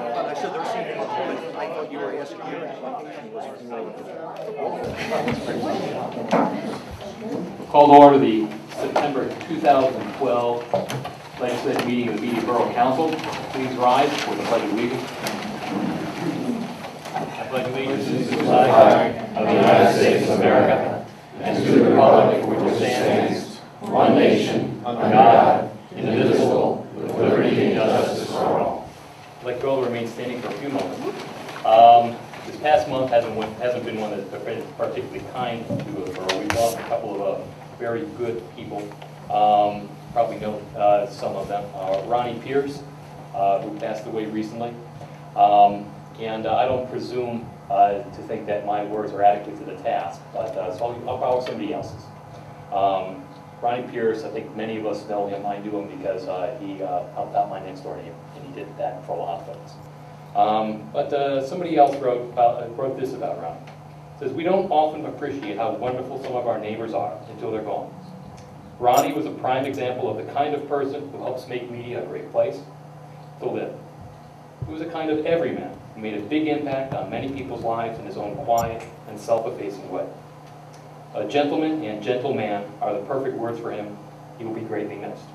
I said they're seeing it. I thought you were asking your application was Call to order the September 2012 legislative meeting of the Borough Council. Please rise for the Pledge of Allegiance. I pledge allegiance to the flag of the United States of America and to the republic for which it stands, one nation, under God, indivisible, with liberty and justice for all. I'd like you all to remain standing for a few moments. This past month hasn't been one that's been particularly kind to the borough. We've lost a couple of very good people. Probably know some of them. Ronnie Pierce, who passed away recently. And I don't presume to think that my words are adequate to the task, but so I'll borrow somebody else's. Ronnie Pierce, I think many of us know him. I knew him because he helped out my next door neighbor, and he did that for a lot of folks. But somebody else wrote this about Ronnie. It says, "We don't often appreciate how wonderful some of our neighbors are until they're gone. Ronnie was a prime example of the kind of person who helps make media a great place to live. He was a kind of everyman who made a big impact on many people's lives in his own quiet and self-effacing way. A gentleman and gentleman are the perfect words for him. He will be greatly missed."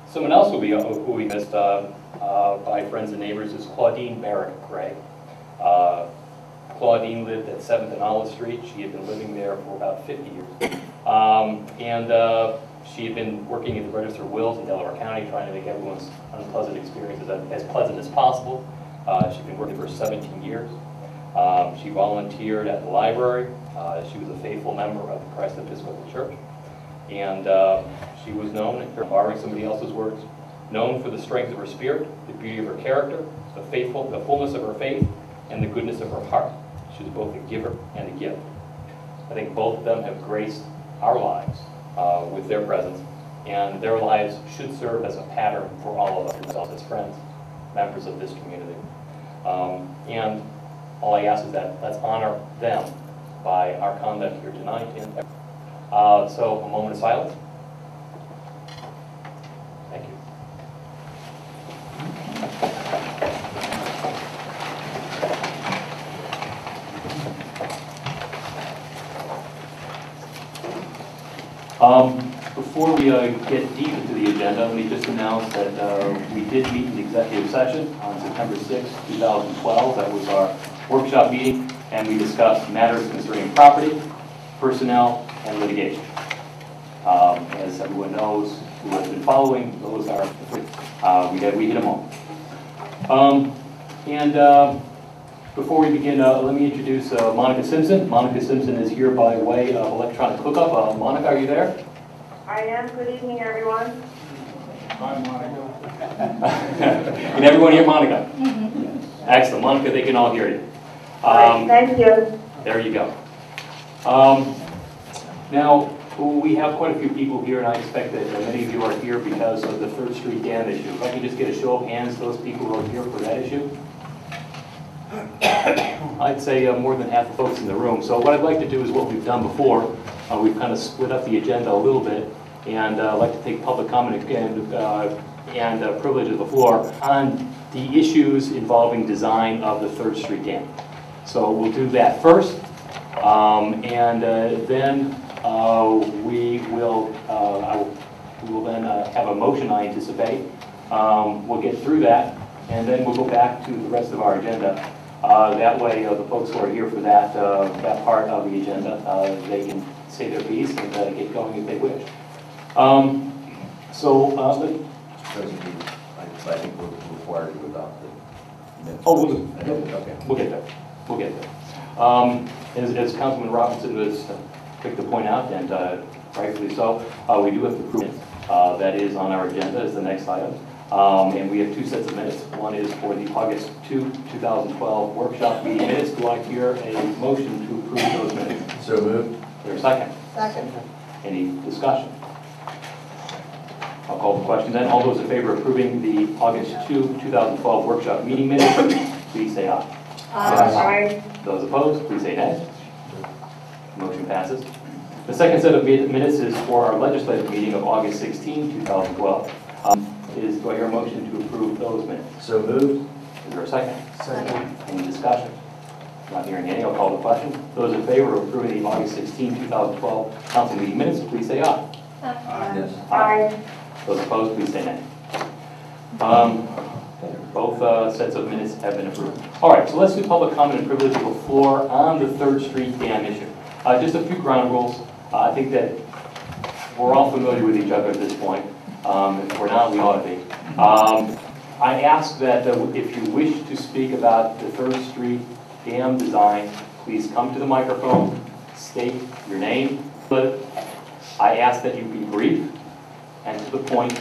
Someone else who will be missed by friends and neighbors is Claudine Barrett Gray. Claudine lived at 7th and Olive Street. She had been living there for about 50 years. She had been working at the Register of Wills in Delaware County, trying to make everyone's unpleasant experiences as pleasant as possible. She'd been working for 17 years. She volunteered at the library. She was a faithful member of the Christ Episcopal Church. And she was known, borrowing somebody else's words, known for the strength of her spirit, the beauty of her character, the fullness of her faith, and the goodness of her heart. She was both a giver and a gift. I think both of them have graced our lives with their presence, and their lives should serve as a pattern for all of us as friends, members of this community. And all I ask is that let's honor them by our conduct here tonight. So a moment of silence. Thank you. Before we get deep into the agenda, let me just announce that we did meet in executive session on September 6, 2012. That was our workshop meeting, and we discussed matters concerning property, personnel, and litigation. As everyone knows who has been following, those are we hit them all. Before we begin, let me introduce Monica Simpson. Monica Simpson is here by way of electronic hookup. Monica, are you there? I am. Good evening, everyone. Hi, Monica. Can everyone hear Monica? Excellent. Monica, they can all hear you. Right, thank you. There you go. Now, we have quite a few people here, and I expect that many of you are here because of the 3rd Street dam issue. If I can just get a show of hands, those people who are here for that issue. I'd say more than half the folks in the room. So what I'd like to do is what we've done before. We've kind of split up the agenda a little bit, and I'd like to take public comment again and privilege of the floor on the issues involving design of the 3rd Street dam. So we'll do that first, and then we will then have a motion, I anticipate. We'll get through that, and then we'll go back to the rest of our agenda. That way, the folks who are here for that part of the agenda, they can say their piece and get going if they wish. I think we're required to adopt the minutes. Oh, okay. We'll get there. We'll get there. As Councilman Robinson was quick to point out, and rightfully so, we do have to prove it. That is on our agenda as the next item. And we have 2 sets of minutes. One is for the August 2, 2012 workshop meeting minutes. Do I hear a motion to approve those minutes? So moved. Is there a second? Second. Any discussion? I'll call the question then. All those in favor of approving the August 2, 2012 workshop meeting minutes, please say aye. Aye. Those opposed, please say nay. Motion passes. The second set of minutes is for our legislative meeting of August 16, 2012. Do I hear a motion to approve those those minutes? So moved. Is there a second? Second. Any discussion? Not hearing any, I'll call the question. Those in favor of approving the August 16, 2012 council meeting minutes, please say aye. Yes. Aye. Those opposed, please say nay. Both sets of minutes have been approved. All right, so let's do public comment and privilege of the floor on the 3rd Street dam issue. Just a few ground rules. I think that we're all familiar with each other at this point. If we're not, we ought to be. I ask that if you wish to speak about the 3rd Street dam design, please come to the microphone, state your name. But I ask that you be brief and to the point.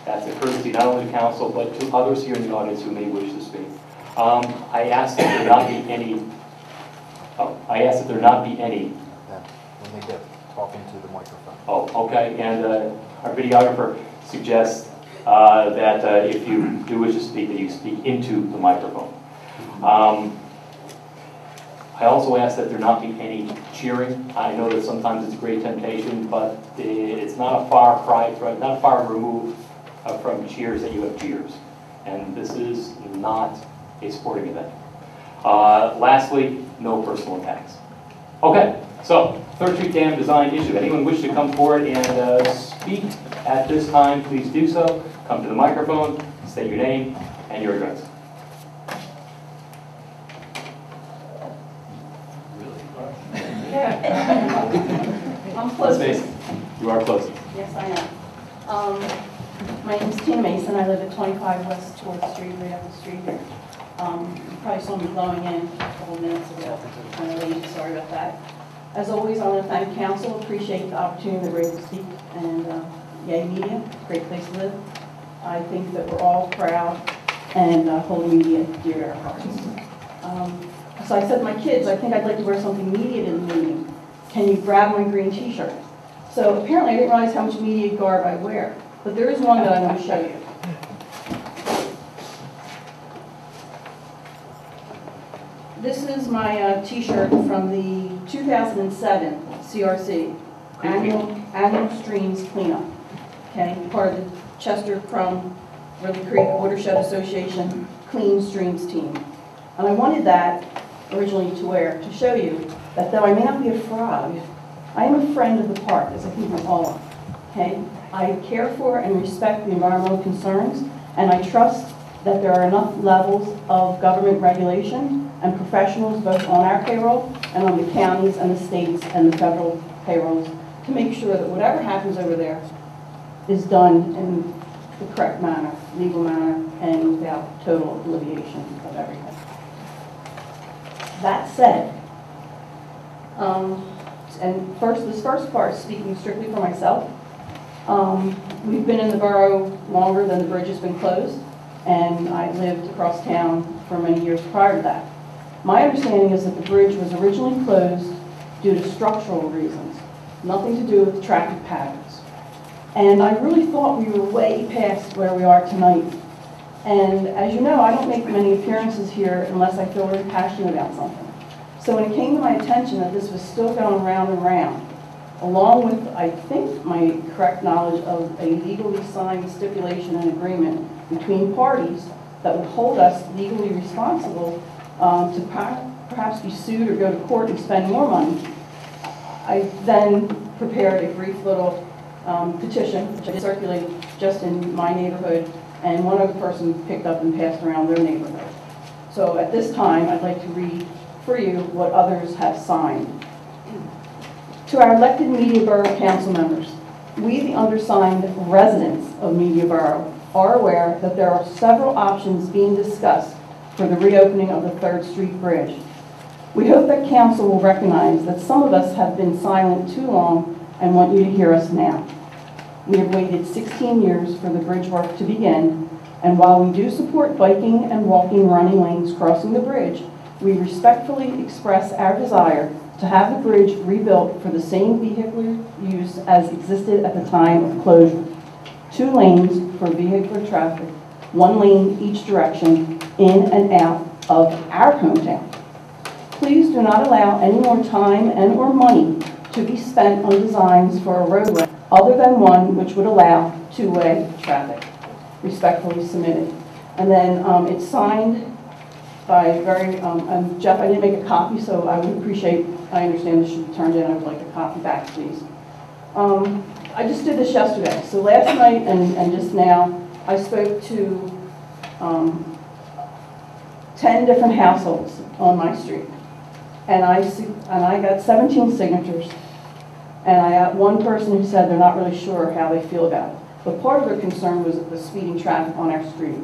That's a courtesy not only to council, but to others here in the audience who may wish to speak. I ask that there not be any. When they get talking to the microphone. Oh, okay. And our videographer suggests that if you do wish to speak, that you speak into the microphone. I also ask that there not be any cheering. I know that sometimes it's a great temptation, but it's not a far cry, not a far remove from cheers that you have cheers. And this is not a sporting event. Lastly, no personal attacks. Okay, so 3rd Street dam design issue. Anyone wish to come forward and speak at this time, please do so. Come to the microphone, state your name and your address. I'm Let's close. face it, you are close. Yes, I am. My name is Tina Mason. I live at 25 West 4th Street, right up the street here. You probably saw me blowing in a couple of minutes ago. Kind of late, sorry about that. As always, I want to thank council. Appreciate the opportunity that we're able to speak. And Yay Media, great place to live. I think that we're all proud and hold media dear to our hearts. So I said to my kids, I think I'd like to wear something media in the meeting. Can you grab my green t-shirt? So apparently I didn't realize how much media garb I wear, but there is one that I want to show you. This is my t-shirt from the 2007 CRC, Annual Streams Cleanup. Okay, part of the Chester Crum Ridley Creek Watershed Association Clean Streams team. And I wanted that originally to wear to show you that though I may not be a frog, I am a friend of the park, as I think we all are. Okay? I care for and respect the environmental concerns, and I trust that there are enough levels of government regulation and professionals both on our payroll and on the counties and the states and the federal payrolls to make sure that whatever happens over there is done in the correct manner, legal manner, and without total obliviation of everything. That said, and this first part, speaking strictly for myself, we've been in the borough longer than the bridge has been closed, and I lived across town for many years prior to that. My understanding is that the bridge was originally closed due to structural reasons, nothing to do with traffic patterns. And I really thought we were way past where we are tonight. And as you know, I don't make many appearances here unless I feel really passionate about something. So when it came to my attention that this was still going round and round, along with, I think, my correct knowledge of a legally signed stipulation and agreement between parties that would hold us legally responsible to perhaps be sued or go to court and spend more money, I then prepared a brief little petition, which I circulated just in my neighborhood, and one other person picked up and passed around their neighborhood. So at this time, I'd like to read for you what others have signed. To our elected Media Borough council members, we, the undersigned residents of Media Borough, are aware that there are several options being discussed for the reopening of the 3rd Street Bridge. We hope that council will recognize that some of us have been silent too long and want you to hear us now. We have waited 16 years for the bridge work to begin, and while we do support biking and walking running lanes crossing the bridge, we respectfully express our desire to have the bridge rebuilt for the same vehicular use as existed at the time of closure. 2 lanes for vehicular traffic, 1 lane each direction in and out of our hometown. Please do not allow any more time and or money to be spent on designs for a roadway other than one which would allow 2-way traffic. Respectfully submitted. And then it's signed by Jeff, I didn't make a copy, so I would appreciate, I understand this should be turned in, I would like a copy back, please. I just did this yesterday. So last night and just now, I spoke to 10 different households on my street. And I got 17 signatures. And I got one person who said they're not really sure how they feel about it. But part of their concern was the speeding traffic on our street,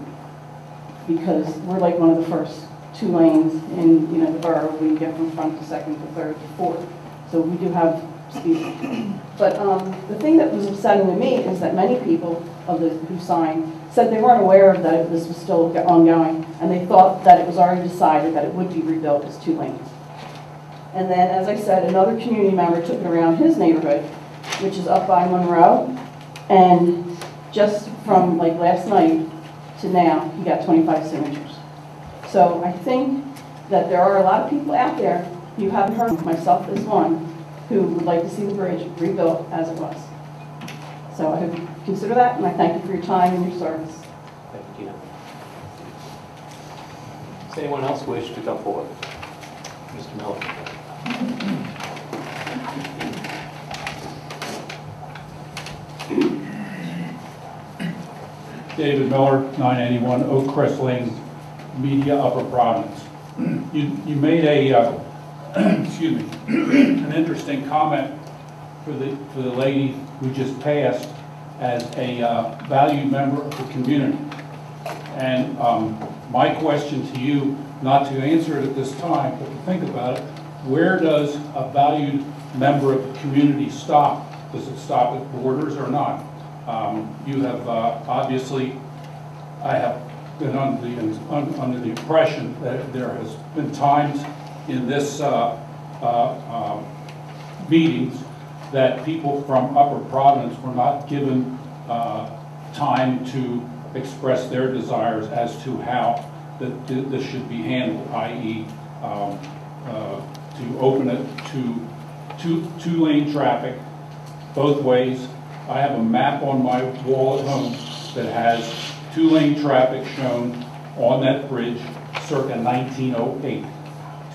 because we're like one of the first 2 lanes in the borough when you get from front to second to third to fourth. So we do have speeding. But the thing that was upsetting to me is that many people who signed said they weren't aware that this was still ongoing, and they thought that it was already decided that it would be rebuilt as 2 lanes. And then, as I said, another community member took it around his neighborhood, which is up by Monroe, and just from like last night to now, he got 25 signatures. So I think that there are a lot of people out there, you haven't heard, myself is one, who would like to see the bridge rebuilt as it was. So I would consider that, and I thank you for your time and your service. Thank you, Tina. Does anyone else wish to come forward? Mr. Miller. David Miller, 981 Oak Crest Lane, Media, Upper Providence. You made a, excuse me, an interesting comment for the lady who just passed as a valued member of the community. And my question to you, not to answer it at this time, but to think about it, where does a valued member of the community stop? Does it stop at borders or not? You have obviously, I have been under the impression that there has been times in this meetings that people from Upper Providence were not given time to express their desires as to how this should be handled, i.e. To open it to two-lane traffic both ways. I have a map on my wall at home that has 2-lane traffic shown on that bridge circa 1908.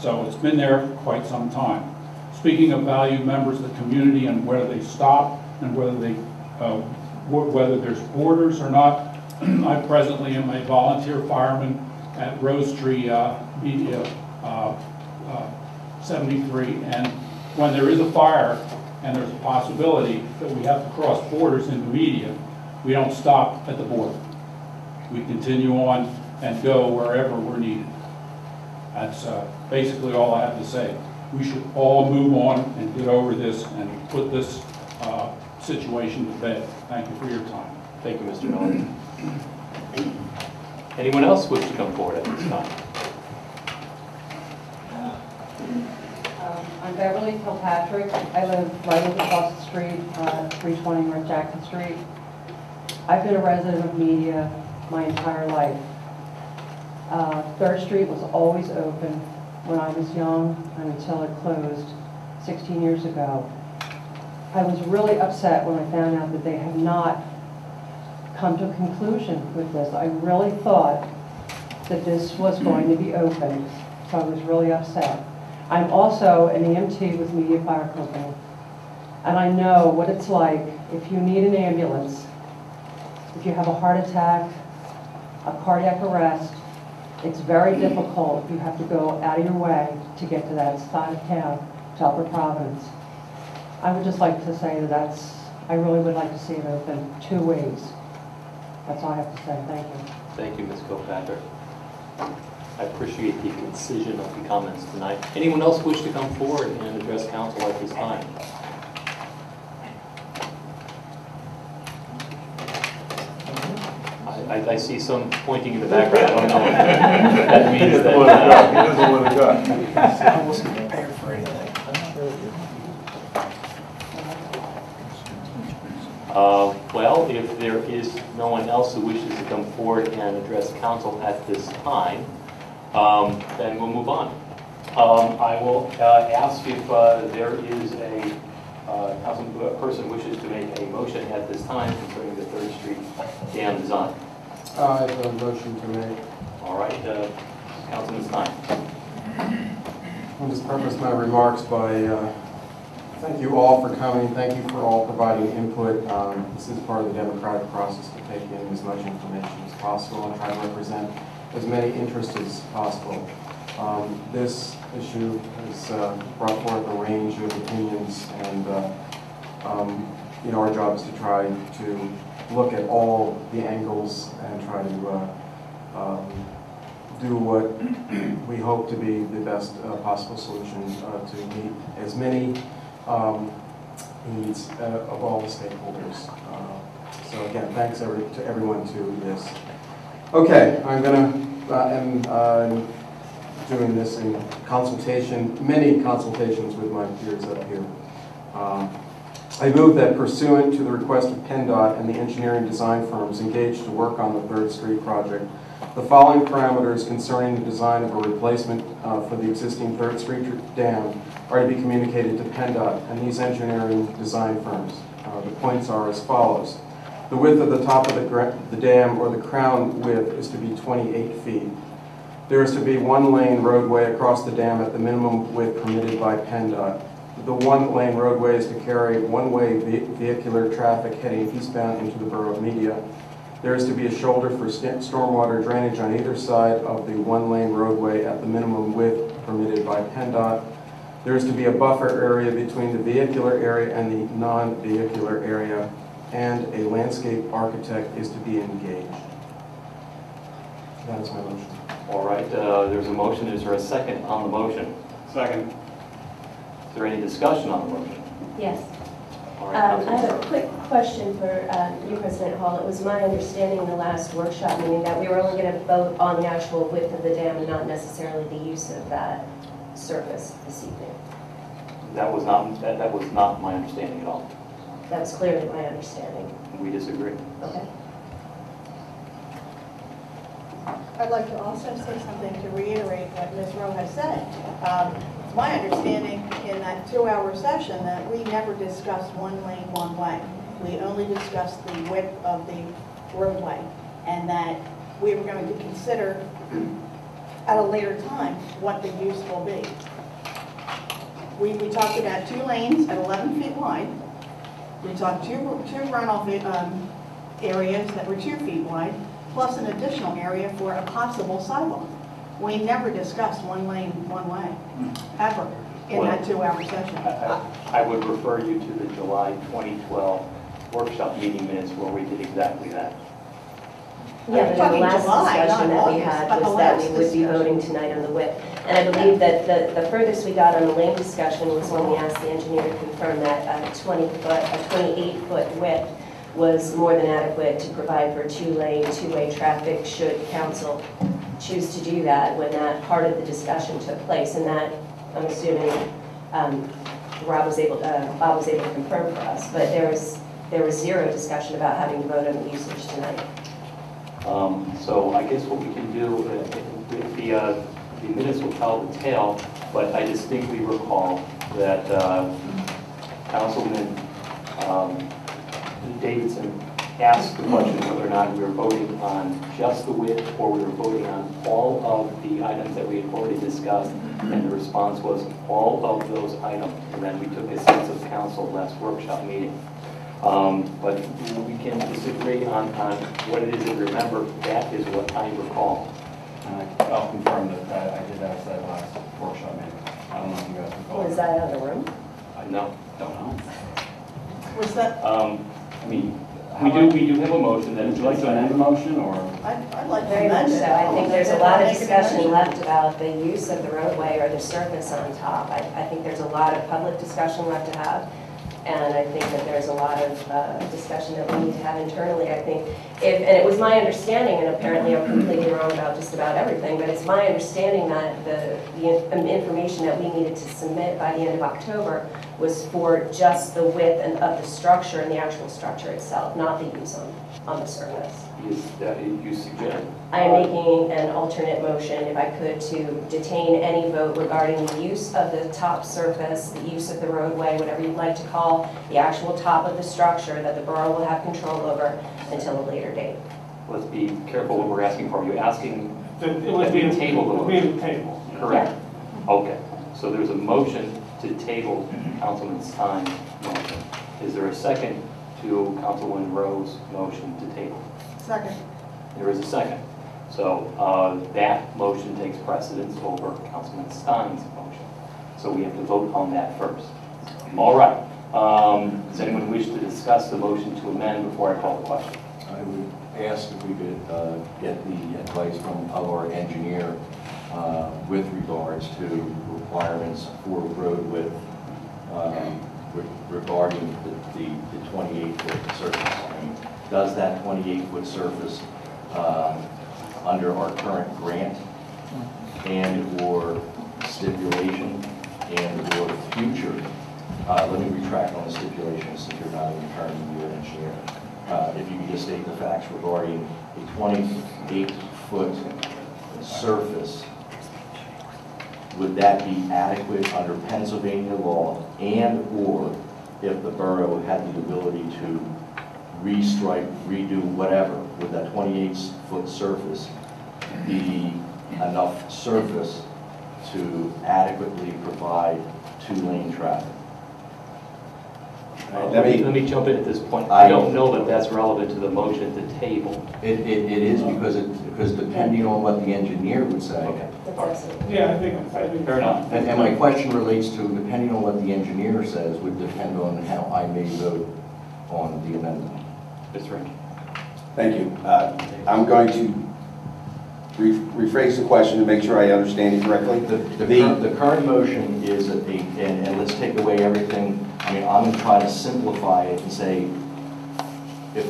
So it's been there for quite some time. Speaking of valued members of the community and where they stop and whether there's borders or not, I presently am a volunteer fireman at Rose Tree Media 73, and when there is a fire and there's a possibility that we have to cross borders into Media, we don't stop at the border. We continue on and go wherever we're needed. That's basically all I have to say. We should all move on and get over this and put this situation to bed. Thank you for your time. Thank you, Mr. Miller. Anyone else wish to come forward at this time? I'm Beverly Kilpatrick. I live right across the street, 320 North Jackson Street. I've been a resident of Media my entire life. 3rd Street was always open when I was young and until it closed 16 years ago. I was really upset when I found out that they had not come to a conclusion with this. I really thought that this was going to be open, so I was really upset. I'm also an EMT with Media Fire Company, and I know what it's like if you need an ambulance, if you have a heart attack, a cardiac arrest. It's very difficult. You have to go out of your way to get to that side of town, to Upper Providence. I would just like to say that I really would like to see it open 2 ways. That's all I have to say. Thank you. Thank you, Ms. Kilpatrick. I appreciate the concision of the comments tonight. Anyone else wish to come forward and address council at this time? I see some pointing in the background. I don't know. That means that. He doesn't want to go. I wasn't prepared for anything. Well, if there is no one else who wishes to come forward and address council at this time, then we'll move on. I will ask if there is a council person wishes to make a motion at this time concerning the 3rd Street dam design. I have a motion to make. All right, Councilman Stein. I'll just preface my remarks by thank you all for coming. Thank you for all providing input. This is part of the democratic process to take in as much information as possible and try to represent as many interests as possible. This issue has brought forth a range of opinions, and our job is to try to look at all the angles and try to do what we hope to be the best possible solution to meet as many needs of all the stakeholders. So again, thanks to everyone to this. Okay, I'm going to doing this in consultation, many consultations with my peers up here. I move that pursuant to the request of PennDOT and the engineering design firms engaged to work on the 3rd Street project, the following parameters concerning the design of a replacement for the existing 3rd Street dam are to be communicated to PennDOT and these engineering design firms. The points are as follows. The width of the top of the dam, or the crown width, is to be 28 feet. There is to be 1-lane roadway across the dam at the minimum width permitted by PennDOT. The 1-lane roadway is to carry one-way vehicular traffic heading eastbound into the Borough of Media. There is to be a shoulder for stormwater drainage on either side of the 1-lane roadway at the minimum width permitted by PennDOT. There is to be a buffer area between the vehicular area and the non-vehicular area, and a landscape architect is to be engaged. That is my motion. All right, there's a motion. Is there a second on the motion? Second. Is there any discussion on the motion? Yes. All right, I Councilman have a Burke. quick question for you, President Hall. It was my understanding in the last workshop meeting that we were only going to vote on the actual width of the dam and not necessarily the use of that surface this evening. That was not my understanding at all. That was clearly my understanding. We disagree. Okay. I'd like to also say something to reiterate what Ms. Rowe has said. It's my understanding in that 2-hour session that we never discussed 1 lane, 1 way. We only discussed the width of the roadway, and that we were going to consider at a later time what the use will be. We talked about 2 lanes at 11 feet wide. We talked two runoff areas that were 2 feet wide, plus an additional area for a possible sidewalk. We never discussed 1 lane, 1 way, ever, in that 2-hour session. I would refer you to the July 2012 workshop meeting minutes where we did exactly that. Yeah, but talking the last July, discussion not that we August, had but the was that we last would be discussion. voting tonight on the width. And I believe that the furthest we got on the lane discussion was when we asked the engineer to confirm that a 28-foot width was more than adequate to provide for 2-lane, 2-way traffic should council choose to do that when that part of the discussion took place. And that, I'm assuming, Bob was able to confirm for us. But there was zero discussion about having to vote on the usage tonight. So I guess what we can do, the minutes will tell the tale, but I distinctly recall that Councilman Davidson asked the question whether or not we were voting on just the width or we were voting on all of the items that we had already discussed, and the response was all of those items, and then we took a sense of council last workshop meeting. But we can disagree on what it is that we remember. That is what I recall. I'll confirm that I did ask that last workshop meeting. I don't know if you guys recall. Was that out of the room? No. Don't know. Was that, I mean, we do have a motion that Would is you like to amend the motion, or? I'd like to Very much amend it. so. I think there's a lot of Make a discussion motion. left about the use of the roadway or the surface on top. I think there's a lot of public discussion left to have, and I think that there's a lot of discussion that we need to have internally. I think, and it was my understanding, and apparently I'm completely wrong about just about everything, but it's my understanding that the information that we needed to submit by the end of October was for just the width of the structure and the actual structure itself, not the use on the surface. you suggest. I am making an alternate motion, if I could, to detain any vote regarding the use of the top surface, the use of the roadway, whatever you'd like to call the actual top of the structure that the borough will have control over until a later date. let's be careful what we're asking for. Are you asking It that would be we table the it would be motion? a table. Correct. Okay, so there's a motion to table Councilman Stein's motion. Is there a second to Councilwoman Rowe's motion to table? Second. There is a second. So that motion takes precedence over Councilman Stein's motion. So we have to vote on that first. All right. Does anyone wish to discuss the motion to amend before I call the question? I would ask if we could get the advice of our engineer with regards to requirements for road width regarding the 28-foot surface. I mean, does that 28-foot surface under our current grant and/or stipulation and/or future, let me retract on the stipulation since you're not an attorney, you're an engineer. If you could just state the facts regarding a 28-foot surface, would that be adequate under Pennsylvania law and/or if the borough had the ability to restripe, redo whatever, would that 28-foot surface be enough surface to adequately provide two-lane traffic? Let me jump in at this point. I don't know that that's relevant to the motion to table. It is because depending on what the engineer would say. Okay. Yeah, I think Fair enough. And my question relates to, depending on what the engineer says, would depend on how I may vote on the amendment. Mr. Rankin. Thank you. I'm going to rephrase the question to make sure I understand it correctly. The current motion is, and let's take away everything, I mean, I'm going to try to simplify it and say, if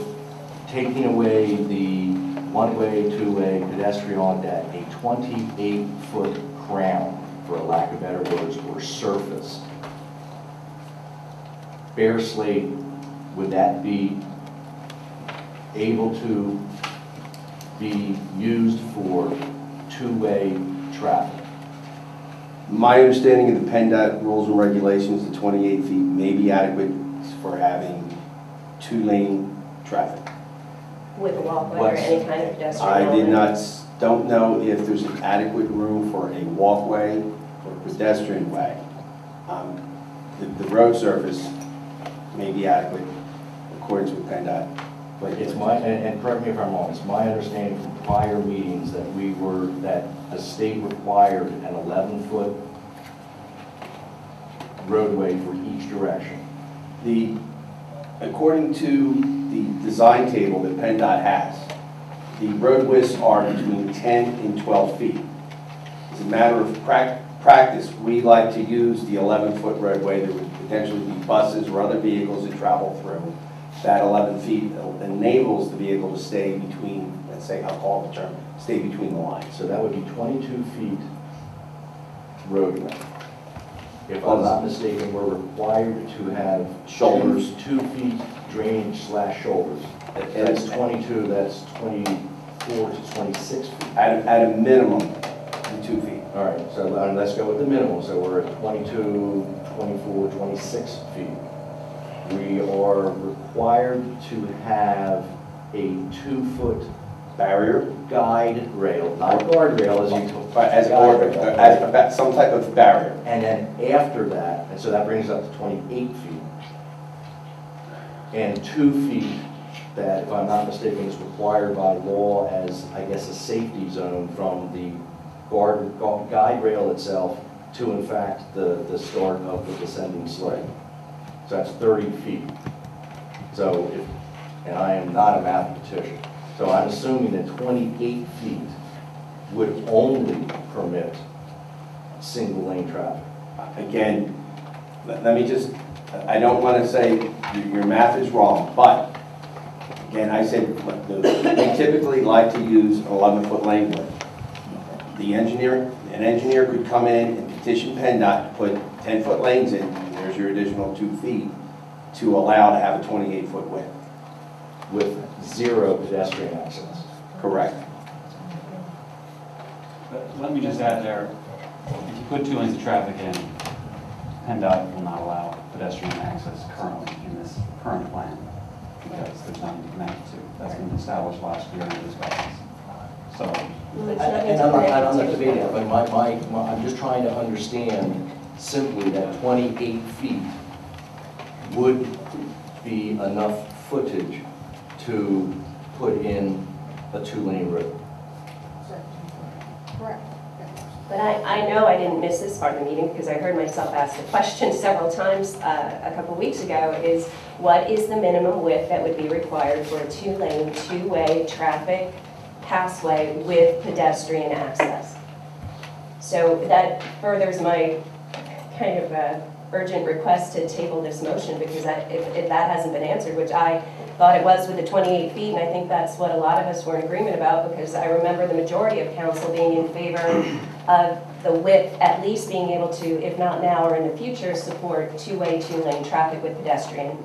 taking away the one-way, two-way pedestrian at a 28-foot crown, for a lack of better words, or surface, bare slate, would that be able to be used for two-way traffic? My understanding of the PennDOT rules and regulations, the 28 feet may be adequate for having two-lane traffic. With a walkway or any kind of pedestrian. Don't know if there's an adequate room for a walkway or pedestrian way. The road surface may be adequate in accordance with PennDOT. But it's my, and correct me if I'm wrong, it's my understanding from prior meetings that that the state required an 11-foot roadway for each direction. According to the design table that PennDOT has, the road widths are between 10 and 12 feet. As a matter of practice, we like to use the 11-foot roadway. There would potentially be buses or other vehicles that travel through. That 11 feet enables the vehicle to stay between, let's say, I'll call the term, stay between the lines. So that would be 22 feet roadway. If I'm not mistaken, we're required to have shoulders, 2 feet drainage / shoulders. That's 22, that's 24 to 26 feet. At a minimum, 2 feet. All right, so let's go with the minimum. So we're at 22, 24, 26 feet. We are required to have a 2-foot Barrier? guide rail, not a guardrail, as some type of barrier. And then after that, and so that brings us up to 28 feet. And 2 feet that, if I'm not mistaken, is required by law as, I guess, a safety zone from the guide rail itself to, in fact, the start of the descending slope. So that's 30 feet. So, and I am not a mathematician, so I'm assuming that 28 feet would only permit single-lane traffic. Again, let me just, I don't want to say your math is wrong, but again, I said we typically like to use an 11-foot lane width. An engineer could come in and petition PennDOT to put 10-foot lanes in, and there's your additional 2 feet to allow to have a 28-foot width. With 0 pedestrian access. Correct. But let me just add there, if you put 2 lanes of traffic in, PennDOT will not allow pedestrian access currently in this current plan. because there's nothing to connect to. That's been established last year in the discussions. So, And I'm not debating it, but I'm just trying to understand simply that 28 feet would be enough footage to put in a 2-lane road. Correct. But I know I didn't miss this part of the meeting because I heard myself ask the question several times a couple weeks ago, is what is the minimum width that would be required for a 2-lane, 2-way traffic passway with pedestrian access? So that furthers my kind of urgent request to table this motion, because if that hasn't been answered, which I thought it was with the 28 feet, and I think that's what a lot of us were in agreement about, because I remember the majority of council being in favor of the width at least being able to, if not now or in the future, support 2-way, 2-lane traffic with pedestrian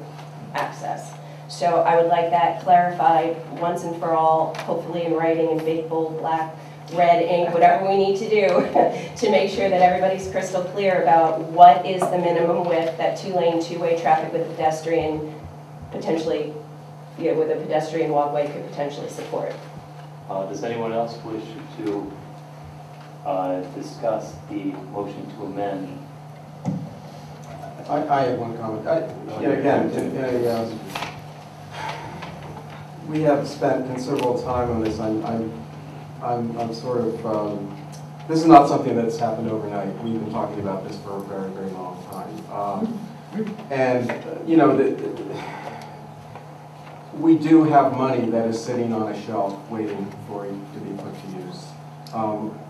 access. So I would like that clarified once and for all, hopefully in writing in big, bold, black, red ink, whatever we need to do to make sure that everybody's crystal clear about what is the minimum width that 2-lane, 2-way traffic with pedestrian potentially, with a pedestrian walkway could potentially support. Does anyone else wish to discuss the motion to amend? I have one comment. Again, we have spent considerable time on this. I'm sort of, this is not something that's happened overnight. We've been talking about this for a very, very long time. We do have money that is sitting on a shelf waiting for it to be put to use.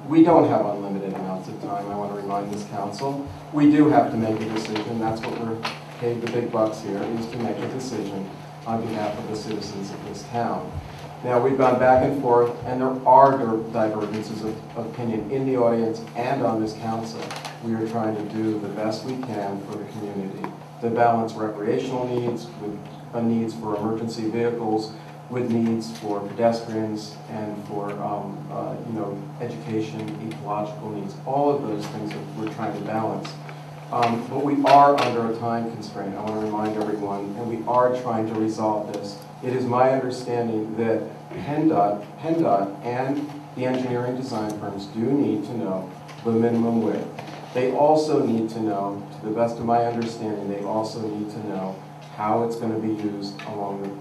We don't have unlimited amounts of time, I want to remind this council. We do have to make a decision. That's what we're paid the big bucks here, is to make a decision on behalf of the citizens of this town. Now, we've gone back and forth, and there are divergences of opinion in the audience and on this council. We are trying to do the best we can for the community, to balance recreational needs with needs for emergency vehicles, with needs for pedestrians and for education, ecological needs, all of those things that we're trying to balance. But we are under a time constraint, I want to remind everyone, and we are trying to resolve this. It is my understanding that PennDOT and the engineering design firms do need to know the minimum width. They also need to know, to the best of my understanding, they also need to know how it's going to be used along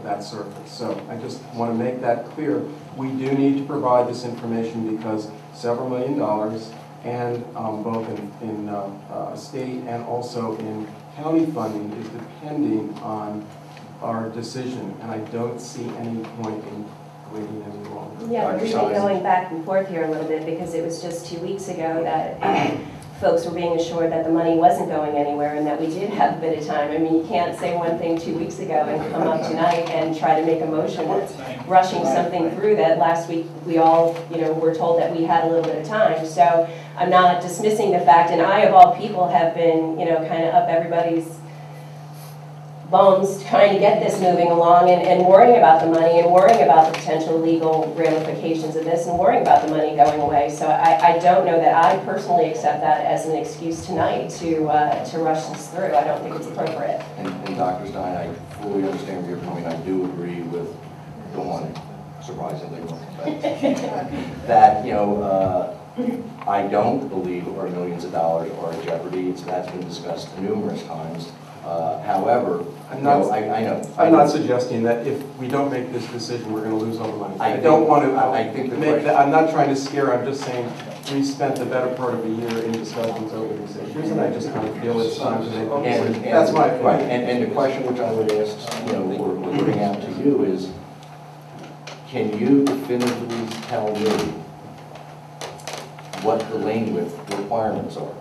that surface. So I just want to make that clear. We do need to provide this information because several $1 million, and both in state and also in county funding, is depending on our decision, and I don't see any point in waiting any longer. Yeah, we've been going back and forth here a little bit because it was just 2 weeks ago that folks were being assured that the money wasn't going anywhere and that we did have a bit of time. I mean, you can't say one thing 2 weeks ago and come up tonight and try to make a motion that's rushing something through that last week we all, were told that we had a little bit of time. So I'm not dismissing the fact, and I, of all people, have been, kind of up everybody's bones trying to get this moving along and worrying about the money and worrying about the potential legal ramifications of this and worrying about the money going away. So I don't know that I personally accept that as an excuse tonight to rush this through. I don't think it's appropriate. And Dr. Stein, I fully understand where you're coming. I do agree with Dawn, surprisingly, that, I don't believe our millions of dollars are in jeopardy. That's been discussed numerous times. However, I know. I'm not suggesting that if we don't make this decision, we're going to lose all the money. I don't want to make that. I'm not trying to scare. I'm just saying we spent the better part of a year in discussions over these issues, and I just kind of feel it's time to make a decision. That's my opinion. Right. And the question which I would ask, we're putting out to you is, can you definitively tell me what the lane width requirements are?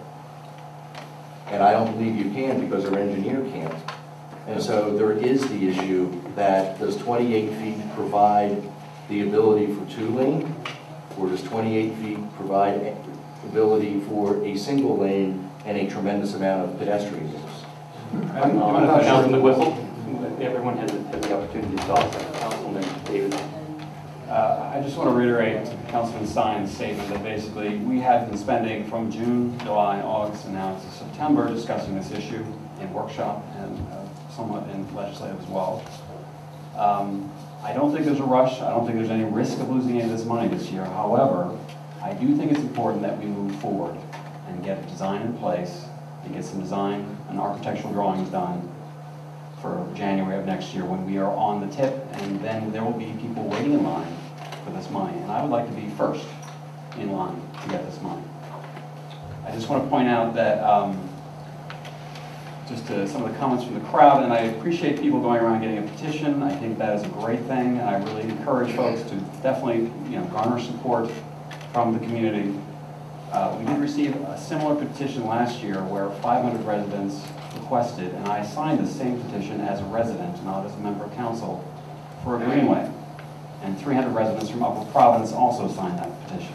And I don't believe you can because our engineer can't. And so there is the issue that does 28 feet provide the ability for 2-lane, or does 28 feet provide ability for a single lane and a tremendous amount of pedestrian use? I'm not sure. The whistle. Everyone has the opportunity to talk. Councilman David. I just want to reiterate Councilman Stein's statement that basically we have been spending from June, July, August, and now it's September discussing this issue in workshop and somewhat in legislative as well. I don't think there's a rush. I don't think there's any risk of losing any of this money this year. However, I do think it's important that we move forward and get a design in place and get some design and architectural drawings done for January of next year when we are on the tip, and then there will be people waiting in line for this money. And I would like to be first in line to get this money. I just want to point out that just to some of the comments from the crowd, and I appreciate people going around getting a petition. I think that is a great thing, and I really encourage folks to definitely, garner support from the community. We did receive a similar petition last year where 500 residents requested, and I signed the same petition as a resident, not as a member of council, for a greenway. And 300 residents from Upper Providence also signed that petition.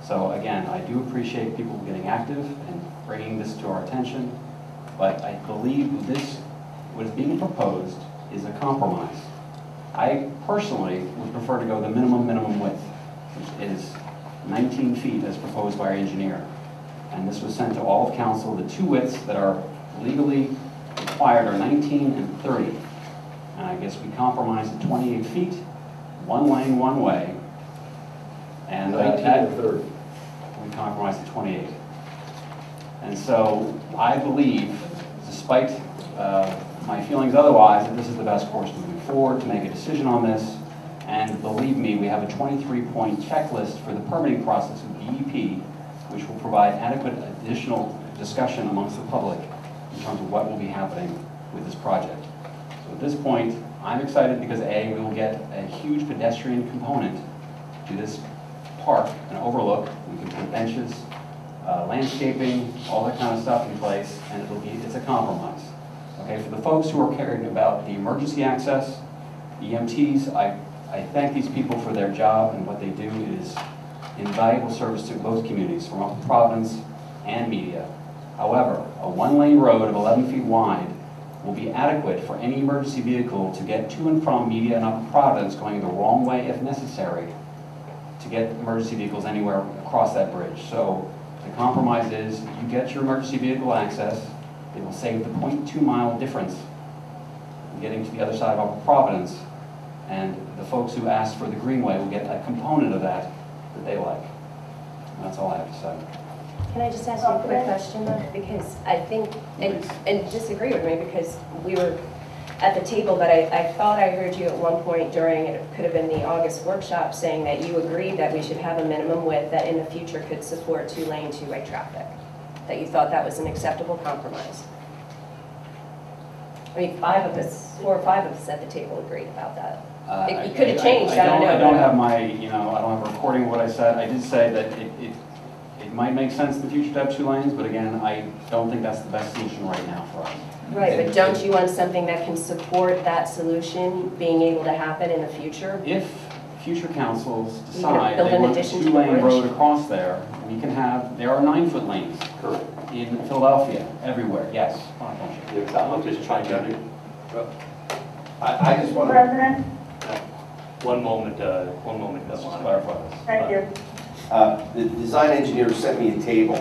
So again, I do appreciate people getting active and bringing this to our attention. But I believe what is being proposed is a compromise. I personally would prefer to go the minimum width, which is 19 feet as proposed by our engineer. And this was sent to all of council. The two widths that are legally required are 19 and 30. And I guess we compromised at 28 feet, one lane, one way. And 19 and 30. We compromised at 28. And so I believe, despite my feelings otherwise, that this is the best course moving forward to make a decision on this. And believe me, we have a 23-point checklist for the permitting process with DEP, which will provide adequate additional discussion amongst the public in terms of what will be happening with this project. So at this point, I'm excited because A, we will get a huge pedestrian component to this park, an overlook. We can put benches, landscaping, all that kind of stuff in place, and it's a compromise. Okay, for the folks who are caring about the emergency access, the EMTs, I thank these people for their job, and what they do is invaluable service to both communities, from Upper Providence and Media. However, a one-lane road of 11 feet wide will be adequate for any emergency vehicle to get to and from Media and Upper Providence, going the wrong way if necessary, to get emergency vehicles anywhere across that bridge. So the compromise is you get your emergency vehicle access. It will save the 0.2-mile difference in getting to the other side of Upper Providence, and the folks who ask for the greenway will get a component of that they like. And that's all I have to say. Can I just ask you a quick question, though? Because I think, and disagree with me, because we were at the table, but I thought I heard you at one point during, it could have been the August workshop, saying that you agreed that we should have a minimum width that in the future could support two-lane, two-way traffic. That you thought that was an acceptable compromise. I mean, 4 or 5 of us at the table agreed about that. It could have changed, I don't know. I don't have my, I don't have a recording of what I said. I did say that it might make sense in the future to have 2 lanes, but again, I don't think that's the best solution right now for us. Right, but don't you want something that can support that solution being able to happen in the future? If future councils You decide build they an want a addition to the 2-lane bridge? road across there, we can have, there are 9-foot lanes. Correct. In Philadelphia, everywhere, yes. I'm just trying to, I just want to, President, one moment, Let's just Monica. clarify this. thank you. the design engineer sent me a table.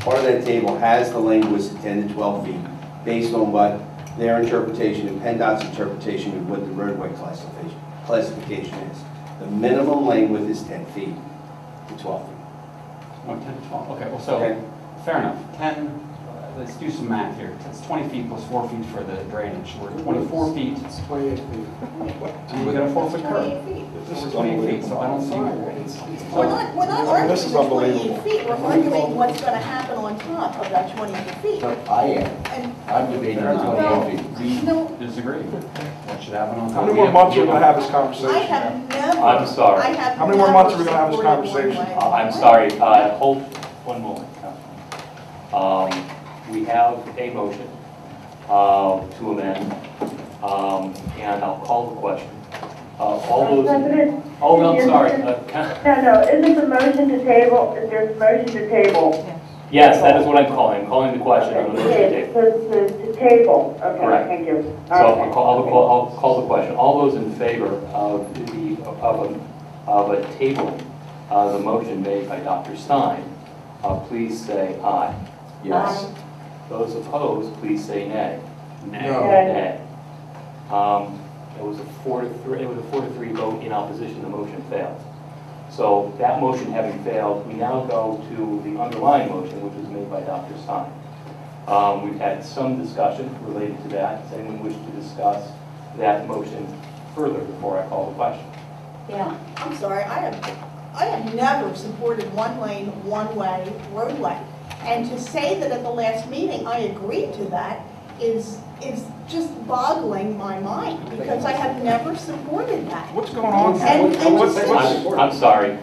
Part of that table has the lane width of 10 to 12 feet, based on what their interpretation and PennDOT's interpretation of what the roadway classification is. The minimum lane width is 10 feet to 12 feet. Oh, 10 to 12, okay, well, so, Okay. fair enough. 10, let's do some math here. It's 20 feet plus 4 feet for the drainage. We're 24 feet. It's 28 feet. And we got a 4-foot curb. 28 feet. This is 28 feet, so I don't see. We're not arguing This is the 28 unbelievable. feet, we're arguing what's gonna happen on top of that 28 feet. I am. And I'm debating Fair enough. 28 feet. We No. disagree. What should happen on top? How many more months are we gonna have this I conversation? have never. I'm sorry. I have How many more months are we gonna have this never supported conversation? one-way. I'm sorry, hold one moment, Councilman. We have a motion to amend, and I'll call the question. All those, President? oh, no, I'm sorry. No, isn't the motion to table, is there a motion to table? Yes, that is what I'm calling. I'm calling the question on the motion to table. To table, okay, Correct. thank you. So I'll call the question. All those in favor of a table, the motion made by Dr. Stein, please say aye. Yes. Those opposed, please say nay. No. Nay. It was a 4-3. It was a 4-3 vote in opposition. The motion failed. So that motion having failed, we now go to the underlying motion, which was made by Dr. Stein. We've had some discussion related to that. Does anyone wish to discuss that motion further before I call the question? Yeah. I'm sorry, I have never supported one lane, one-way roadway. And to say that at the last meeting I agreed to that is just boggling my mind, because I have never supported that. What's going on here? And to say- I'm sorry.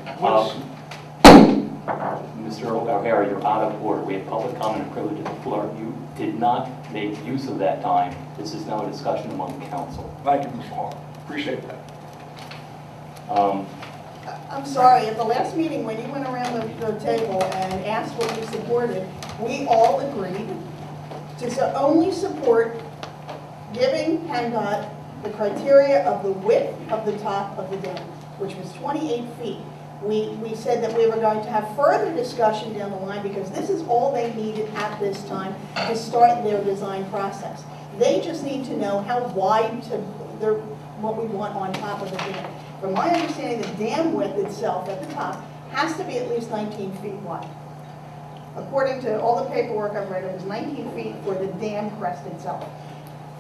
Mr. O'Hara, you're out of order. We have public comment and privilege of the floor. You did not make use of that time. This is now a discussion among the council. Thank you, Mr. Hall. Appreciate that. I'm sorry, at the last meeting, when you went around the table and asked what you supported, we all agreed to only support giving PennDOT the criteria of the width of the top of the dam, which was 28 feet. We said that we were going to have further discussion down the line, because this is all they needed at this time to start their design process. They just need to know how wide what we want on top of the dam. From my understanding, the dam width itself at the top has to be at least 19 feet wide. According to all the paperwork I've read, it was 19 feet for the dam crest itself.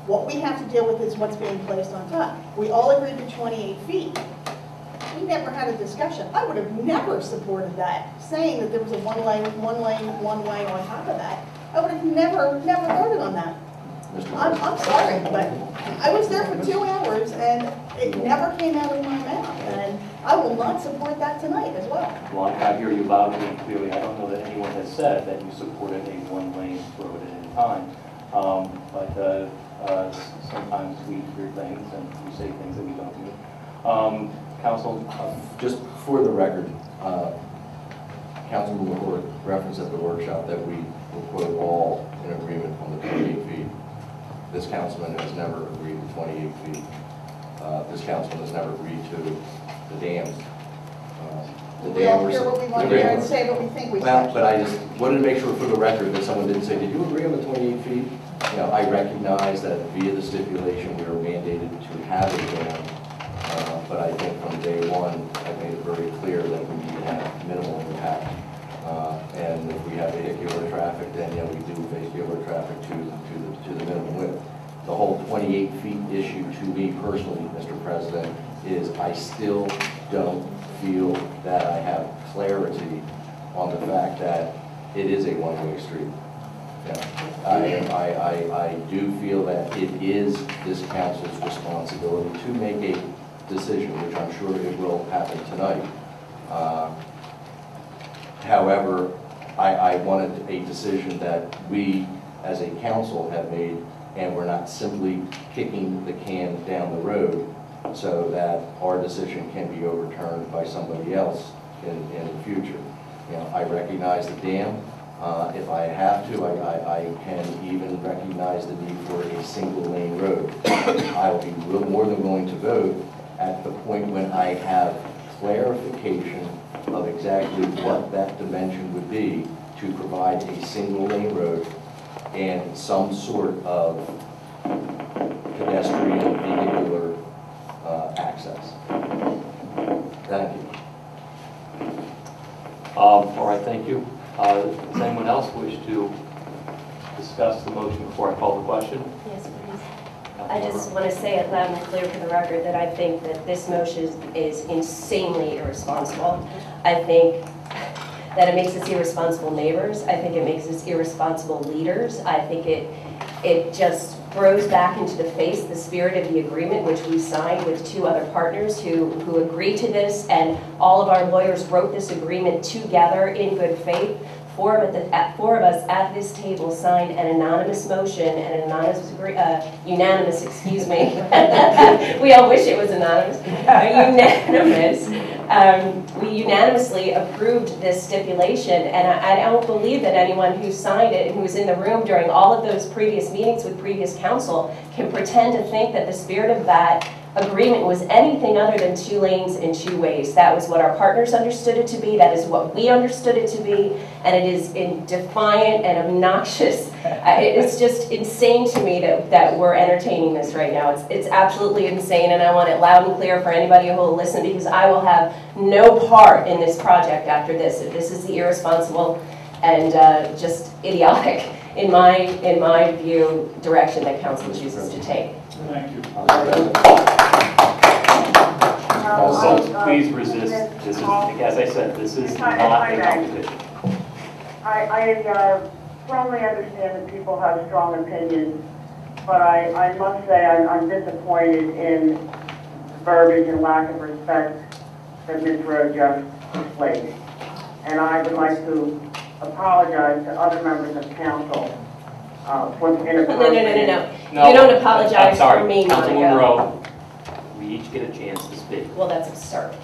What we have to deal with is what's being placed on top. We all agreed to 28 feet. We never had a discussion. I would have never supported that, saying that there was a one lane, one way on top of that. I would have never voted on that. I'm sorry, but I was there for 2 hours and it never came out of my mouth, and I will not support that tonight as well. Well, I hear you loudly and clearly. I don't know that anyone has said that you supported a one-lane road at any time. But sometimes we hear things and we say things that we don't do. Council? Just for the record, Councilman McCord referenced at the workshop that we were quote all in agreement on the 28 feet. This councilman has never agreed to 28 feet. This councilman has never agreed to the dams. We all hear what we want to hear and say what we think we Well, should. but I just wanted to make sure for the record that someone didn't say, did you agree on the 28 feet? You know, I recognize that via the stipulation we are mandated to have a dam, but I think from day one I made it very clear that we need to have minimal impact. And if we have vehicular traffic, then yeah, we do vehicular traffic to the minimum width. The whole 28 feet issue to me personally, Mr. President, is I still don't feel that I have clarity on the fact that it is a one-way street. Yeah. I do feel that it is this council's responsibility to make a decision, which I'm sure it will happen tonight. However, I wanted a decision that we as a council have made, and we're not simply kicking the can down the road so that our decision can be overturned by somebody else in the future. You know, I recognize the dam. If I have to, I can even recognize the need for a single lane road. I'll be more than willing to vote at the point when I have clarification of exactly what that dimension would be to provide a single lane road and some sort of pedestrian vehicular access. Thank you. All right, thank you. Does anyone else wish to discuss the motion before I call the question? Yes, please. I just want to say it loud and clear for the record that I think that this motion is insanely irresponsible. I think that it makes us irresponsible neighbors. I think it makes us irresponsible leaders. I think it just throws back into the face the spirit of the agreement which we signed with 2 other partners who agreed to this, and all of our lawyers wrote this agreement together in good faith. 4 of us at this table signed an anonymous motion and an unanimous, excuse me. We all wish it was anonymous. Unanimous. We unanimously approved this stipulation, and I don't believe that anyone who signed it and who was in the room during all of those previous meetings with previous council can pretend to think that the spirit of that agreement was anything other than 2 lanes and 2 ways. That was what our partners understood it to be, that is what we understood it to be, and it is defiant and obnoxious. It's just insane to me that we're entertaining this right now. It's absolutely insane, and I want it loud and clear for anybody who will listen, because I will have no part in this project after this. If this is the irresponsible and just idiotic, in my view, direction that council chooses to take. Thank you. So please resist. This is, as I said, this is not a competition. I strongly understand that people have strong opinions, but I must say I'm disappointed in the verbiage and lack of respect that Ms. Rowe just displayed. And I would like to apologize to other members of council for inappropriate. No. You don't apologize I'm sorry, for me, Councilwoman Monica. Rowe, we each get a chance to speak. Well, that's absurd.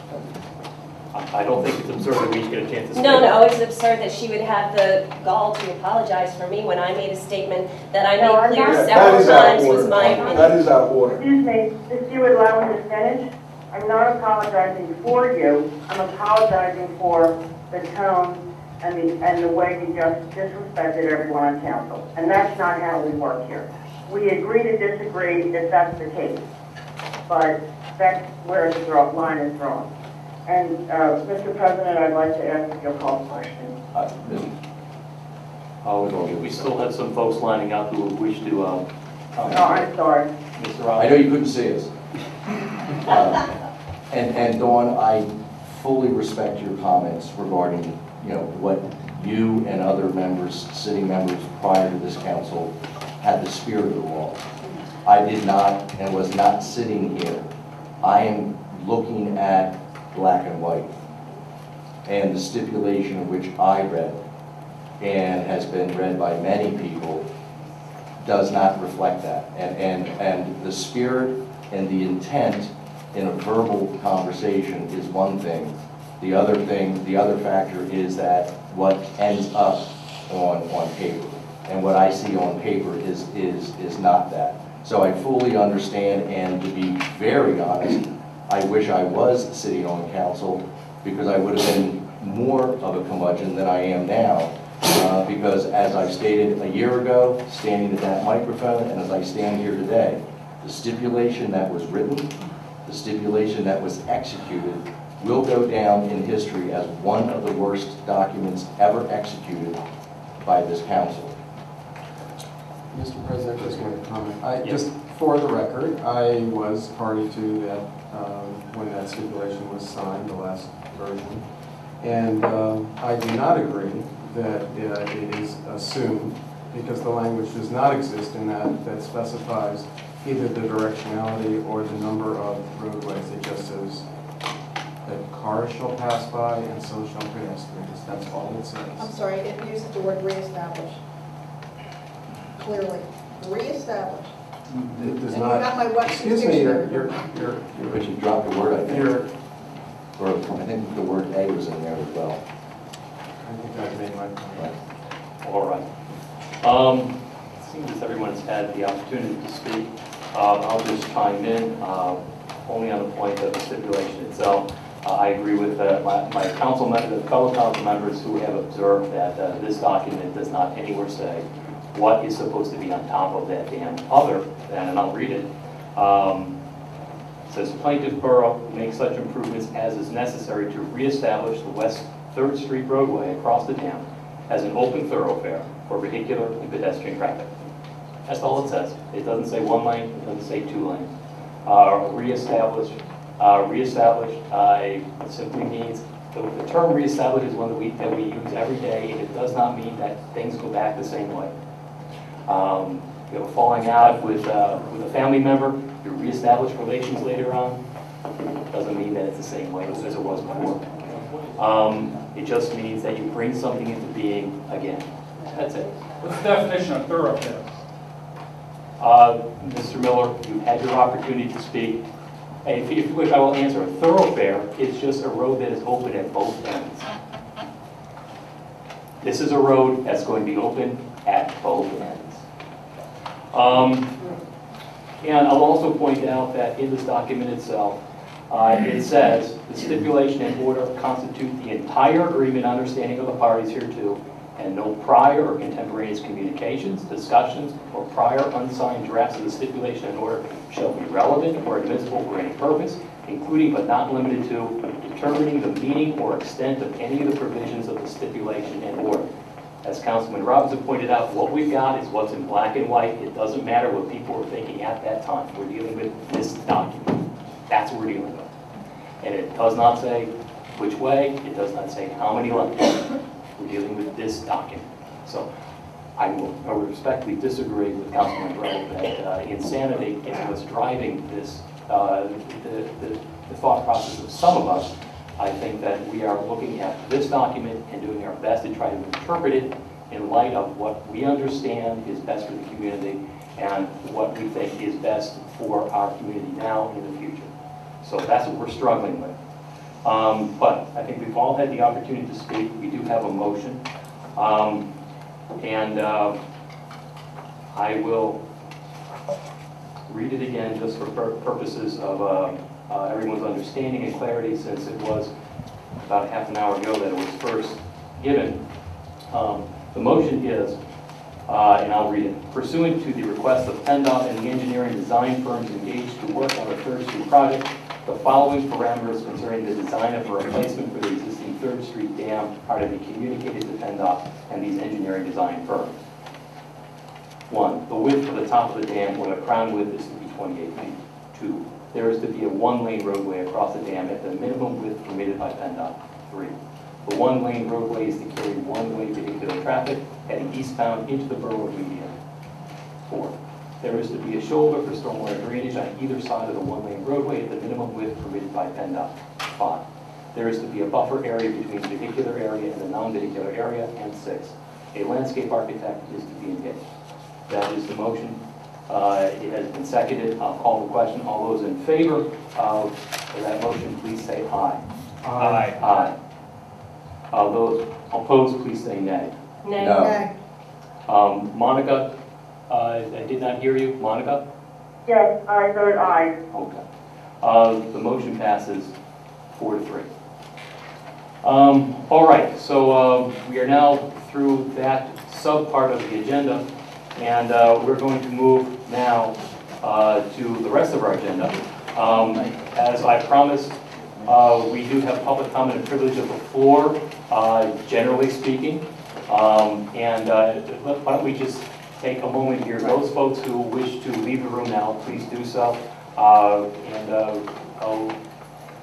I don't think it's absurd that we each get a chance to speak. No, it's absurd that she would have the gall to apologize for me when I made a statement that I made clear several times was my opinion. That is out of order. Excuse me, if you would allow me to finish, I'm not apologizing for you. I'm apologizing for the tone and the way you just disrespected everyone on council. And that's not how we work here. We agree to disagree if that's the case. But that's where the line is drawn. And, Mr. President, I'd like to ask your call question. We still have some folks lining up who wish to No, I'm sorry. Mr. I Robbins. know you couldn't see us. And Dawn, I fully respect your comments regarding, what you and other members, sitting members prior to this council had the spirit of the law. I did not and was not sitting here. I am looking at black and white. And the stipulation which I read and has been read by many people does not reflect that. And the spirit and the intent in a verbal conversation is one thing. The other factor is that what ends up on paper. And what I see on paper is not that. So I fully understand, and to be very honest, I wish I was sitting on council, because I would have been more of a curmudgeon than I am now. Because as I stated a year ago, standing at that microphone, and as I stand here today, the stipulation that was written, the stipulation that was executed, will go down in history as one of the worst documents ever executed by this council. Mr. President, I just want to comment. Just for the record, I was party to that when that stipulation was signed, the last version. And I do not agree that it is assumed, because the language does not exist in that specifies either the directionality or the number of roadways. It just says that cars shall pass by and so shall pedestrians. That's all it says. I'm sorry, it uses the word reestablish. Clearly, reestablish. It does And not. you got my Webster's Excuse me, dictionary. But you dropped a word, I think. You're, Or I think the word A was in there as well. I think I've made my point. All right. It seems as everyone's had the opportunity to speak. I'll just chime in only on the point of the stipulation itself. I agree with my council members, fellow council members who have observed that this document does not anywhere say what is supposed to be on top of that dam, other than, and I'll read it, it says plaintiff borough make such improvements as is necessary to reestablish the West 3rd Street roadway across the dam as an open thoroughfare for vehicular and pedestrian traffic. That's all it says. It doesn't say 1 lane, it doesn't say 2 lanes. Reestablished simply means, the term reestablish is one that we use every day, and it does not mean that things go back the same way. Falling out with a family member, you reestablish relations later on, doesn't mean that it's the same way as it was before. It just means that you bring something into being again. That's it. What's the definition of thoroughfare? Mr. Miller, you've had your opportunity to speak. And if you wish, I will answer. A thoroughfare is just a road that is open at both ends. This is a road that's going to be open at both ends. And I'll also point out that in this document itself, it says, the stipulation and order constitute the entire agreement understanding of the parties hereto, and no prior or contemporaneous communications, discussions, or prior unsigned drafts of the stipulation and order shall be relevant or admissible for any purpose, including but not limited to determining the meaning or extent of any of the provisions of the stipulation and order. As Councilman Robinson pointed out, what we've got is what's in black and white. It doesn't matter what people were thinking at that time. We're dealing with this document. That's what we're dealing with. And it does not say which way. It does not say how many lines. We're dealing with this document. So I will respectfully disagree with Councilman Borough that insanity is what's driving this, the thought process of some of us. I think that we are looking at this document and doing our best to try to interpret it in light of what we understand is best for the community and what we think is best for our community now and in the future. So that's what we're struggling with. But I think we've all had the opportunity to speak. We do have a motion. I will read it again just for purposes of everyone's understanding and clarity, since it was about half an hour ago that it was first given. The motion is, and I'll read it, pursuant to the request of PennDOT and the engineering design firms engaged to work on the 3rd Street project, the following parameters concerning the design of a replacement for the existing 3rd Street dam are to be communicated to PennDOT and these engineering design firms. 1, the width of the top of the dam, or the crown width, is to be 28 feet. 2, there is to be a 1-lane roadway across the dam at the minimum width permitted by PennDOT. 3, the 1-lane roadway is to carry one-way vehicular traffic heading eastbound into the borough of Media. 4, there is to be a shoulder for stormwater drainage on either side of the 1-lane roadway at the minimum width permitted by PennDOT. 5, there is to be a buffer area between the vehicular area and the non-vehicular area. And 6, a landscape architect is to be engaged. That is the motion. It has been seconded. I'll call the question. All those in favor of that motion, please say aye. Aye. Aye. Those opposed, please say nay. Nay. Okay. Monica, I did not hear you. Monica? Yes, I vote aye. Okay. The motion passes 4-3. All right, so we are now through that sub-part of the agenda, and we're going to move now to the rest of our agenda. As I promised, we do have public comment and privilege of the floor, generally speaking. Why don't we just take a moment here. Those folks who wish to leave the room now, please do so.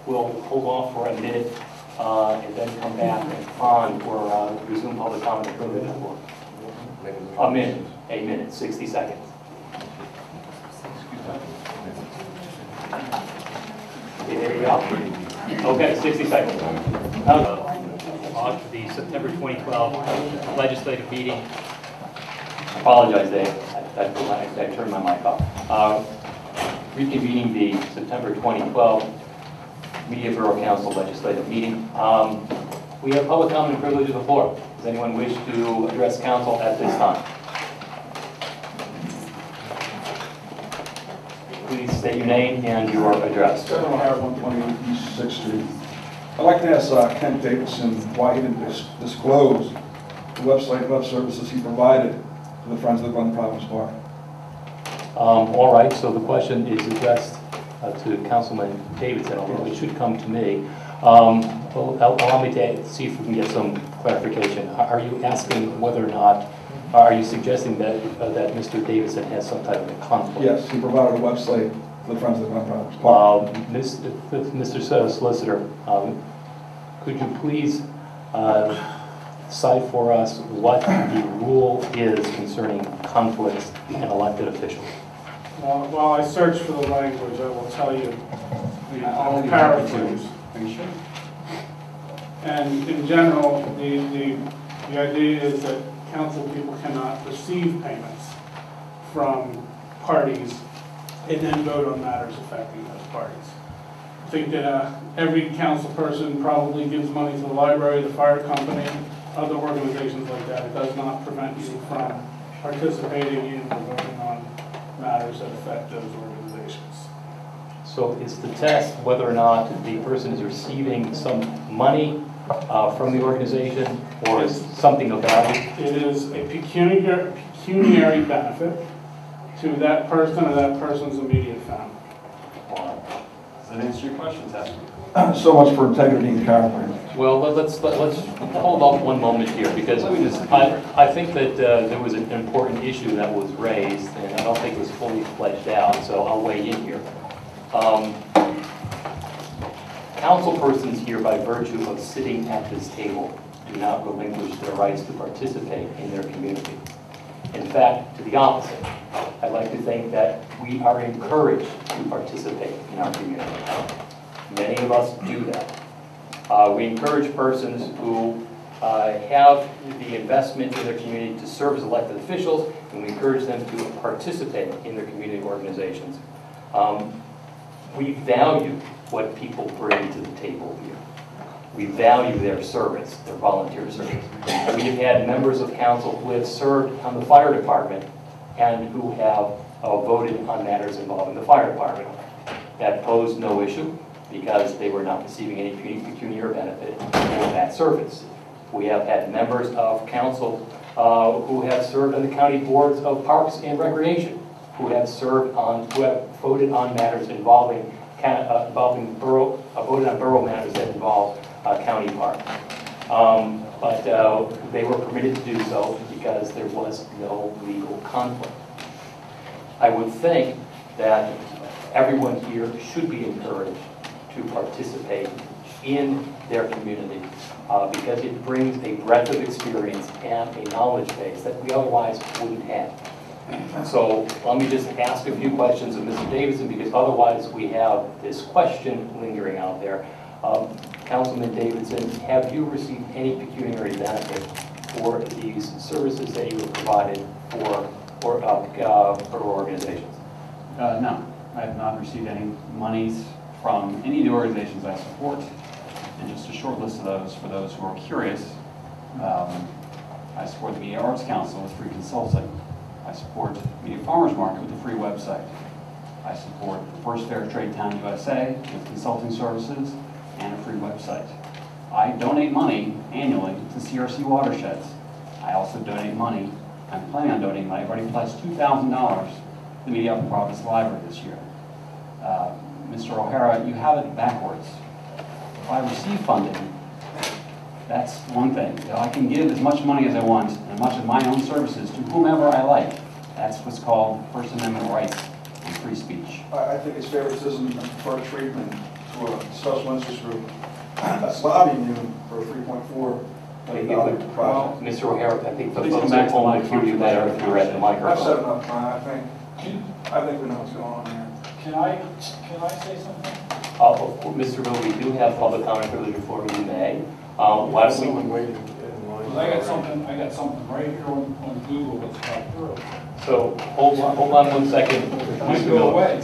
We'll hold off for a minute and then come back on for resume public comment and privilege of the floor. A minute, 60 seconds. Okay, there you go. Okay, 60 seconds. On to the September 2012 legislative meeting. Apologize, Dave. I turned my mic off. Reconvening the September 2012 Media Borough Council legislative meeting. We have public comment and privilege of the floor. Does anyone wish to address council at this time? Please state your name and your address. General Howard, 128 East 6th Street. I'd like to ask Kent Davidson why he didn't disclose the website web services he provided to the Friends of the Glen Province Park. All right, so the question is addressed to Councilman Davidson, although it should come to me. Allow me to see if we can get some clarification. Are you asking whether or not, are you suggesting that Mr. Davidson has some type of a conflict? Yes, he provided a website to the Friends of the Glen Province Park. Mr. Solicitor, could you please cite for us what the rule is concerning conflicts and elected officials? While I search for the language, I will tell you, I'll paraphrase. Are you sure? And in general, the idea is that council people cannot receive payments from parties and then vote on matters affecting those parties. I think that every council person probably gives money to the library, the fire company, other organizations like that. It does not prevent you from participating in or voting on matters that affect those organizations. So is the test whether or not the person is receiving some money from the organization, or is something of value? It is a pecuniary benefit to that person or that person's immediate family. Does that answer your question, Tess? So much for integrity and character. Well, let's hold off one moment here, because I think that there was an important issue that was raised, and I don't think it was fully fleshed out, so I'll weigh in here. Council persons here, by virtue of sitting at this table, do not relinquish their rights to participate in their community. In fact, to the opposite, I'd like to think that we are encouraged to participate in our community. Many of us do that. We encourage persons who have the investment in their community to serve as elected officials, and we encourage them to participate in their community organizations. We value what people bring to the table here. We value their service, their volunteer service. We have had members of council who have served on the fire department and who have voted on matters involving the fire department. That posed no issue because they were not receiving any pecuniary benefit for that service. We have had members of council who have served on the county boards of parks and recreation, who have voted on matters involving borough, voted on borough matters that involve county park. But they were permitted to do so because there was no legal conflict. I would think that everyone here should be encouraged to participate in their community because it brings a breadth of experience and a knowledge base that we otherwise wouldn't have. So let me just ask a few questions of Mr. Davidson, because otherwise we have this question lingering out there. Councilman Davidson, have you received any pecuniary benefit for these services that you have provided for organizations? No, I have not received any monies from any of the organizations I support. And just a short list of those for those who are curious. I support the Media Arts Council with free consulting. I support Media Farmers Market with a free website. I support the First Fair Trade Town USA with consulting services and a free website. I donate money annually to CRC watersheds. I also donate money, I'm planning on donating money, I've already pledged $2,000 to the Media Upper Province Library this year. Mr. O'Hara, you have it backwards. If I receive funding, that's one thing. I can give as much money as I want and as much of my own services to whomever I like. That's what's called First Amendment rights and free speech. I think it's favoritism and preferred treatment to a special interest group that's lobbying you for a $3.4 million project. Well, Mr. O'Hara, I think the Please folks come back at to home my would hear you better if you were at the I've microphone. said enough, Brian. I think we know what's going on here. Can I say something? Mr. Bill, we do have public comment privilege before you may. Why don't we? I got something right here on Google that's not true. So hold on 1 second, Mr. Go Bill. away.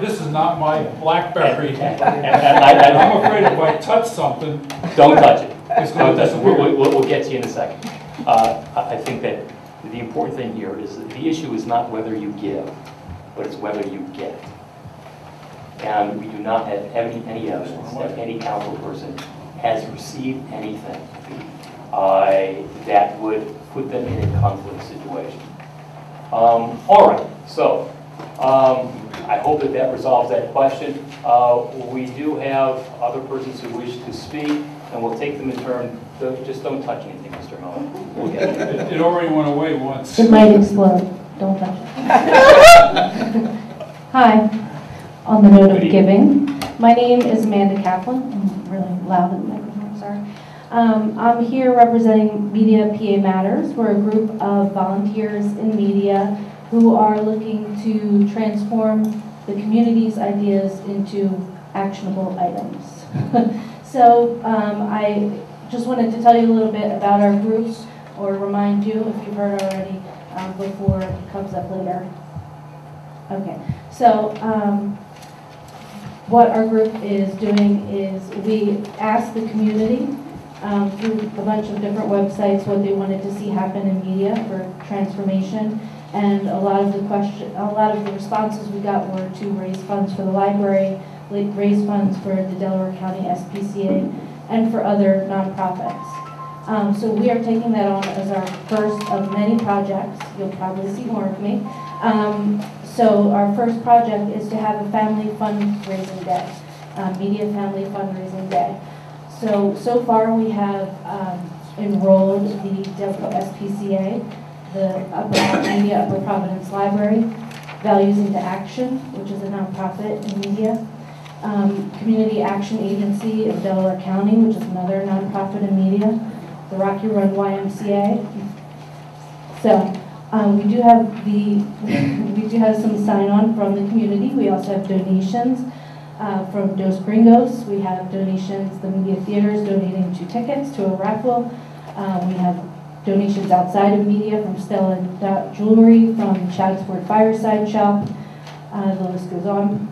This is not my BlackBerry. I'm afraid if I touch something, Don't touch it. it's going to disappear. We'll get to you in a second. I think that the important thing here is that the issue is not whether you give, but it's whether you get. And we do not have any evidence that any council person has received anything that would put them in a conflict situation. All right, so I hope that resolves that question. We do have other persons who wish to speak, and we'll take them in turn. Just don't touch anything, Mr. Miller. We'll get it. It already went away once. It might explode. Don't touch it. Hi. On the note of giving, my name is Amanda Kaplan. I'm really loud in the microphone, sorry. I'm here representing Media PA Matters. We're a group of volunteers in media who are looking to transform the community's ideas into actionable items. So I just wanted to tell you a little bit about our groups, or remind you, if you've heard already, before it comes up later. Okay, so what our group is doing is we ask the community through a bunch of different websites what they wanted to see happen in media for transformation. And a lot of the responses we got were to raise funds for the library, raise funds for the Delaware County SPCA, and for other nonprofits. So we are taking that on as our first of many projects. You'll probably see more of me. So our first project is to have a family fundraising day, media family fundraising day. So far we have enrolled the Delco SPCA, the Media Upper Providence Library, Values into Action, which is a nonprofit in media, Community Action Agency of Delaware County, which is another nonprofit in media, the Rocky Run YMCA. So we do have some sign-on from the community. We also have donations from Dos Gringos. We have donations, the media theaters donating 2 tickets to a raffle. We have donations outside of media from Stella Jewelry, from Chadsport Fireside Shop. The list goes on.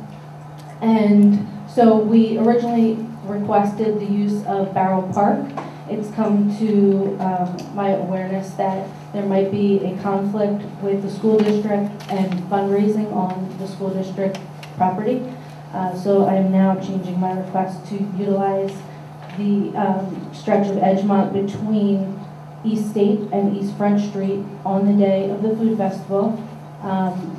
And so we originally requested the use of Borough Park. It's come to my awareness that there might be a conflict with the school district and fundraising on the school district property. So I am now changing my request to utilize the stretch of Edgemont between East State and East Front Street on the day of the food festival,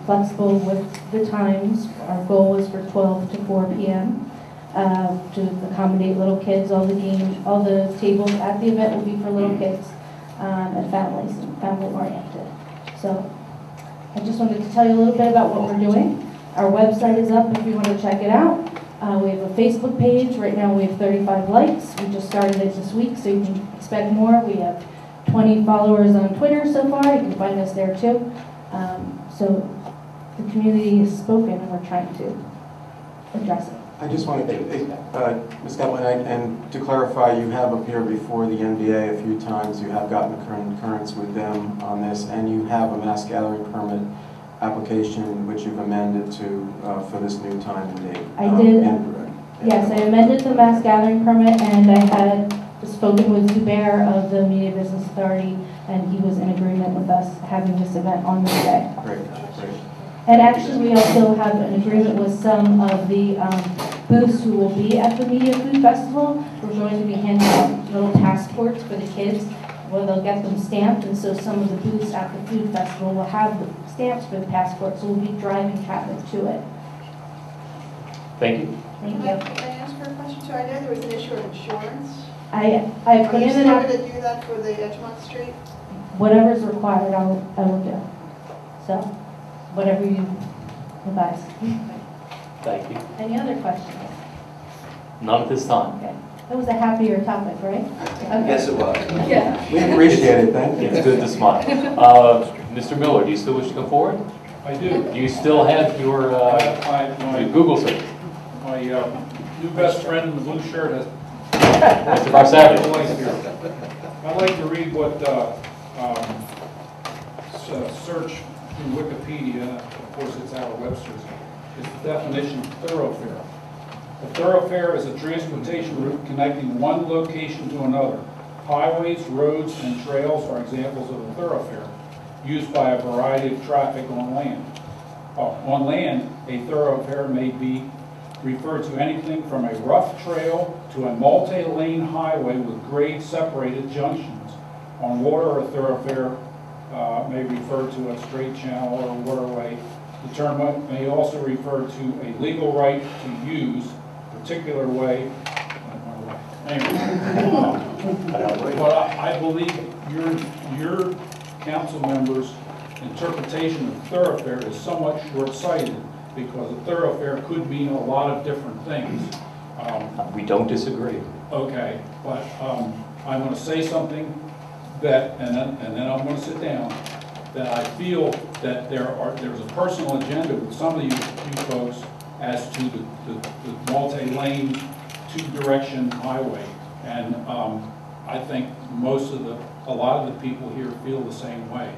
flexible with the times. Our goal was for 12 to 4 p.m. To accommodate little kids. All the tables at the event will be for little kids and families, and family oriented. So I just wanted to tell you a little bit about what we're doing. Our website is up if you want to check it out. We have a Facebook page. Right now we have 35 likes. We just started it this week, so you can expect more. We have 20 followers on Twitter so far. You can find us there too. So the community has spoken and we're trying to address it. I just wanted to, Ms. Gatlin, and to clarify, you have appeared before the NBA a few times. You have gotten a concurrence with them on this, and you have a mass gathering permit application which you've amended to for this new time and date. I did. Yes, I amended the mass gathering permit, and I had spoken with Zubair of the Media Business Authority, and he was in agreement with us having this event on this day. Great, great. And actually, we also have an agreement with some of the booths who will be at the Media Food Festival. We're going to be handing out little passports for the kids where they'll get them stamped, and so some of the booths at the food festival will have the stamps for the passports, so we'll be driving traffic to it. Thank you. Thank Can I you. ask her a question too? I know there was an issue of insurance. I put Are you in still an going to do that for the Edgemont Street? whatever's required, I will do. So, whatever you advise. Thank you. Any other questions? None at this time. Okay. That was a happier topic, right? Okay. Yes, it was. Yeah. We appreciate it, thank you. It's good to smile. Mr. Miller, do you still wish to come forward? I do. Do you still have your My Google search? new best friend in the blue shirt has Mr. Barsavage. I'd like to read what search through Wikipedia, of course it's our Webster's, is the definition of thoroughfare. A thoroughfare is a transportation route connecting one location to another. Highways, roads, and trails are examples of a thoroughfare, used by a variety of traffic on land. On land, a thoroughfare may be referred to anything from a rough trail to a multi-lane highway with grade-separated junctions. On water, a thoroughfare may refer to a straight channel or a waterway. The term may also refer to a legal right to use a particular way. But I believe your council members' interpretation of thoroughfare is somewhat short-sighted, because a thoroughfare could mean a lot of different things. We don't disagree. Okay, but I'm going to say something that, and then I'm going to sit down, that I feel that there's a personal agenda with some of you folks as to the multi-lane, two-direction highway. And I think a lot of the people here feel the same way.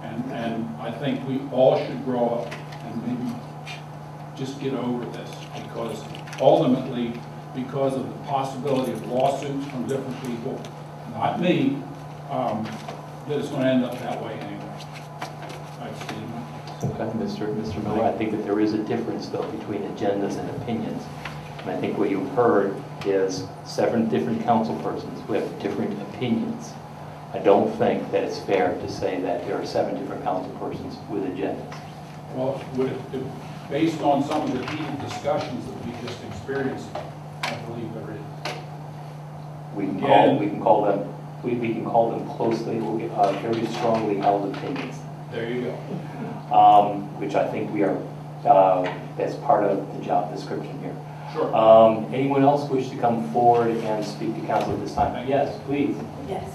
And I think we all should grow up and maybe just get over this, because ultimately because of the possibility of lawsuits from different people, not me, that it's going to end up that way anyway. Okay, Mr. Miller, I think that there is a difference, though, between agendas and opinions. And I think what you've heard is 7 different council persons who have different opinions. I don't think that it's fair to say that there are 7 different council persons with agendas. Well, based on some of the heated discussions that we just experienced, I believe there is. We can call them closely, very strongly held opinions. There you go. Which I think we are, that's part of the job description here. Sure. Anyone else wish to come forward and speak to council at this time? Yes, please. Yes.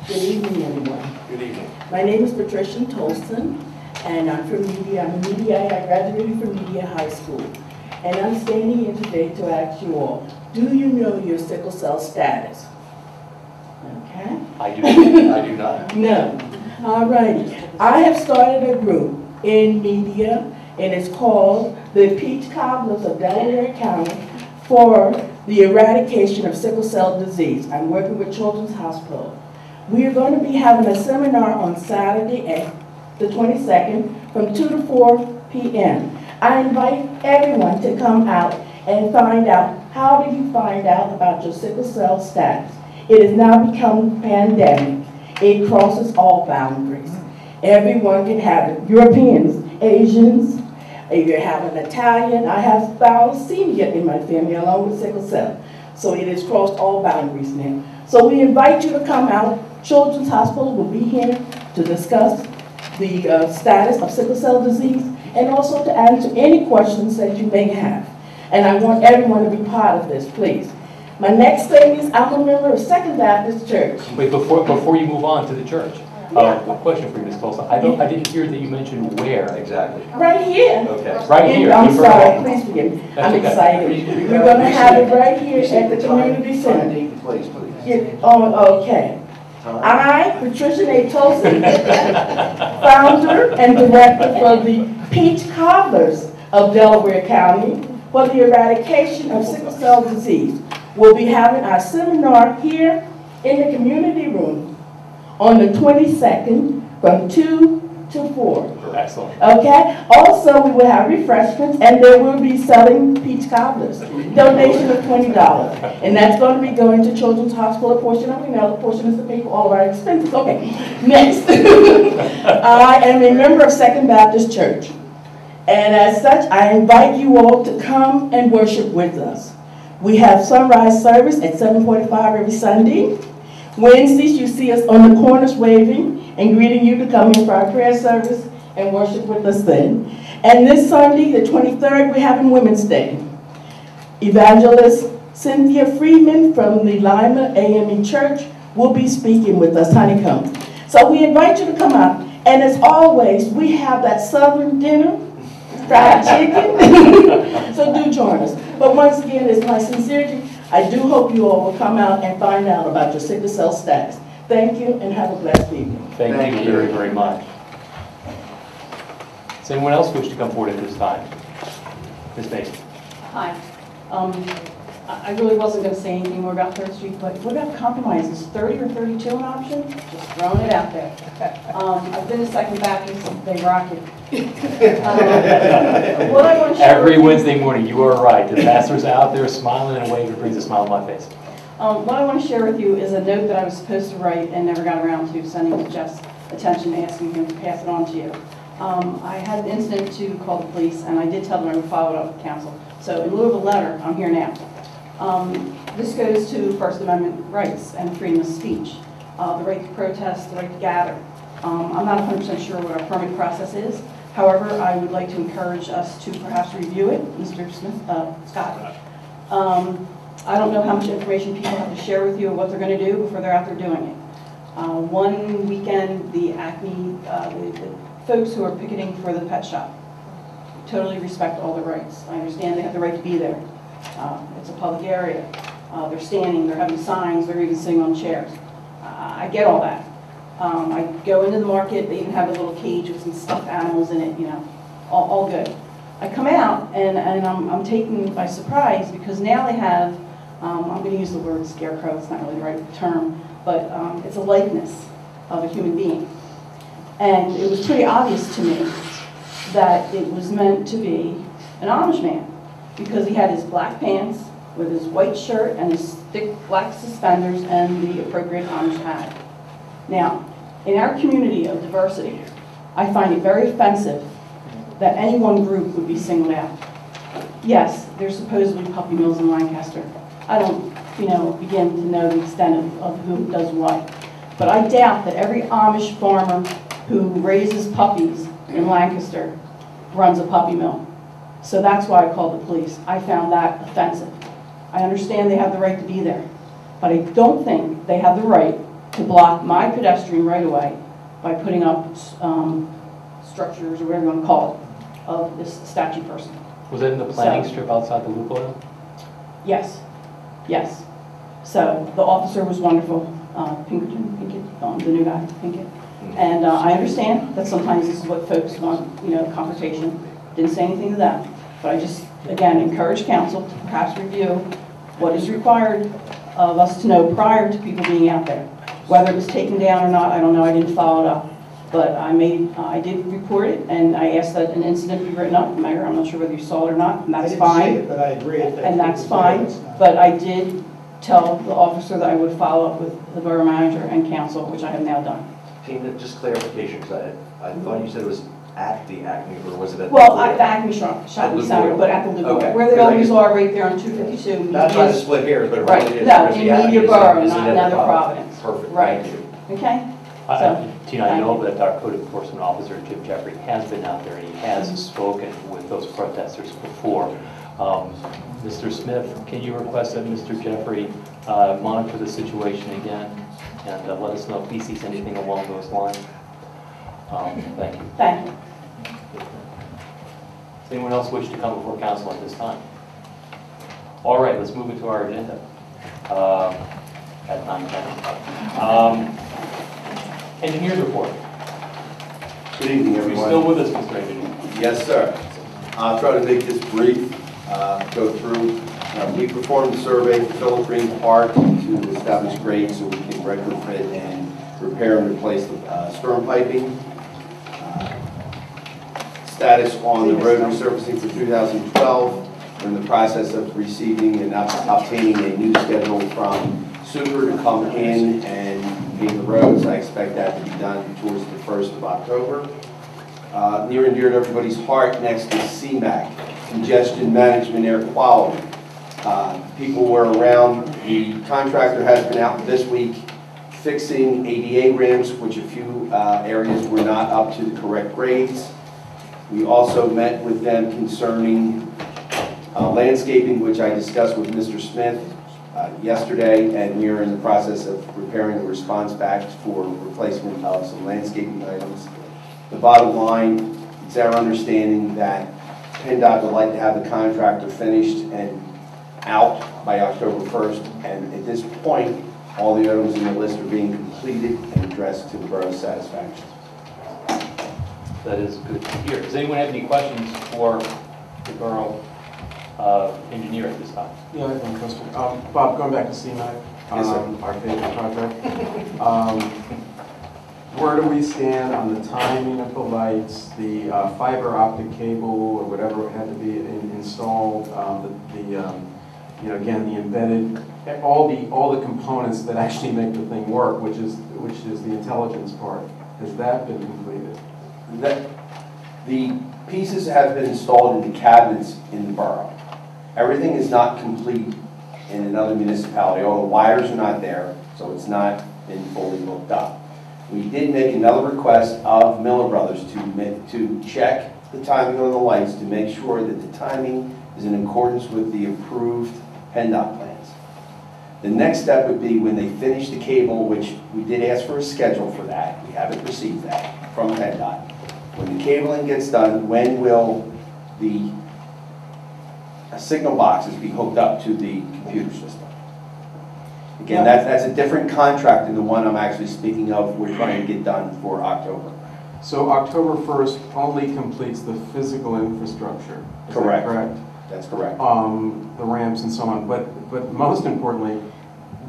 Good evening, everyone. Good evening. My name is Patricia Tolson, and I'm from media. I'm a media. I graduated from Media High School. And I'm standing here today to ask you all, do you know your sickle cell status? Okay? I do not. No. All righty. I have started a group in media, and it's called the Peach Cobblers of Delaware County for the eradication of sickle cell disease. I'm working with Children's Hospital. We are going to be having a seminar on Saturday, the 22nd, from 2 to 4 p.m. I invite everyone to come out and find out, how do you find out about your sickle cell status? It has now become a pandemic. It crosses all boundaries. Everyone can have it. Europeans, Asians, you have an Italian. I have thalassemia in my family along with sickle cell. So it has crossed all boundaries now. So we invite you to come out. Children's Hospital will be here to discuss the status of sickle cell disease and also to answer any questions that you may have. And I want everyone to be part of this, please. My next thing is I'm a member of Second Baptist Church. Wait, before you move on to the church, a question for you, Ms. Tolson. I didn't hear that you mentioned where exactly. Right here. Okay. Right here. I'm sorry, please forgive me. I'm excited. We're going to have it right here at the community center. Please. Okay. I, Patricia A. Tolson, founder and director for the Peach Cobblers of Delaware County for the eradication of sickle cell disease. We'll be having our seminar here in the community room on the 22nd from 2 to 4. Excellent. Okay? Also, we will have refreshments, and they will be selling peach cobblers. Donation of $20. And that's going to be going to Children's Hospital. A portion of it, a portion is to pay for all of our expenses. Okay, next. I am a member of Second Baptist Church. And as such, I invite you all to come and worship with us. We have sunrise service at 7:45 every Sunday. Wednesdays, you see us on the corners waving and greeting you to come in for our prayer service and worship with us then. And this Sunday, the 23rd, we're having Women's Day. Evangelist Cynthia Freeman from the Lima AME Church will be speaking with us, Honeycomb. So we invite you to come out. And as always, we have that Southern dinner, fried chicken. So do join us. But once again, it's my sincerity. I do hope you all will come out and find out about your sickle cell status. Thank you and have a blessed evening. Thank you very, very much. Does anyone else wish to come forward at this time? Ms. Mason. Hi. I really wasn't going to say anything more about 3rd Street, but what about compromises? 30 or 32 an option? Just throwing it out there. I've been to Second Baptist, they rock it. What I want to share Every Wednesday morning, you are right. The pastor's out there smiling and waving. It brings a smile on my face. What I want to share with you is a note that I was supposed to write and never got around to sending to Jeff's attention, asking him to pass it on to you. I had an incident to call the police, and I did tell them I would follow it up with counsel. So in lieu of a letter, I'm here now. This goes to First Amendment rights and freedom of speech, the right to protest, the right to gather. I'm not 100% sure what our permit process is. However, I would like to encourage us to perhaps review it, Mr. Scott. I don't know how much information people have to share with you of what they're going to do before they're out there doing it. One weekend, the Acme, the folks who are picketing for the pet shop totally respect all their rights. I understand they have the right to be there. It's a public area. They're standing, they're having signs, they're even sitting on chairs. I get all that. I go into the market, they even have a little cage with some stuffed animals in it, you know, all good. I come out and I'm taken by surprise because now they have, I'm going to use the word scarecrow, it's not really the right term, but it's a likeness of a human being. And it was pretty obvious to me that it was meant to be an Amish man because he had his black pants with his white shirt and his thick black suspenders and the appropriate Amish hat. Now, in our community of diversity, I find it very offensive that any one group would be singled out. Yes, there's supposedly puppy mills in Lancaster. I don't, begin to know the extent of who does what. But I doubt that every Amish farmer who raises puppies in Lancaster runs a puppy mill. So that's why I called the police. I found that offensive. I understand they have the right to be there, but I don't think they have the right to block my pedestrian right away by putting up structures or whatever you want to call it of this statue person. Was that in the planning strip outside the loop oil? Yes, yes. So the officer was wonderful, Pinkett, the new guy, Pinkett. And I understand that sometimes this is what folks want, confrontation. Didn't say anything to them. But I just, again, encourage council to perhaps review what is required of us to know prior to people being out there. Whether it was taken down or not, I don't know, I didn't follow it up. But I did report it, and I asked that an incident be written up. Mayor, I'm not sure whether you saw it or not, and that's fine. I didn't see it, but I agree. And that's fine. But I did tell the officer that I would follow up with the borough manager and council, which I have now done. Tina, just clarification, because I thought you said it was at the Acme, or was it at the Acme Shopping Center, but at the Loop Okay. where they always are, right there on 252. Not trying to split hairs, but it Right. really is. No, because in the Acme Media is Borough, in not Nether Providence. Perfect, Right. thank you. Okay? So, Tina, I know that our code enforcement officer, Jim Jeffrey, has been out there and he has spoken with those protesters before. Mr. Smith, can you request that Mr. Jeffrey monitor the situation again and let us know if he sees anything along those lines? Thank you. thank you. Does anyone else wish to come before council at this time? All right, let's move into our agenda. At 9:10. Engineers report. Good evening, Are you everyone. still with us, Mr. Engineer? Yes, sir. I'll try to make this brief, go through. We performed a survey for Philip Green Park to establish grades so we can retrofit and repair and replace the storm piping. Status on the road resurfacing for 2012. We're in the process of receiving and obtaining a new schedule from Super to come in and pave the roads. I expect that to be done towards the 1st of October. Near and dear to everybody's heart, next is CMAQ, Congestion Management Air Quality. People were around. The contractor has been out this week fixing ADA ramps, which a few areas were not up to the correct grades. We also met with them concerning landscaping, which I discussed with Mr. Smith yesterday, and we are in the process of preparing a response back for replacement of some landscaping items. The bottom line, it's our understanding that PennDOT would like to have the contractor finished and out by October 1st, and at this point, all the items in the list are being completed and addressed to the borough's satisfaction. That is good to hear. Does anyone have any questions for the borough engineer at this time? Yeah, I have one question. Bob, going back to CMAQ, Yes, sir. Our favorite project. Where do we stand on the timing of the lights, the fiber optic cable, or whatever had to be installed, again, the embedded, all the components that actually make the thing work, which is the intelligence part. Has that been completed? The pieces have been installed in the cabinets in the borough. Everything is not complete in another municipality. All the wires are not there, so it's not been fully hooked up. We did make another request of Miller Brothers to check the timing on the lights to make sure that the timing is in accordance with the approved PennDOT plans. The next step would be when they finish the cable, which we did ask for a schedule for that. We haven't received that from PennDOT. When the cabling gets done, when will the signal boxes be hooked up to the computer system? Again, that's a different contract than the one I'm actually speaking of we're trying to get done for October. So October 1st only completes the physical infrastructure. Is that Correct. correct? That's correct. The ramps and so on. But most importantly,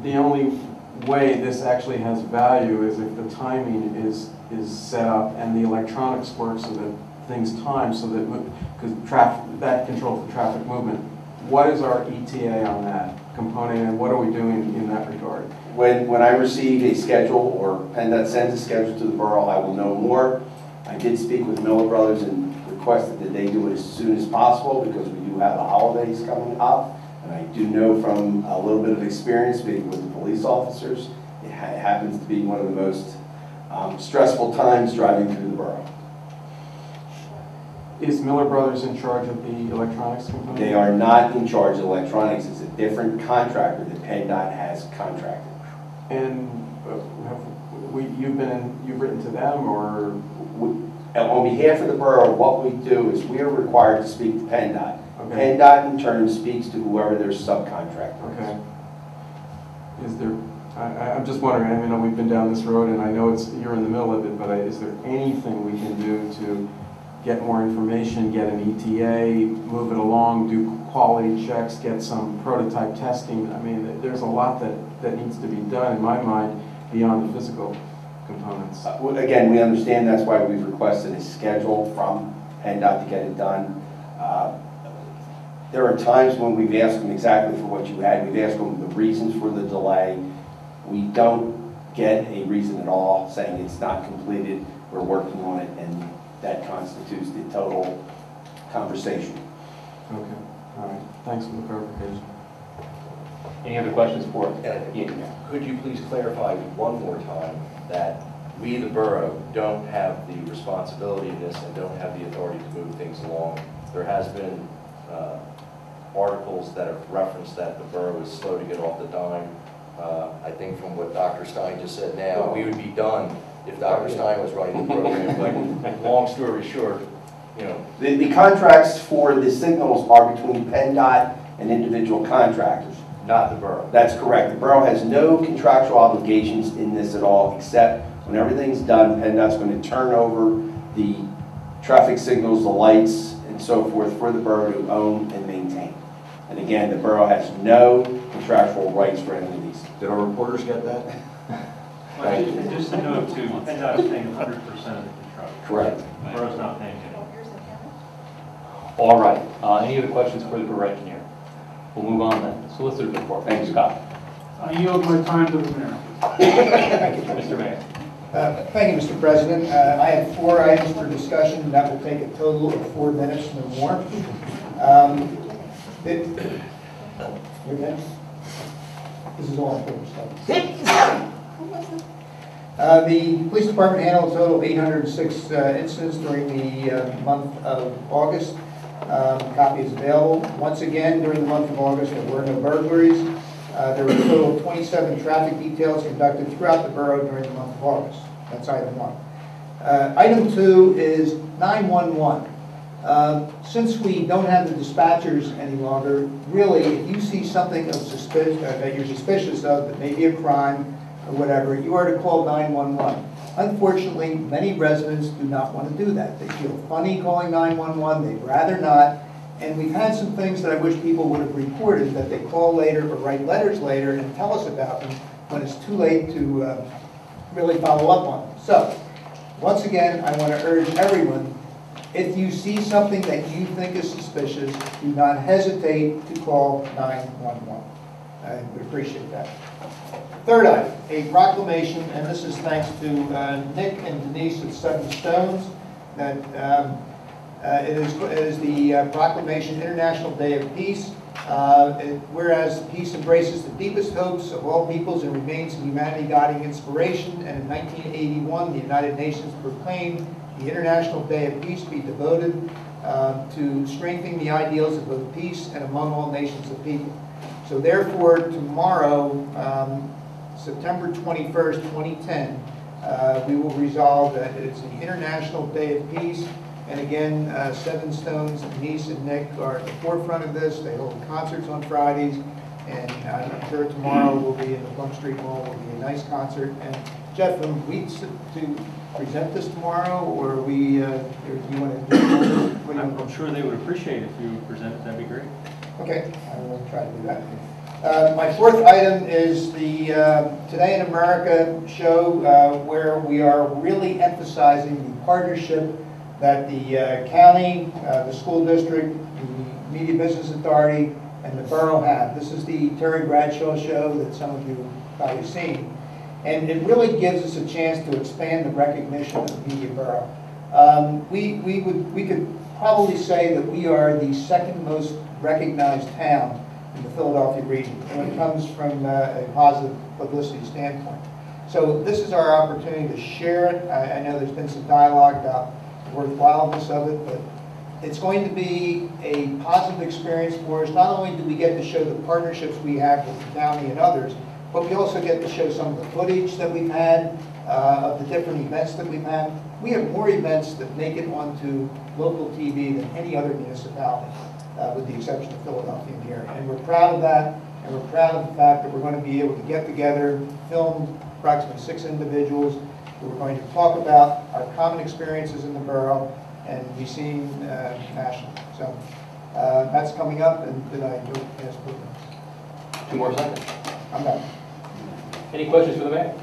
the only way this actually has value is if the timing is set up and the electronics work so that things time so that, because that controls the traffic movement. What is our ETA on that component and what are we doing in that regard? When I receive a schedule or PennDOT sends a schedule to the borough, I will know more. I did speak with Miller Brothers and requested that they do it as soon as possible because we do have the holidays coming up. And I do know from a little bit of experience speaking with the police officers, it happens to be one of the most stressful times driving through the borough. Is Miller Brothers in charge of the electronics component? They are not in charge of electronics. It's a different contractor that PennDOT has contracted. And you've written to them or? On behalf of the borough, what we do is we are required to speak to PennDOT. Okay. PennDOT in turn speaks to whoever their subcontractor is. Okay. Is there, I'm just wondering, I mean, we've been down this road and I know you're in the middle of it, but is there anything we can do to get more information, get an ETA, move it along, do quality checks, get some prototype testing? I mean, there's a lot that needs to be done in my mind beyond the physical components. Again, we understand that's why we've requested a schedule from PennDOT to get it done. There are times when we've asked them exactly for what you had. We've asked them the reasons for the delay. We don't get a reason at all saying it's not completed, we're working on it, and that constitutes the total conversation. Okay, all right. Thanks for the clarification. Any other questions for Ian? Could you please clarify one more time that we, the borough, don't have the responsibility in this and don't have the authority to move things along? There has been articles that have referenced that the borough is slow to get off the dime. I think from what Dr. Stein just said now, we would be done if Dr. Stein was running the program. But long story short, you know. The contracts for the signals are between PennDOT and individual contractors. Not the borough. That's correct. The borough has no contractual obligations in this at all, except when everything's done, PennDOT's going to turn over the traffic signals, the lights, and so forth for the borough to own and maintain. And again, the borough has no contractual rights for any of these. Did our reporters get that? Just to note too, PennDOT is paying 100% of the construction. Correct. The borough's not paying it. All right. Any other questions for the borough engineer? We'll move on then. Solicitor's report. Thank you, Scott. I yield my time to the mayor. Mr. Mayor. Thank you, Mr. President. I have 4 items for discussion that will take a total of 4 minutes, no more. Okay? This is all important stuff. The police department handled a total of 806 incidents during the month of August. Copy is available. Once again, during the month of August, there were no burglaries. There were a total of 27 traffic details conducted throughout the borough during the month of August. That's item 1. Item 2 is 911. Since we don't have the dispatchers any longer, really, if you see something of that you're suspicious of, that may be a crime or whatever, you are to call 911. Unfortunately, many residents do not want to do that. They feel funny calling 911, they'd rather not. And we've had some things that I wish people would have reported, that they call later or write letters later and tell us about them when it's too late to really follow up on them. So, once again, I want to urge everyone, if you see something that you think is suspicious, do not hesitate to call 911. I would appreciate that. Third item, a proclamation, and this is thanks to Nick and Denise at Seven Stones, that it is the proclamation International Day of Peace. Whereas peace embraces the deepest hopes of all peoples and remains in humanity guiding inspiration, and in 1981 the United Nations proclaimed the International Day of Peace be devoted to strengthening the ideals of both peace and among all nations of people. So therefore, tomorrow, September 21st, 2010, we will resolve that it's the International Day of Peace. And again, Seven Stones, Denise and Nick are at the forefront of this. They hold concerts on Fridays. And I'm sure tomorrow we'll be in the Plum Street Mall, will be a nice concert. And Jeff, we to present this tomorrow, or do you want to do it? I'm sure they would appreciate it if you present it, that'd be great. Okay, I will try to do that. My fourth item is the Today in America show, where we are really emphasizing the partnership that the county, the school district, the Media Business Authority, and the borough have. This is the Terry Bradshaw show that some of you have probably seen. And it really gives us a chance to expand the recognition of the Media Borough. We could probably say that we are the second most recognized town in the Philadelphia region when it comes from a positive publicity standpoint. So this is our opportunity to share it. I know there's been some dialogue about the worthwhileness of it, but it's going to be a positive experience for us. Not only do we get to show the partnerships we have with the county and others, but we also get to show some of the footage that we've had of the different events that we've had. We have more events that make it onto local TV than any other municipality, with the exception of Philadelphia and here. And we're proud of that, and we're proud of the fact that we're going to be able to get together, film approximately 6 individuals who are going to talk about our common experiences in the borough and be seen nationally. So that's coming up, and did I do it? Yes, please. 2 more seconds. I'm done. Any questions for the mayor?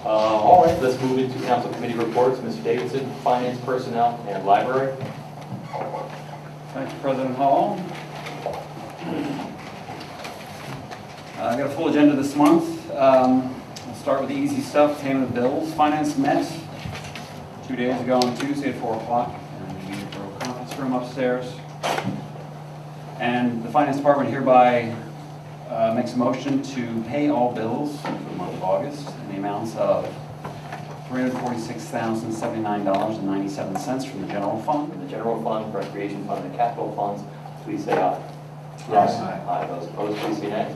All right, let's move into council committee reports. Mr. Davidson, Finance, Personnel, and Library. Thank you, President Hall. I've got a full agenda this month. I'll start with the easy stuff, payment of bills. Finance met 2 days ago on Tuesday at 4 o'clock in the Borough Conference Room upstairs. And the Finance Department hereby makes a motion to pay all bills for the month of August in the amounts of $346,079.97 from the general fund. From the general fund, recreation fund, and capital funds, please say aye. Yes. Aye. Those opposed, please say nay.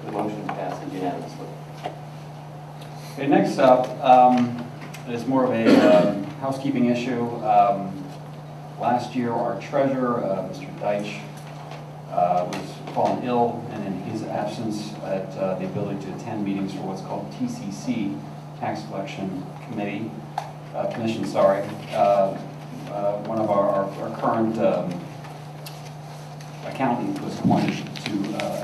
The motion passes unanimously. Okay, next up is more of a housekeeping issue. Last year, our treasurer, Mr. Deitch, was fallen ill, and in his absence at the ability to attend meetings for what's called TCC, Tax Collection Commission, one of our current accountant was appointed to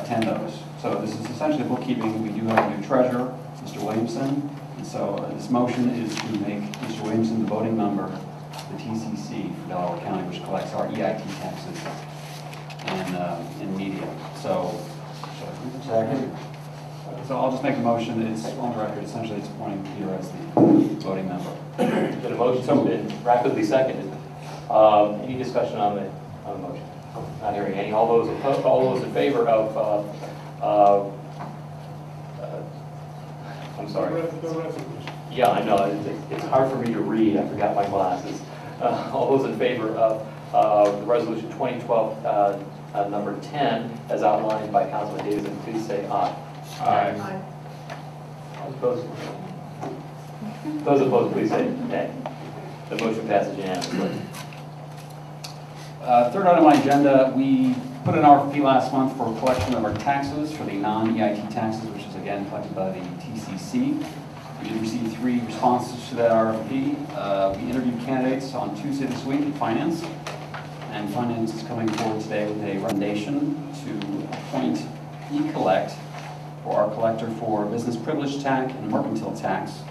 attend those. So this is essentially bookkeeping. We do have a new treasurer, Mr. Williamson, and so this motion is to make Mr. Williamson the voting member of the TCC for Delaware County, which collects our EIT taxes and media. So, so I'll just make a motion. It's on the record. Essentially, it's appointing Peter as the voting member. The motion's been rapidly seconded. Any discussion on the motion? Not hearing any. All those opposed, all those in favor of? I'm sorry. Yeah, I know. It's hard for me to read. I forgot my glasses. All those in favor of the resolution 2012 number 10, as outlined by Councilman Davidson, please say aye. Aye. Those opposed, please say nay. The motion passes unanimously. Third item on the agenda, we put an RFP last month for a collection of our taxes for the non-EIT taxes, which is again collected by the TCC. We did receive 3 responses to that RFP. We interviewed candidates on Tuesday this week in Finance, and Finance is coming forward today with a recommendation to appoint eCollect for our collector for business privilege tax and mercantile tax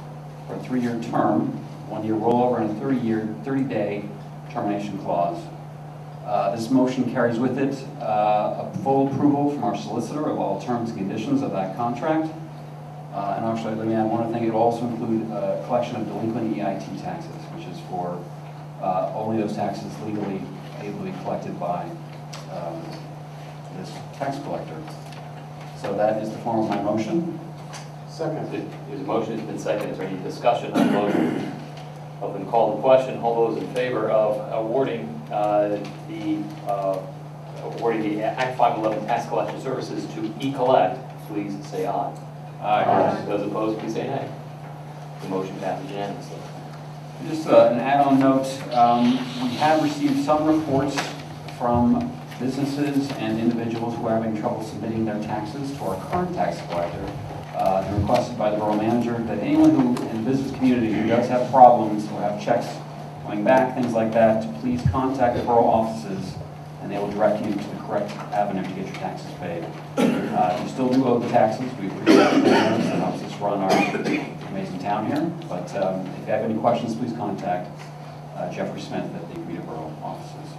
for a 3-year term, 1-year rollover, and a 30-day termination clause. This motion carries with it a full approval from our solicitor of all terms and conditions of that contract. And actually, let me add one other thing. It will also include a collection of delinquent EIT taxes, which is for only those taxes legally able to be collected by this tax collector. So that is the form of my motion. Second. There's a motion has been seconded. Is there any discussion on the motion? Open call to question. All those in favor of awarding the Act 511 tax collection services to eCollect, please say aye. Aye. Those opposed, please say nay. The motion passes unanimously. Just an add-on note, we have received some reports from businesses and individuals who are having trouble submitting their taxes to our current tax collector. They're requested by the borough manager that anyone who in the business community who does have problems or have checks coming back, things like that, to please contact the borough offices and they will direct you to the correct avenue to get your taxes paid. You still do owe the taxes. We appreciate that. It helps us run our amazing town here. But if you have any questions, please contact Jeffrey Smith at the Media Borough offices.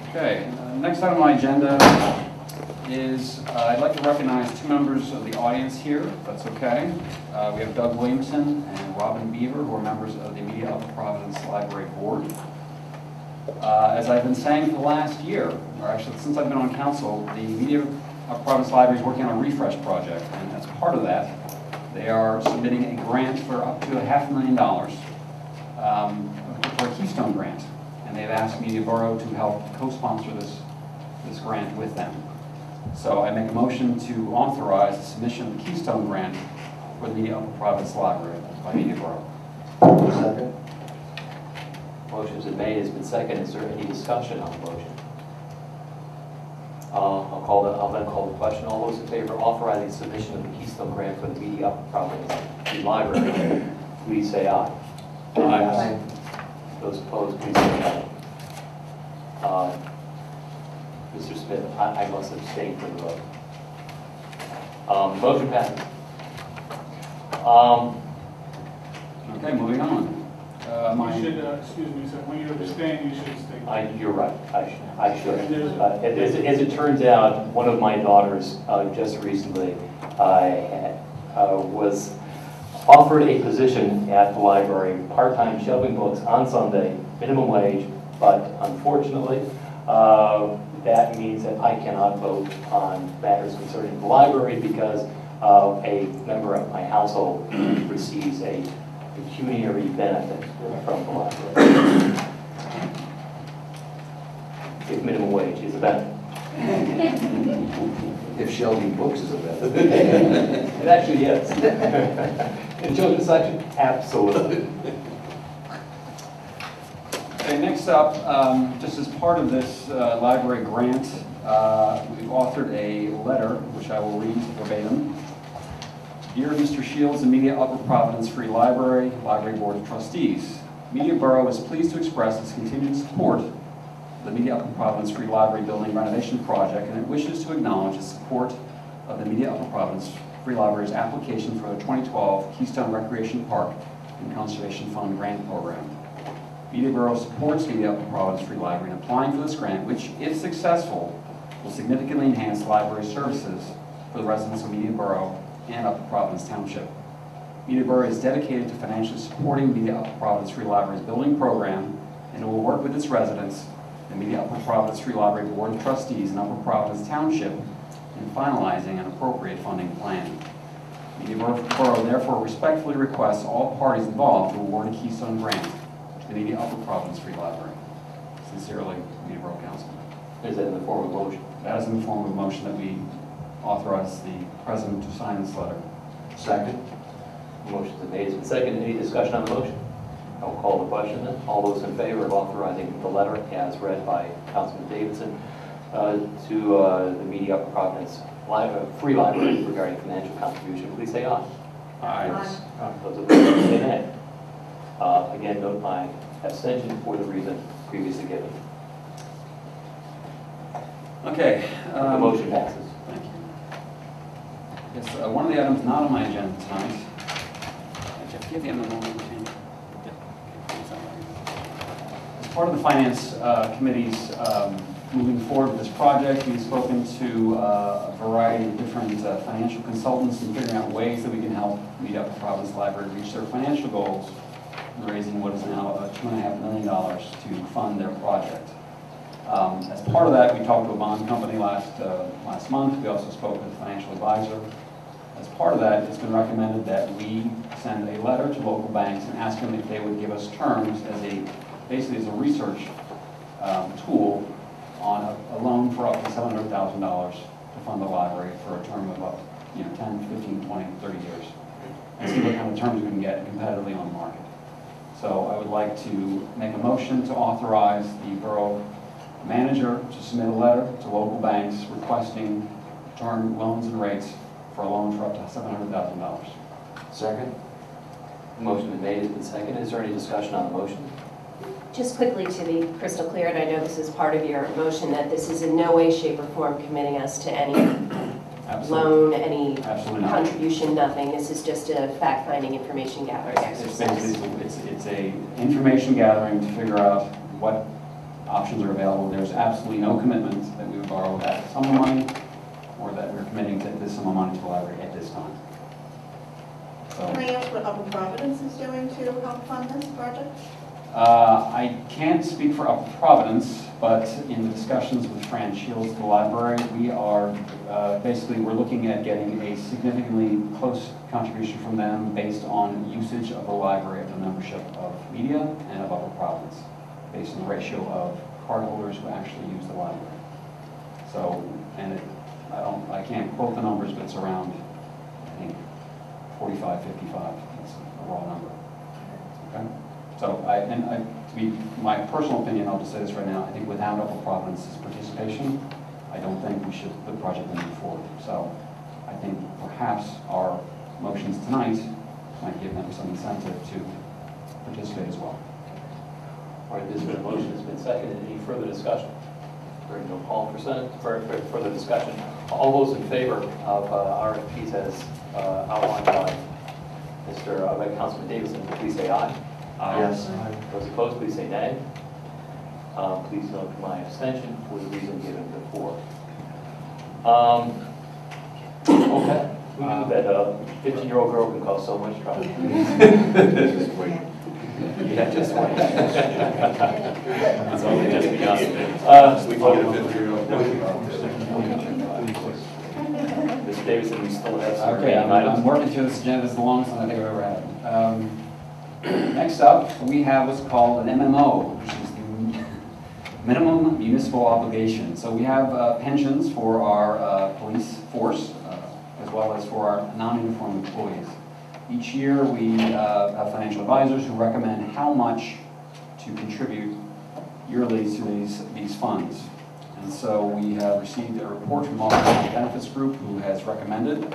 Okay, next item on my agenda is I'd like to recognize two members of the audience here, if that's okay. We have Doug Williamson and Robin Beaver, who are members of the Media Upper Providence Library Board. As I've been saying for the last year, or actually since I've been on council, the Media Upper Providence Library is working on a refresh project, and as part of that, they are submitting a grant for up to $500,000 for a Keystone grant, and they've asked Media Borough to help co-sponsor this grant with them. So I make a motion to authorize the submission of the Keystone grant for the Media Upper Providence Library by Media Borough. Second. Motion's been made, it's been seconded. Is there any discussion on the motion? I'll then call the question. All those in favor of authorizing submission of the Keystone grant for the Media Upper Providence Library, please say aye. Aye. Those opposed, please say no. Mr. Smith, I must abstain from the vote. Motion passes. Okay, moving on. You should, excuse me, sir, when you abstain, you should abstain. You're right, I should. And there's- As it turns out, one of my daughters just recently was offered a position at the library, part-time shelving books on Sunday, minimum wage, but unfortunately, that means that I cannot vote on matters concerning the library because a member of my household receives a pecuniary benefit from the library. If minimum wage is a benefit. If shelving books is a benefit. It actually is. In the children's section, absolutely. Okay, next up, just as part of this library grant, we've authored a letter, which I will read verbatim. Dear Mr. Shields and Media Upper Providence Free Library, Library Board of Trustees, Media Borough is pleased to express its continued support of the Media Upper Providence Free Library Building Renovation Project, and it wishes to acknowledge its support of the Media Upper Providence Free Library's application for the 2012 Keystone Recreation Park and Conservation Fund Grant Program. Media Borough supports Media Upper Providence Free Library in applying for this grant, which, if successful, will significantly enhance library services for the residents of Media Borough and Upper Providence Township. Media Borough is dedicated to financially supporting Media Upper Providence Free Library's building program, and it will work with its residents, the Media Upper Providence Free Library Board of Trustees and Upper Providence Township in finalizing an appropriate funding plan. Media Borough therefore respectfully requests all parties involved to award a Keystone grant to the Media Upper Providence Free Library. Sincerely, Media Borough Council. Is that in the form of a motion? That is in the form of a motion that we authorize the President to sign this letter. Second. Motion's been made, it's been seconded. Any discussion on the motion? I will call the question then. All those in favor of authorizing the letter as read by Councilman Davidson to the Media Upper Providence Free Library regarding financial contribution, please say aye. Aye. Those opposed, say nay. Again, note my abstention for the reason previously given. Okay. The motion passes. Thank you. Yes, one of the items not on my agenda tonight. Jeff, do you have the other one? As part of the Finance Committee's moving forward with this project, we've spoken to a variety of different financial consultants and figuring out ways that we can help Media Upper Providence Library reach their financial goals in raising what is now $2.5 million to fund their project. As part of that, we talked to a bond company last month. We also spoke with a financial advisor. As part of that, it's been recommended that we send a letter to local banks and ask them if they would give us terms as basically as a research tool on a loan for up to $700,000 to fund the library for a term of up 10, 15, 20, 30 years. And see what kind of terms we can get competitively on the market. So I would like to make a motion to authorize the borough manager to submit a letter to local banks requesting term loans and rates for a loan for up to $700,000. Second? Motion is made, it's been seconded. Is there any discussion on the motion? Just quickly to be crystal clear, and I know this is part of your motion, that this is in no way, shape, or form committing us to any loan, any Absolutely not. contribution, nothing. This is just a fact-finding, information gathering It's exercise. basically, it's a information gathering to figure out what options are available. There's absolutely no commitment that we would borrow that sum of money or that we're committing to this sum of money to the library at this time. Can I ask what Upper Providence is doing to help fund this project? I can't speak for Upper Providence, but in the discussions with Fran Shields at the library, we are basically, we're looking at getting a significantly close contribution from them based on usage of the library of the membership of media and of Upper Providence, based on the ratio of cardholders who actually use the library. So, and I can't quote the numbers, but it's around, I think, 45, 55. That's a raw number. Okay? So, to be my personal opinion, I'll just say this right now, I think without Upper Providence's participation, I don't think the project will move forward. So, I think perhaps our motions tonight might give them some incentive to participate as well. All right, there's been a motion, it's been seconded. Any further discussion? Hearing no call for further discussion. All those in favor of RFPs as outlined by by Councilman Davidson, please say aye. Yes. Those opposed, please say nay. Please note my abstention for the reason given before. Okay. Who knew that a 15-year-old girl can cause so much trouble? Just wait. Yeah, just wait. It's only just beyond. We told you 15-year-old. Mr. Davidson, we still have some Okay, remaining items. I'm working through this agenda. This is the longest one I think I've ever had. Next up, we have what's called an MMO, which is the minimum municipal obligation. So we have pensions for our police force, as well as for our non-uniform employees. Each year, we have financial advisors who recommend how much to contribute yearly to these funds. And so we have received a report from our benefits group who has recommended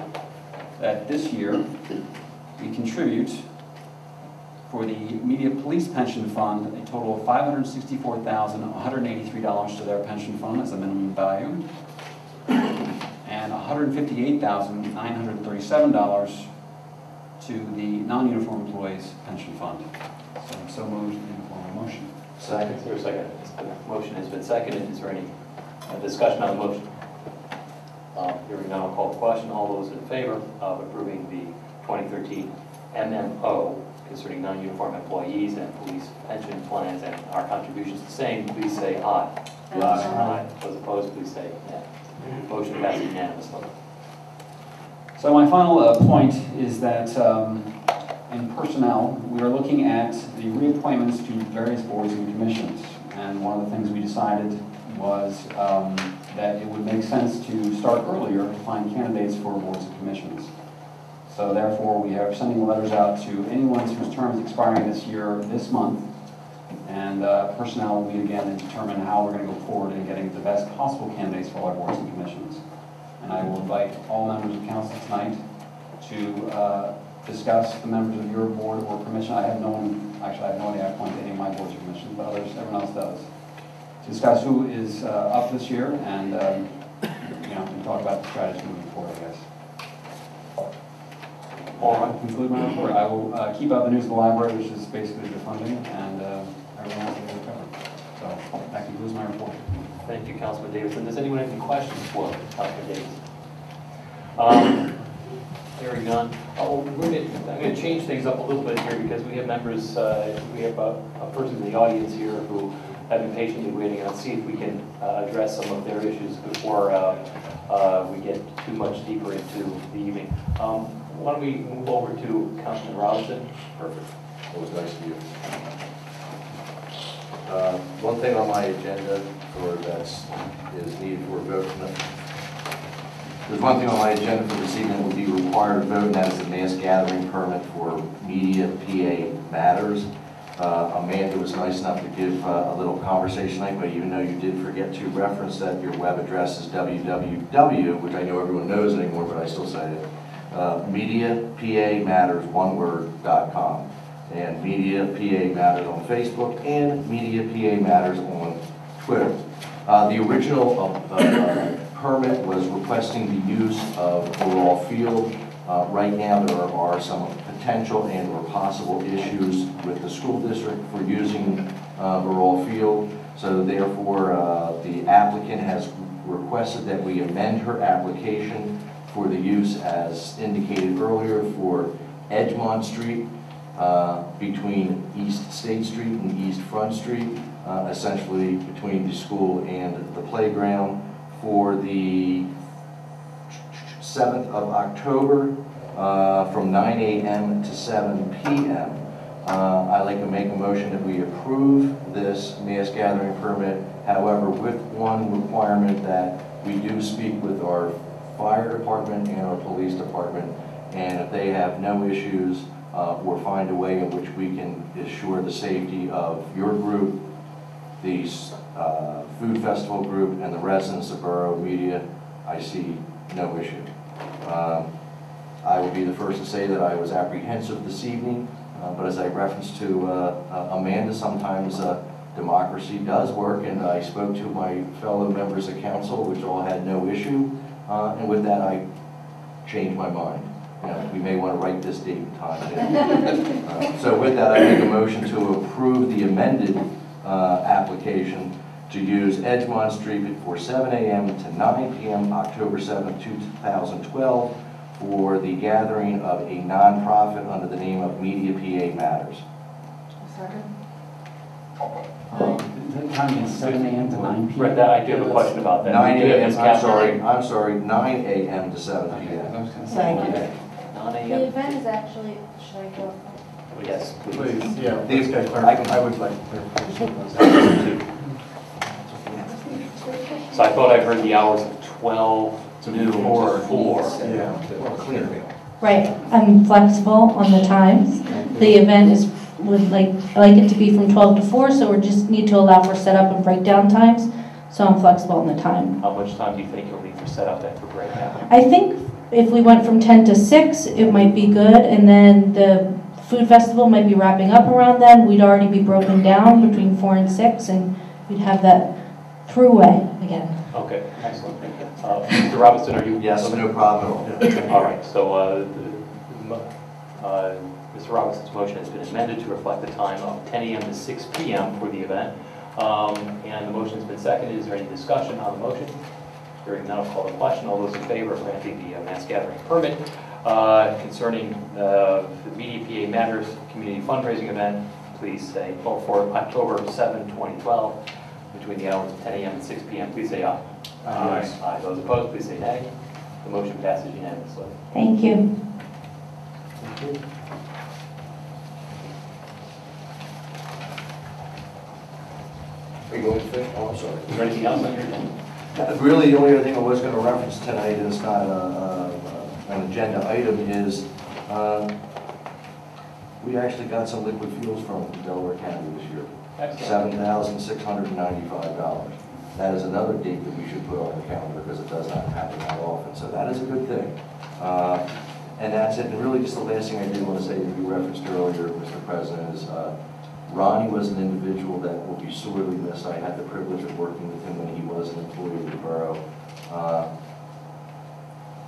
that this year we contribute for the media police pension fund a total of $564,183 to their pension fund as a minimum value, and $158,937 to the non-uniform employees pension fund. So I'm so moved in the form of motion. Second. Is there a second? The motion has been seconded. Is there any discussion on the motion? Hearing none, I'll call the question. All those in favor of approving the 2013 MMO concerning non-uniform employees and police pension plans and our contributions the same, please say aye. Aye. Aye. Those opposed, please say nay. Motion passes unanimously. So my final point is that in personnel, we are looking at the reappointments to various boards and commissions. And one of the things we decided was that it would make sense to start earlier to find candidates for boards and commissions. So therefore, we are sending letters out to anyone whose term is expiring this month. And personnel will meet again and determine how we're going to go forward in getting the best possible candidates for all our boards and commissions. And I will invite all members of council tonight to discuss the members of your board or commission. I have no idea I appoint any of my boards or commissions, but everyone else does. To discuss who is up this year and and talk about the strategy moving forward, I guess. All right. Conclude my report. I will keep out the news of the library, which is basically the funding, and everyone else will be covered. So that concludes my report. Thank you, Councilman Davidson. Does anyone have any questions for Councilman Davidson? Hearing none. I'm going to change things up a little bit here because we have members, we have a person in the audience here who have been patiently waiting, and I'll see if we can address some of their issues before we get too much deeper into the evening. Why don't we move over to Councilman Robinson? Perfect. It was nice of you. One thing on my agenda is needed for a vote. There's one thing on my agenda for this evening that will be required vote, and that is the mass gathering permit for media PA matters. Amanda was nice enough to give a little conversation night, but even though you did forget to reference that your web address is www, which I know everyone knows anymore, but I still say it, MediaPAMatters.com. And Media PA Matters on Facebook and Media PA Matters on Twitter. The original permit was requesting the use of Borough Field. Right now, there are some potential and or possible issues with the school district for using Borough Field. So therefore, the applicant has requested that we amend her application for the use as indicated earlier for Edgemont Street between East State Street and East Front Street, essentially between the school and the playground, for the 7th of October from 9 a.m. to 7 p.m. I'd like to make a motion that we approve this mass gathering permit, however, with one requirement that we do speak with our fire department and our police department, and if they have no issues, or find a way in which we can assure the safety of your group, the food festival group, and the residents of Borough Media, I see no issue. I will be the first to say that I was apprehensive this evening, but as I referenced to Amanda, sometimes democracy does work, and I spoke to my fellow members of council, which all had no issue, and with that I changed my mind. You know, we may want to write this date and time in. So with that, I make a motion to approve the amended application to use Edgemont Street for 7 a.m. to 9 p.m. October 7, 2012 for the gathering of a nonprofit under the name of Media PA Matters. Second. The time is 7 a.m. to 9 p.m. Right, that, I do have a question about that. 9 a.m. Ms. Kaplan? I'm sorry, 9 a.m. to 7 p.m. Thank you. 9 The a.m. event is actually, should I go? Yes, please. Please, yeah, These please get guys- clarification. I would like clarification. So I thought I heard the hours of 12 to 4. Yeah. Right, I'm flexible on the times. The event is, I like it to be from 12 to 4, so we just need to allow for setup and breakdown times, so I'm flexible on the time. How much time do you think you'll need for setup and for breakdown? I think if we went from 10 to 6, it might be good, and then the food festival might be wrapping up around then. We'd already be broken down between 4 and 6, and we'd have that throughway again. Okay, excellent. Mr. Robinson, are you? Yes, no problem at all. All right, so Mr. Robinson's motion has been amended to reflect the time of 10 a.m. to 6 p.m. for the event. And the motion's been seconded. Is there any discussion on the motion? Hearing none, I'll call the question. All those in favor of granting the mass gathering permit concerning the Media PA Matters community fundraising event, please say, for October 7, 2012, between the hours of 10 a.m. and 6 p.m., please say aye. Aye. Aye. Those opposed, please say nay. The motion passes unanimously. Thank you. Thank you. Are you going to finish? Oh, I'm sorry. Is there anything else on your agenda? Really, the only other thing I was going to reference tonight, and it's not an agenda item, is we actually got some liquid fuels from Delaware County this year. Excellent. $7,695. That is another date that we should put on the calendar because it does not happen that often. So that is a good thing. And that's it. And really just the last thing I did want to say that you referenced earlier, Mr. President, is Ronnie was an individual that will be sorely missed. I had the privilege of working with him when he was an employee of the borough.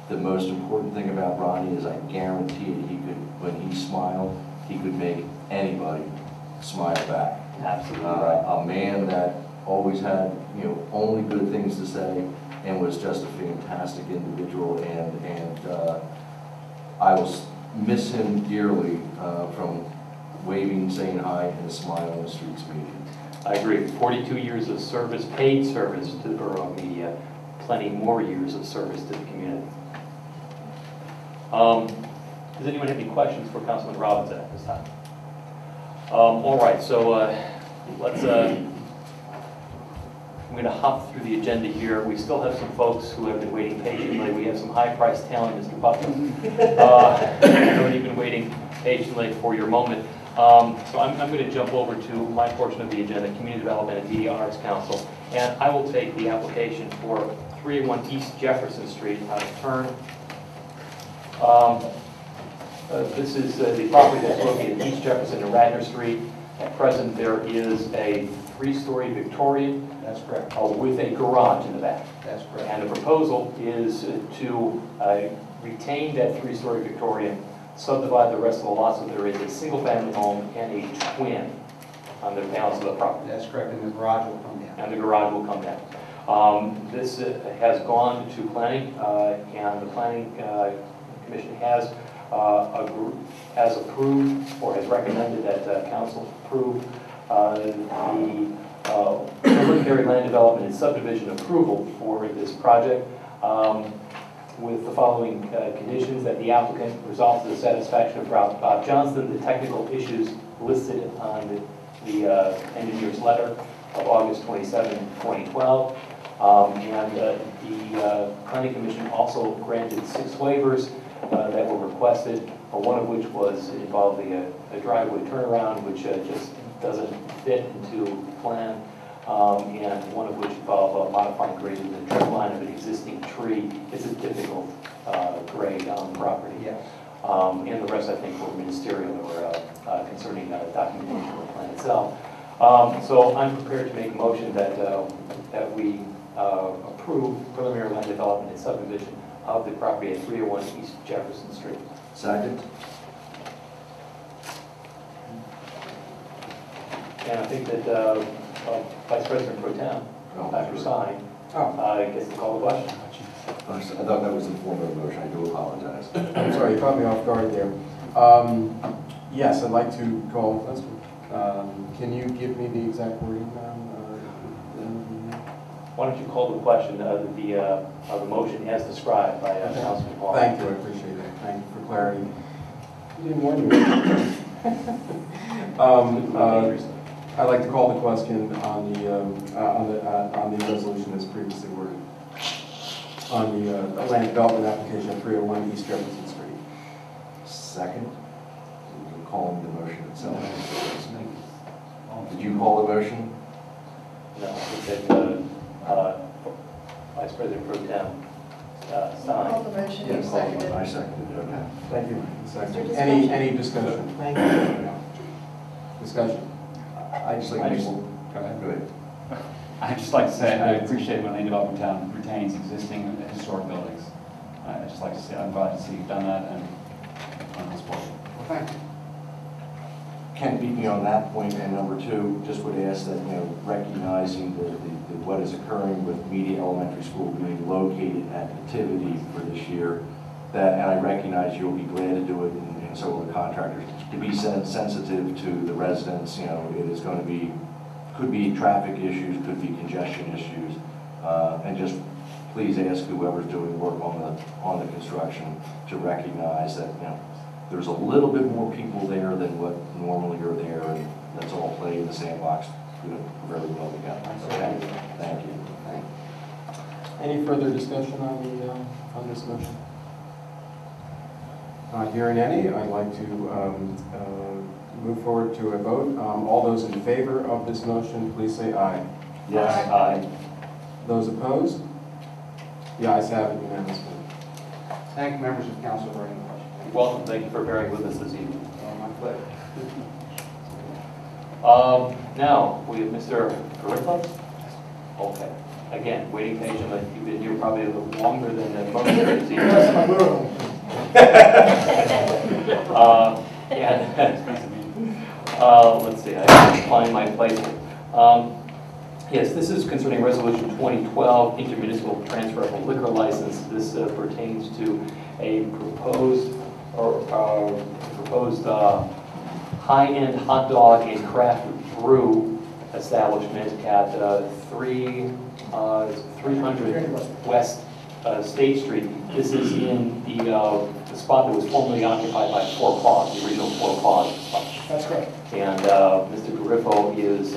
The most important thing about Ronnie is I guarantee he could, when he smiled, he could make anybody smile back. Absolutely right. A man that always had, only good things to say and was just a fantastic individual, and I will miss him dearly from waving, saying hi, and a smile on the streets meeting. I agree. 42 years of service, paid service to the Borough Media, plenty more years of service to the community. Does anyone have any questions for Councilman Robinson at this time? All right, so let's, I'm going to hop through the agenda here. We still have some folks who have been waiting patiently. We have some high-priced talent, Mr. Buckland. I know you've been waiting patiently for your moment. So I'm going to jump over to my portion of the agenda, Community Development and Media Arts Council, and I will take the application for 301 East Jefferson Street out of turn. This is the property that's located in East Jefferson and Radnor Street. At present, there is a 3-story Victorian. That's correct. With a garage in the back. That's correct. And the proposal is to retain that 3-story Victorian, subdivide the rest of the lot so there is a single-family home and a twin on the balance of the property. That's correct, and the garage will come down. And the garage will come down. This has gone to planning, and the planning commission has approved or has recommended that council approve the preliminary land development and subdivision approval for this project with the following conditions: that the applicant resolves to the satisfaction of Bob Johnston the technical issues listed on the engineer's letter of August 27, 2012. And the planning commission also granted 6 waivers that were requested, one of which was involving a driveway turnaround, which just doesn't fit into the plan, and one of which involved modifying grading the tree line of an existing tree. It's a difficult grade on the property. Yes. And the rest, I think, were ministerial or concerning documentation of the plan itself. So I'm prepared to make a motion that that we approve preliminary land development and subdivision of the property at 301 East Jefferson Street. Second. And I think that Vice President Pro Tem, Dr. Stein, gets to call the question. I thought that was the form of the motion. I do apologize. I'm sorry, you caught me off guard there. Yes, I'd like to call, can you give me the exact wording? Why don't you call the question of the motion as described by Councilman Hall? Thank you, I appreciate it. Thank you for clarity. You didn't warn me. I'd like to call the question on the resolution as previously worded, on the land development application 301 East Jefferson Street. Second. You're calling the motion itself. Did you call the motion? No, I think that Vice President Pro Tem Stein. Call the motion, you Yes, seconded. I seconded it. Okay. Thank you. Second. Discussion. Any discussion? Thank you. Discussion. I just like I to just- go ahead. I'd just like to say, I appreciate when Land Development Town retains existing historic buildings. I'd just like to say, I'm glad to see you've done that and on this board. Well, thank you. Ken beat me on that point, and number 2, just would ask that, recognizing what is occurring with Media Elementary School being located at Nativity for this year, and I recognize you'll be glad to do it, and so will the contractors, to be sensitive to the residents. It is going to be, could be traffic issues, could be congestion issues, and just please ask whoever's doing work on the construction to recognize that, there's a little bit more people there than what normally are there, and let's all play in the sandbox very well together. Okay? Thank you. Any further discussion on this motion? Not hearing any, I'd like to move forward to a vote. All those in favor of this motion, please say aye. Yes. Aye. Those opposed? The ayes have it unanimously. Thank you, members of council, for any questions. Welcome. Thank you for bearing with us this evening. My pleasure. Now, we have Mr. Garifo. Okay. Again, waiting patiently. You've been here probably a little longer than most of this evening. Yes, my borough. Let's see, I have to find my place here. Yes, this is concerning Resolution 2012, intermunicipal transfer of a liquor license. This pertains to a proposed high-end hot dog and craft brew establishment at 300 West State Street. This is in the spot that was formerly occupied by Four Paws, the original Four Paws spot. That's correct. And Mr. Garifo is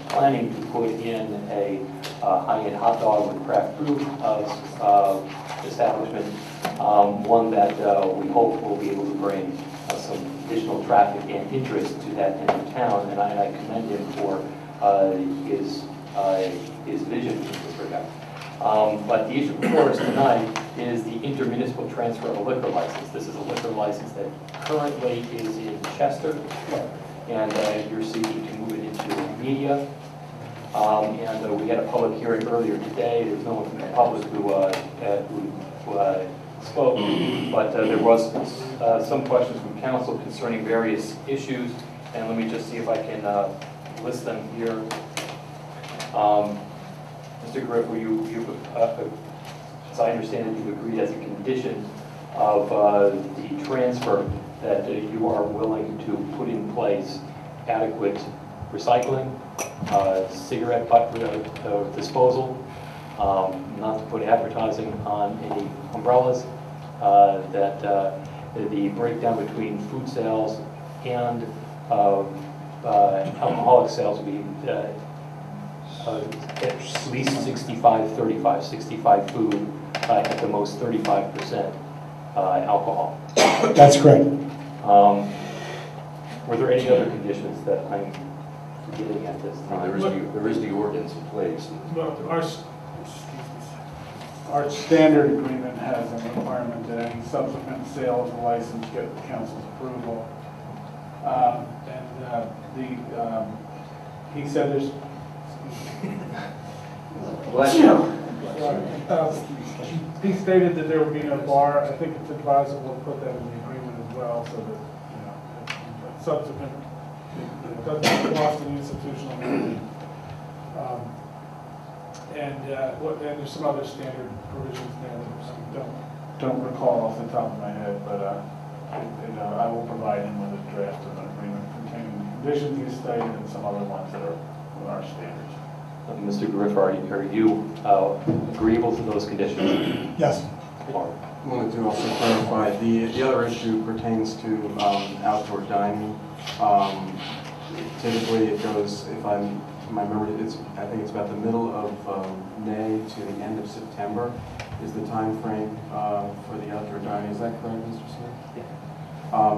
planning to put in a high-end hot dog with craft brew establishment, one that we hope will be able to bring some additional traffic and interest to that end of town, and I commend him for his vision in this regard. But the issue before us tonight is the intermunicipal transfer of a liquor license. This is a liquor license that currently is in Chester, and you're seeking to move it into media. And we had a public hearing earlier today. There was no one from the public who spoke, but there was some questions from council concerning various issues, and let me just see if I can list them here. Mr. Griff, as I understand it, you've agreed as a condition of the transfer that you are willing to put in place adequate recycling, cigarette butt disposal, not to put advertising on any umbrellas, that the breakdown between food sales and alcoholic sales will be at least 65-35, 65 food, at the most 35% alcohol. That's correct. Were there any other conditions that I'm forgetting at this time? There is the ordinance in place. Well, our standard agreement has a requirement that any subsequent sale of the license get the council's approval. He said there's. Bless you. He stated that there would be no bar. I think it's advisable to put that in the agreement as well, so that, subsequent, it doesn't cost an institutional meeting. And there's some other standard provisions there that I don't recall off the top of my head, but I will provide him with a draft of an agreement containing the conditions you stated and some other ones that are our standards. Mr. Griff, are you agreeable to those conditions? Yes. I wanted to also clarify, the other issue pertains to outdoor dining. Typically it goes, if my memory, I think it's about the middle of May to the end of September is the time frame for the outdoor dining. Is that correct, Mr. Smith? Yeah.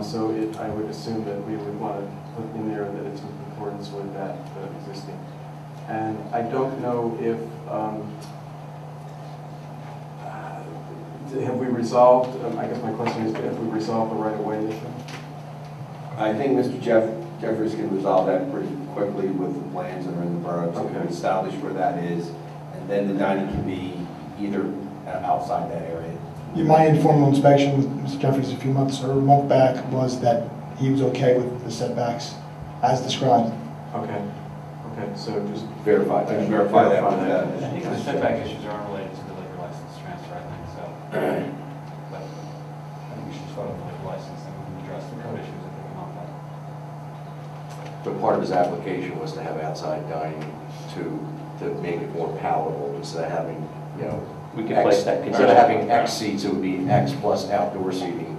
So I would assume that we would want to put in there that it's in accordance with that existing. And I don't know if, have we resolved, I guess my question is, have we resolved the right-of-way issue? I think Mr. Jeffers can resolve that pretty quickly with the plans that are in the borough to establish where that is, and then the dining can be either outside that area. My informal inspection with Mr. Jeffries a month back was that he was okay with the setbacks as described. Okay. Okay, so just verify that. Verify that. I think the setback issues are unrelated to the liquor license transfer, I think so. But I think we should start with the liquor license and we can address the code issues if they come up. But part of his application was to have outside dining to make it more palatable instead of having, we can place that instead of having X seats, it would be X plus outdoor seating,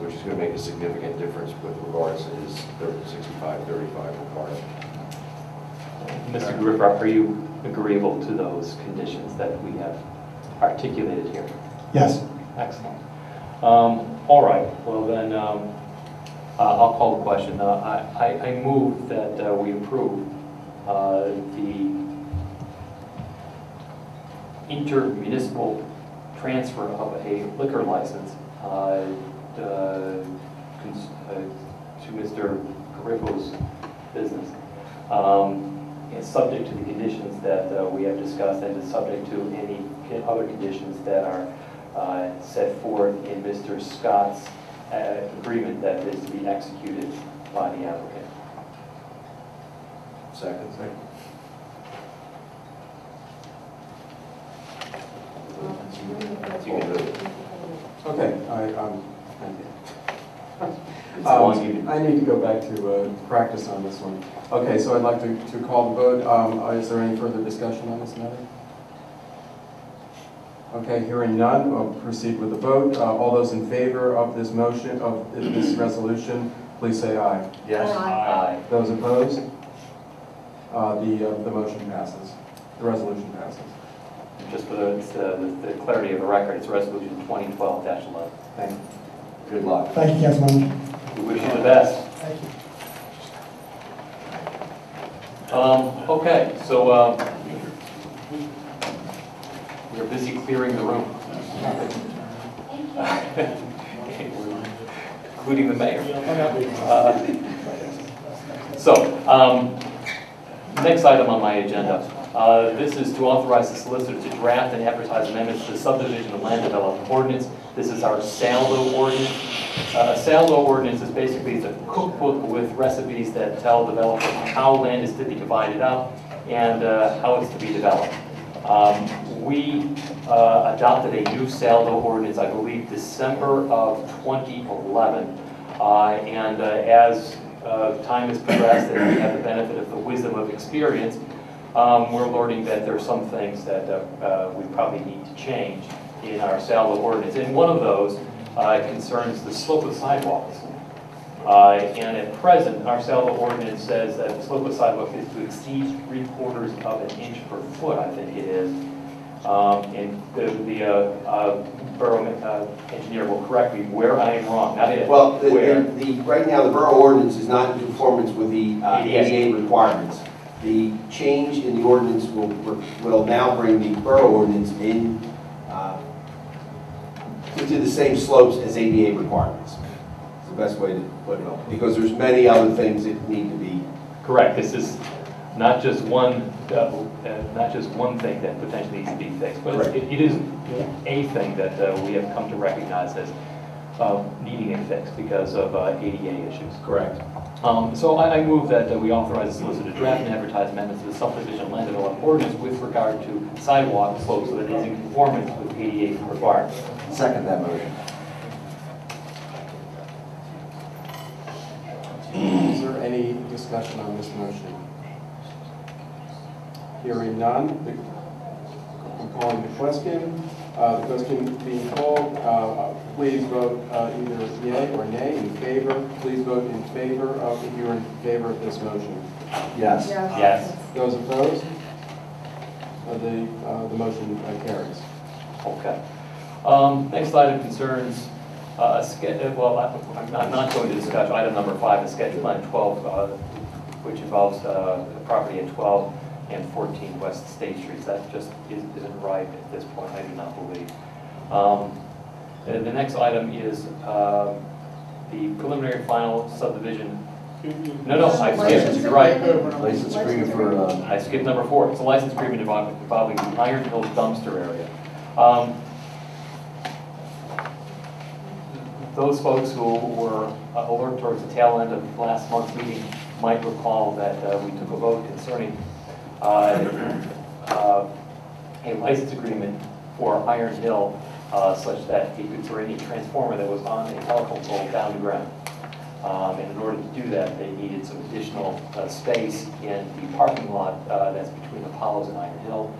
which is going to make a significant difference with regards to his 65-35 requirement. Mr. Griff, are you agreeable to those conditions that we have articulated here? Yes. Excellent. All right, well then, I'll call the question. I move that we approve the intermunicipal transfer of a liquor license to Mr. Carrifo's business. It's subject to the conditions that we have discussed and is subject to any other conditions that are set forth in Mr. Scott's agreement that is to be executed by the applicant. Second. Okay, I need to go back to practice on this one. Okay, so I'd like to call the vote. Is there any further discussion on this matter? Okay, hearing none, we'll proceed with the vote. All those in favor of this motion, of this resolution, please say aye. Yes. Aye. Those opposed? The motion passes. The resolution passes. Just for the clarity of the record, it's resolution 2012-11. Thank you. Good luck. Thank you, Councilman. We wish you the best. Thank you. Okay, so we're busy clearing the room. Including the mayor. Next item on my agenda. This is to authorize the solicitor to draft and advertise amendments to the subdivision and land development ordinance. This is our saldo ordinance. A saldo ordinance is basically a cookbook with recipes that tell developers how land is to be divided up and how it's to be developed. We adopted a new saldo ordinance, I believe, December of 2011. As time has progressed and we have the benefit of the wisdom of experience, we're learning that there are some things that we probably need to change in our saldo ordinance. And one of those concerns the slope of sidewalks. And at present, our saldo ordinance says that the slope of sidewalk is to exceed 3/4 of an inch per foot, I think it is. And the borough engineer will correct me where I am wrong. Not if, Well, where. right now, the borough ordinance is not in conformance with the ADA requirements. The change in the ordinance will now bring the borough ordinance in into the same slopes as ADA requirements. It's the best way to put it, because there's many other things that need to be. Correct. This is not just one thing that potentially needs to be fixed, but it is a thing that we have come to recognize as needing a fix because of ADA issues. Correct. So I move that we authorize the solicitor to draft and advertise amendments to the subdivision land development ordinance with regard to sidewalk slopes so that it is in conformance with ADA requirements. Second that motion. Is there any discussion on this motion? Hearing none, I'm calling the question. The question being called, please vote either yea or nay in favor. Please vote in favor of, if you're in favor of this motion. Yes. Yes. Those opposed? The motion carries. Okay. Next item concerns, I'm not going to discuss item number 5, the sketch plan 12, which involves the property at 12 and 14 West State Streets. That just isn't right at this point, I do not believe. The next item is the preliminary final subdivision. No, I skipped, you're right. License agreement for, I skipped number 4. It's a license agreement involving the Iron Hill dumpster area. Those folks who were alert towards the tail end of last month's meeting might recall that we took a vote concerning a license agreement for Iron Hill such that he could throw any transformer that was on a telephone pole down the ground. And in order to do that, they needed some additional space in the parking lot that's between Apollo's and Iron Hill.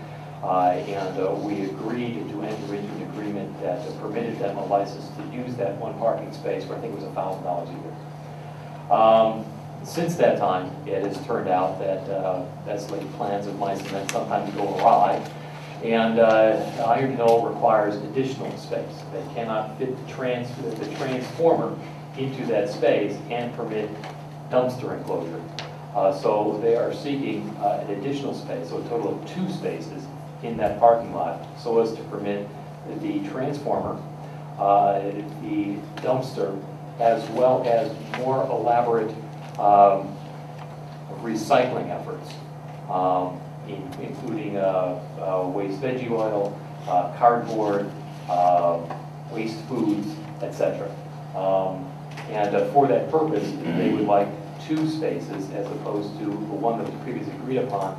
We agreed to enter into an agreement that permitted them a license to use that one parking space for I think it was $1,000 a year. Since that time, it has turned out that that's laid plans of mice and then sometimes go awry. And Iron Hill requires additional space. They cannot fit the transformer into that space and permit dumpster enclosure. So they are seeking an additional space, so a total of 2 spaces in that parking lot, so as to permit the transformer, the dumpster, as well as more elaborate recycling efforts, including waste veggie oil, cardboard, waste foods, etc. For that purpose, they would like 2 spaces as opposed to the one that was previously agreed upon.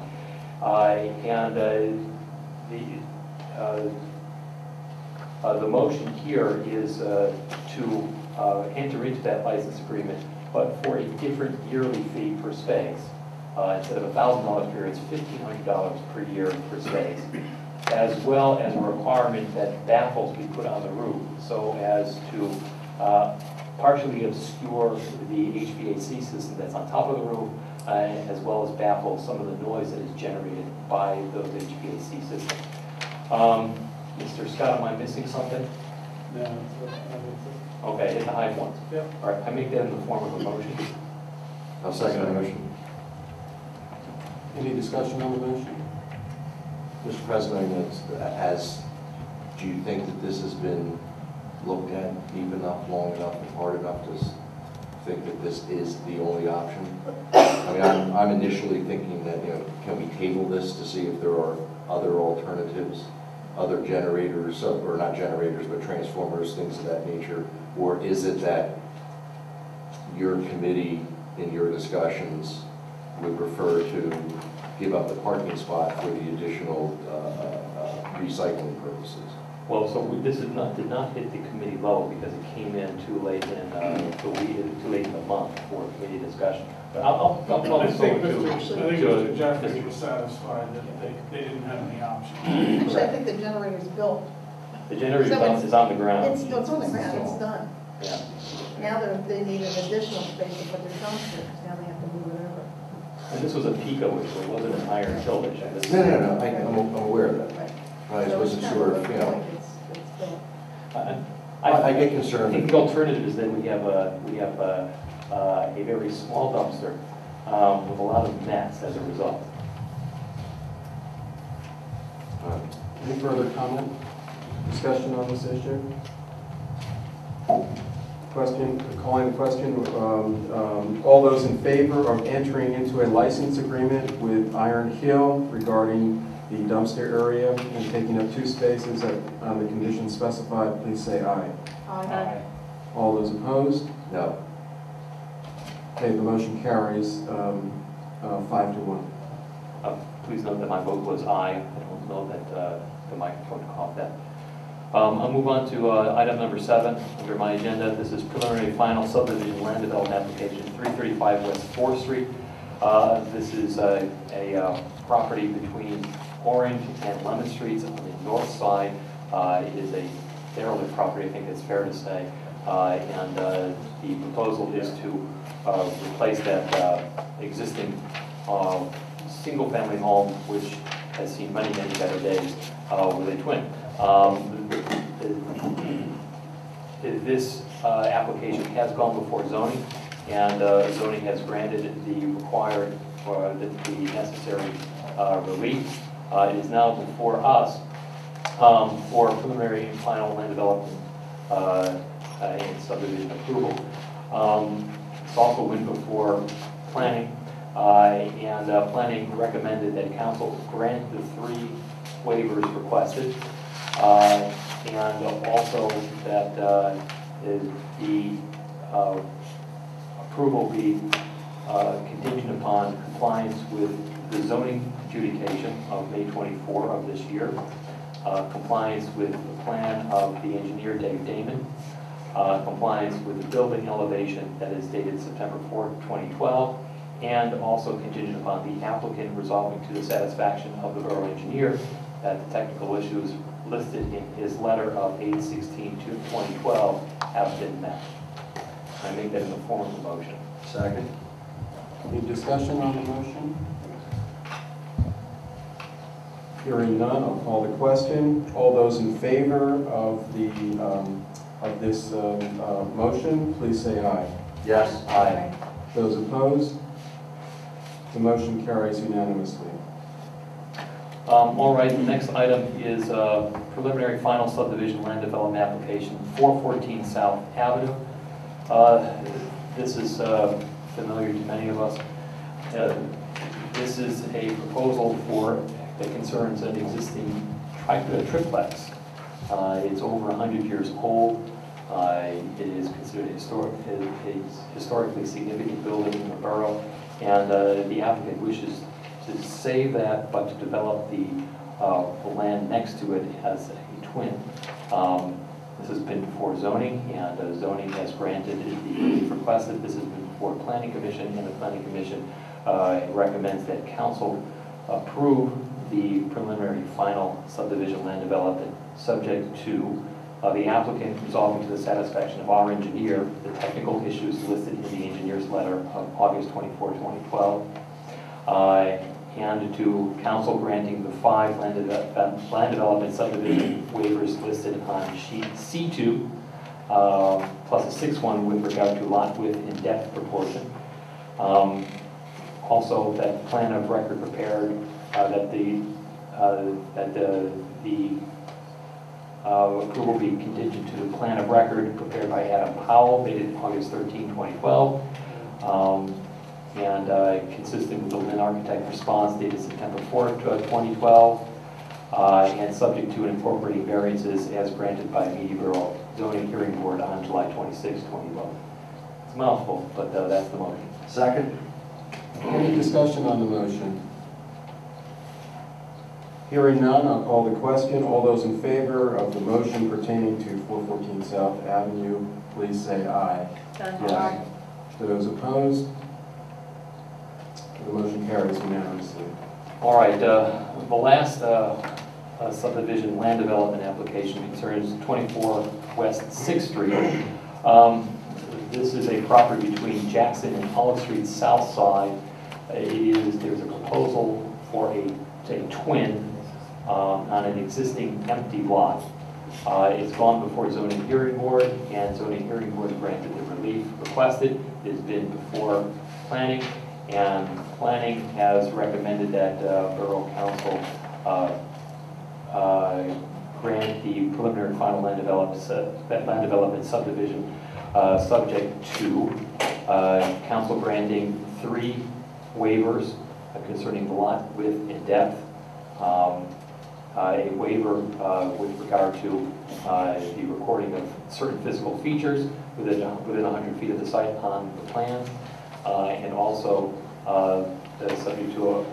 The motion here is to enter into that license agreement, but for a different yearly fee per space. Instead of $1,000 per year, it's $1,500 per year per space, as well as a requirement that baffles be put on the roof so as to partially obscure the HVAC system that's on top of the roof, as well as baffle some of the noise that is generated by those HVAC systems. Mr. Scott, am I missing something? Okay, hit the high points. Yep. All right, I make that in the form of a motion. I'll second the motion. Any discussion on the motion? Mr. President, do you think that this has been looked at deep enough, long enough, and hard enough to think that this is the only option? I mean, I'm initially thinking that, can we table this to see if there are other alternatives, other generators, or not generators, but transformers, things of that nature? Or is it that your committee, in your discussions, would prefer to give up the parking spot for the additional recycling purposes? Well, so this did not hit the committee level because it came in too late in the month for committee discussion. But I'll I think forward Mr. Jeffries was satisfied that they didn't have any options. Actually, I think the generator's built. The generator So it's- is on the ground. It's on the ground, it's done. Yeah. Now they need an additional space to put their dumpster, because now they have to move it over. And this was a Pico issue, it wasn't an iron tilt issue. This is- No, I'm aware of that. I just wasn't sure if, It's built. I get I concerned. think the alternative is that we have a very small dumpster with a lot of mess as a result. Any further comment, discussion on this issue? Question, calling the question, all those in favor of entering into a license agreement with Iron Hill regarding the dumpster area and taking up 2 spaces on the conditions specified, please say aye. Aye. All those opposed? No. Okay, the motion carries 5-1. Please note that my vote was aye. I don't know that the microphone caught that. I'll move on to item number 7 under my agenda. This is preliminary final subdivision land development application, 335 West 4th Street. This is a property between Orange and Lemon Streets on the north side. It is a derelict property, I think it's fair to say. And the proposal is to replace that existing single-family home, which has seen many, many better days, with a twin. This application has gone before zoning, and zoning has granted the required or the necessary relief. It is now before us for preliminary and final land development and subdivision approval. It's also went before planning, and planning recommended that council grant the 3 waivers requested, and also that the approval be contingent upon compliance with the zoning adjudication of May 24 of this year, compliance with the plan of the engineer Dave Damon, compliance with the building elevation that is dated September 4, 2012, and also contingent upon the applicant resolving to the satisfaction of the borough engineer that the technical issues listed in his letter of 8/16/2012 have been met. I make that in the form of a motion. Second. Any discussion on the motion? Hearing none, I'll call the question. All those in favor of this motion, please say aye. Yes. Aye. Those opposed? The motion carries unanimously. All right, the next item is preliminary final subdivision land development application, 414 South Avenue. This is familiar to many of us. This is a proposal that concerns an existing triplex. It's over 100 years old. It is considered a historically significant building in the borough, and the applicant wishes to save that, but to develop the land next to it as a twin. This has been before zoning, and zoning has granted the relief requested. This has been before Planning Commission, and the Planning Commission recommends that council approve the preliminary final subdivision land development subject to the applicant resolving to the satisfaction of our engineer the technical issues listed in the engineer's letter of August 24, 2012. and to council granting the 5 land development subdivision waivers listed on sheet C2, plus a 6th one with regard to lot width and depth proportion. Also, that plan of record prepared, that the approval be contingent to the plan of record prepared by Adam Powell, dated August 13, 2012, and consistent with the Lynn Architect response dated September 4th, 2012, and subject to incorporating variances as granted by Media Borough Zoning Hearing Board on July 26, 2012. It's a mouthful, but that's the motion. Second. Any discussion on the motion? Hearing none, I'll call the question. All those in favor of the motion pertaining to 414 South Avenue, please say aye. Aye. Those opposed? The motion carries unanimously. All right, the last subdivision land development application concerns 24 West 6th Street. This is a property between Jackson and Olive Street South Side. There's a proposal for a twin on an existing empty lot. It's gone before Zoning Hearing Board, and Zoning Hearing Board granted the relief requested. It's been before planning, and planning has recommended that Borough Council grant the preliminary and final land development subdivision subject to council granting 3 waivers concerning the lot width and depth, a waiver with regard to the recording of certain physical features within 100 feet of the site on the plan, and also subject to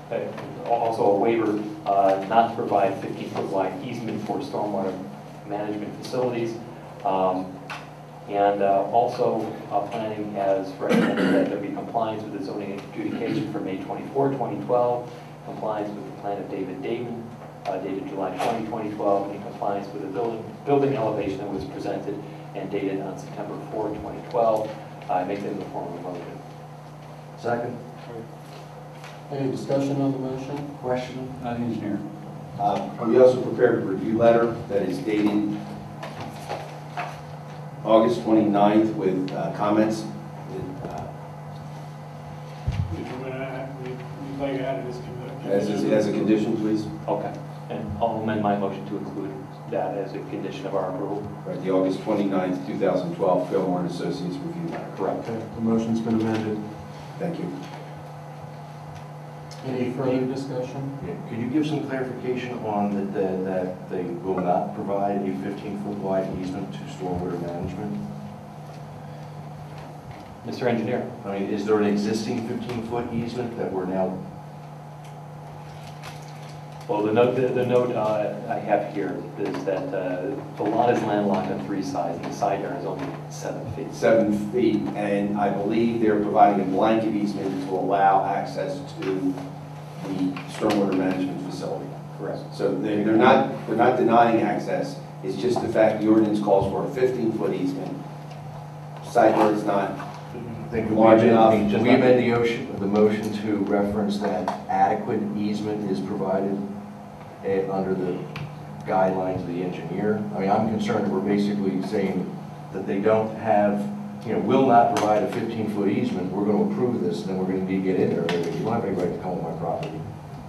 a waiver not to provide 15-foot wide easement for stormwater management facilities. And also, planning has recommended that there be compliance with the zoning adjudication for May 24, 2012, compliance with the plan of David Damon, dated July 20, 2012, and compliance with the building elevation that was presented and dated on September 4, 2012. I make them in the form of a motion. Second. Any discussion on the motion? Question? Engineer. We also prepared a review letter that is dated August 29th with comments. We'd like to add this As a condition, please. Okay. And I'll amend my motion to include that as a condition of our approval. Right, the August 29th, 2012 Fillmore and Associates review letter. Correct. Okay, the motion's been amended. Thank you. Any further discussion? Yeah, could you give some clarification on that they will not provide a 15-foot wide easement to stormwater management? Mr. Engineer. I mean, is there an existing 15-foot easement that we're now? Well, the note I have here is that the lot is landlocked on 3 sides, and the side yard is only 7 feet. 7 feet, and I believe they're providing a blanket easement to allow access to the stormwater management facility. Correct. So they're not denying access. It's just the fact the ordinance calls for a 15-foot easement. Side yard is not large enough. Can we amend the motion to reference that adequate easement is provided under the guidelines of the engineer? I mean, I'm concerned that we're basically saying that they don't have, will not provide a 15-foot easement. We're going to approve this, and then we're going to need to get in there. You don't have any right to come on my property.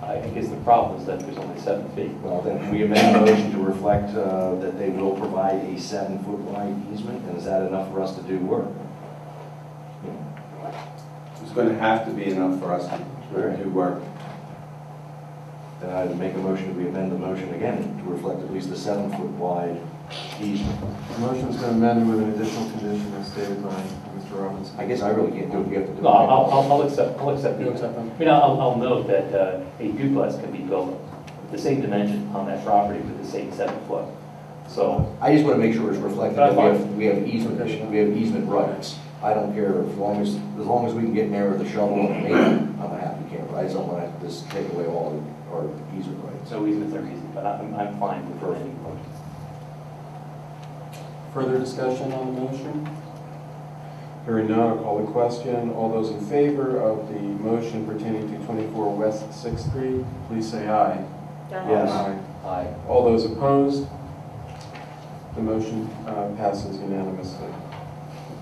I guess the problem is that there's only 7 feet. Well, then we amend the motion to reflect that they will provide a 7-foot wide easement, and is that enough for us to do work? It's going to have to be enough for us to do work. Then I'd make a motion that we amend the motion again to reflect at least the 7-foot wide easement. The motion's been amended with an additional condition as stated by Mr. Robinson. I guess I really can't do it. We have to do it. No, I'll accept. I'll accept You it. accept them? I mean, I'll note that a duplex can be built with the same dimension on that property with the same 7 foot. So I just want to make sure it's reflected that we have easement rights. I don't care as long as we can get near the shovel and the main, I'm a happy camper. I just don't want to just take away all our easement rights. so easements are easy, but I'm fine with any motion. Further discussion on the motion? Hearing none, I'll call the question. All those in favor of the motion pertaining to 24 West 6th Street, please say aye. Yes. Aye. All those opposed? The motion passes unanimously.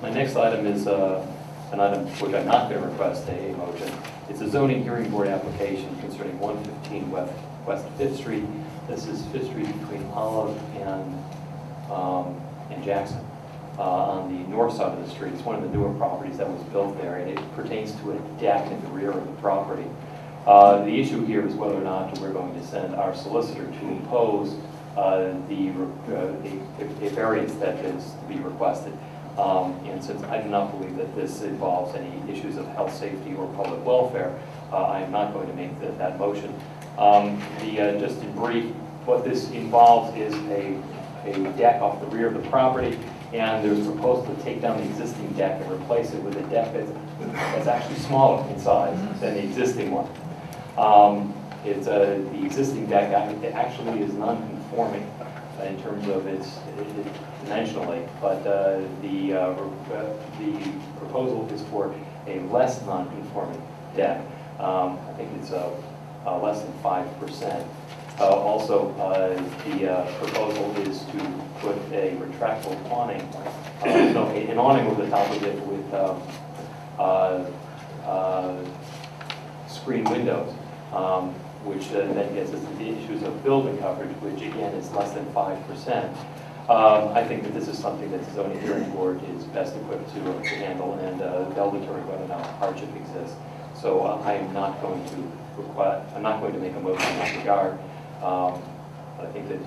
My next item is an item which I'm not going to request a motion. It's a zoning hearing board application concerning 115 West 5th Street. This is 5th Street between Olive and Jackson. On the north side of the street. It's one of the newer properties that was built there, and it pertains to a deck in the rear of the property. The issue here is whether or not we're going to send our solicitor to impose a variance that is to be requested. And since I do not believe that this involves any health, safety, or public welfare, I am not going to make that motion. Just in brief, what this involves is a deck off the rear of the property, and there's a proposal to take down the existing deck and replace it with a deck that's actually smaller in size than the existing one. The existing deck actually is non-conforming in terms of its dimensionally, but the proposal is for a less non-conforming deck. I think it's less than 5%. Also, the proposal is to put a retractable awning, an awning over the top of it with screen windows, which then gets us to the issues of building coverage, which again is less than 5%. I think that this is something that the zoning hearing board is best equipped to handle, and they'll determine whether or not hardship exists. So I am not going to make a motion in that regard. I think that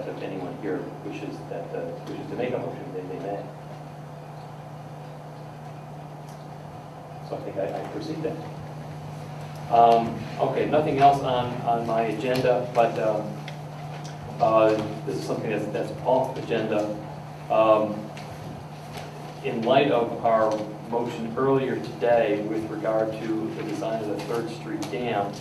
if anyone here wishes to make a motion, they may. So I think I proceed then. Okay, nothing else on my agenda, but this is something that's off the agenda. In light of our motion earlier today with regard to the design of the 3rd Street Dam,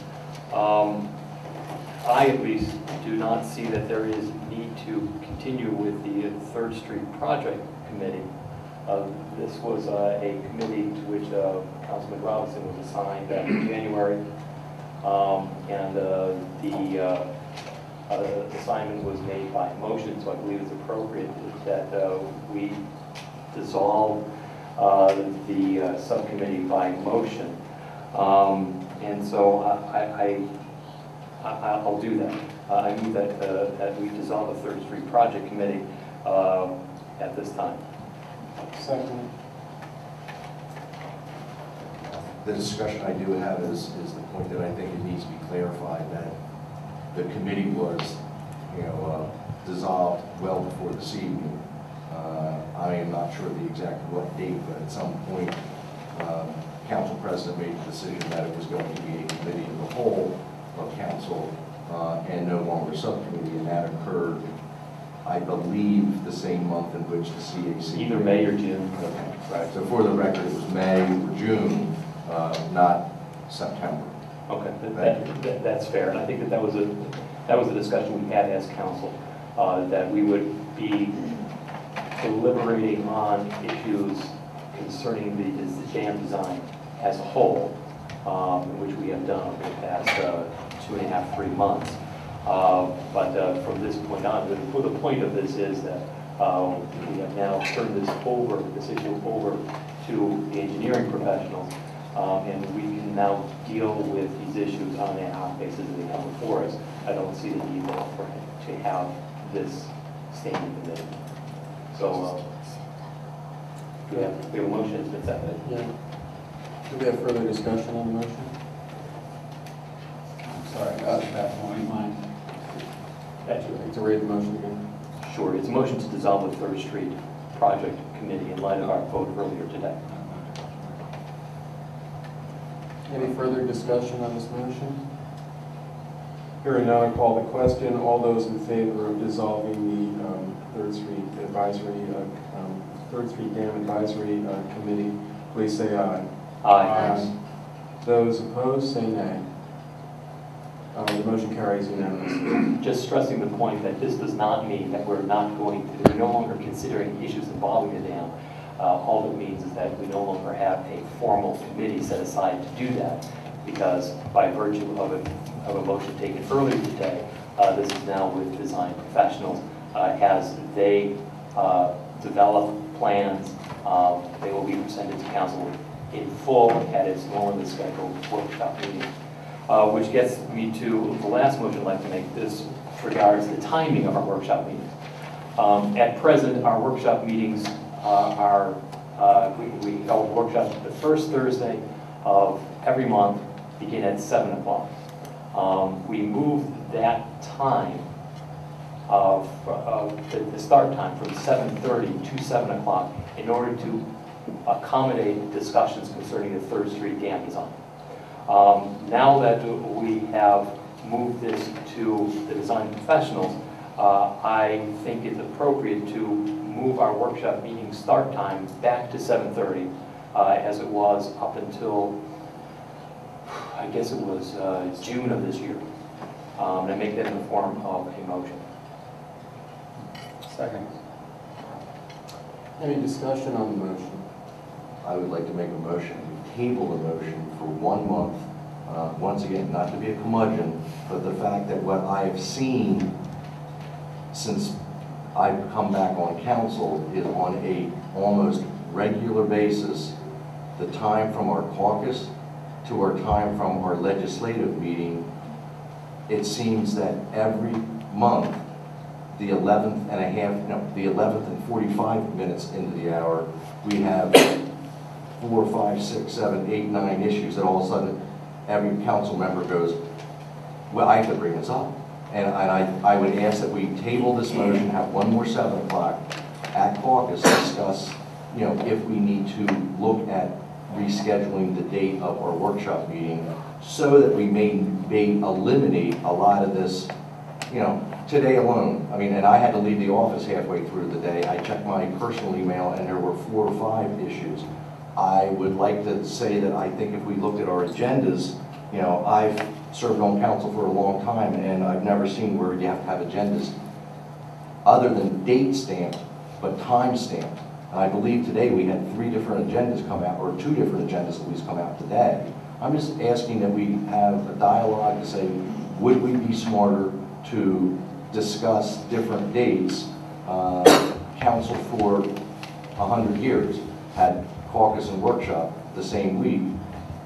I at least do not see that there is need to continue with the 3rd Street Project Committee. This was a committee to which Councilman Robinson was assigned back in January, and the assignment was made by motion, so I believe it's appropriate that we dissolve the subcommittee by motion. And so I'll do that. I move that we dissolve the 3rd Street Project Committee at this time. Second. The discussion I do have is the point that I think it needs to be clarified that the committee was, dissolved well before this evening. I am not sure the exact what date, but at some point, Council President made the decision that it was going to be a committee of the whole of Council and no longer subcommittee, and that occurred, I believe, the same month in which the CAC... Either May or June. Okay. Right. So for the record, it was May or June, not September. Okay, that's fair. And I think that was a discussion we had as council, that we would be deliberating on issues concerning the dam design as a whole, which we have done over the past 2.5, 3 months. But from this point on, the point of this is that we have now turned this issue over to the engineering professionals, and we can now deal with these issues on an ad hoc basis as they come before us. I don't see the need to have this standing committee. So we have a motion, it's been seconded. Yeah. Do we have further discussion on the motion? Sorry, that's mine. That's Would you like to read the motion again? Sure. It's a motion to dissolve the 3rd Street Project Committee in light of our vote earlier today. Any further discussion on this motion? Hearing none, I call the question. All those in favor of dissolving the 3rd Street Advisory, 3rd Street Dam Advisory Committee, please say aye. Aye. Those opposed, say nay. The motion carries unanimously. Just stressing the point that this does not mean that we're no longer considering issues involving the dam. All it means is that we no longer have a formal committee set aside to do that, because by virtue of a motion taken earlier today, this is now with design professionals. As they develop plans, they will be presented to council in full at its normally scheduled workshop meeting. Which gets me to the last motion I'd like to make. This regards the timing of our workshop meetings. At present, our workshop meetings we hold workshops the first Thursday of every month, begin at 7 o'clock. We moved that time of the start time from 7:30 to 7 o'clock in order to accommodate discussions concerning the 3rd Street dam design. Now that we have moved this to the design professionals, I think it's appropriate to move our workshop meeting start time back to 7:30, as it was up until, I guess it was June of this year. And I make that in the form of a motion. Second. Any discussion on the motion? I would like to make a motion, table the motion for 1 month. Once again, not to be a curmudgeon, but the fact that what I have seen since I've come back on council is on a almost regular basis, the time from our caucus to our time from our legislative meeting, it seems that every month, the 11th and 45 minutes into the hour, we have 4, 5, 6, 7, 8, 9 issues that all of a sudden every council member goes, well, I have to bring this up. And I would ask that we table this motion, have one more 7 o'clock at caucus, discuss, if we need to look at rescheduling the date of our workshop meeting so that we may eliminate a lot of this, today alone. I mean, and I had to leave the office halfway through the day. I checked my personal email and there were 4 or 5 issues. I would like to say that I think if we looked at our agendas, I've served on council for a long time and I've never seen where you have to have agendas other than date stamped, but time stamped. And I believe today we had 3 different agendas come out, or 2 different agendas at least come out today. I'm just asking that we have a dialogue to say, would we be smarter to discuss different dates? Council for 100 years had caucus and workshop the same week.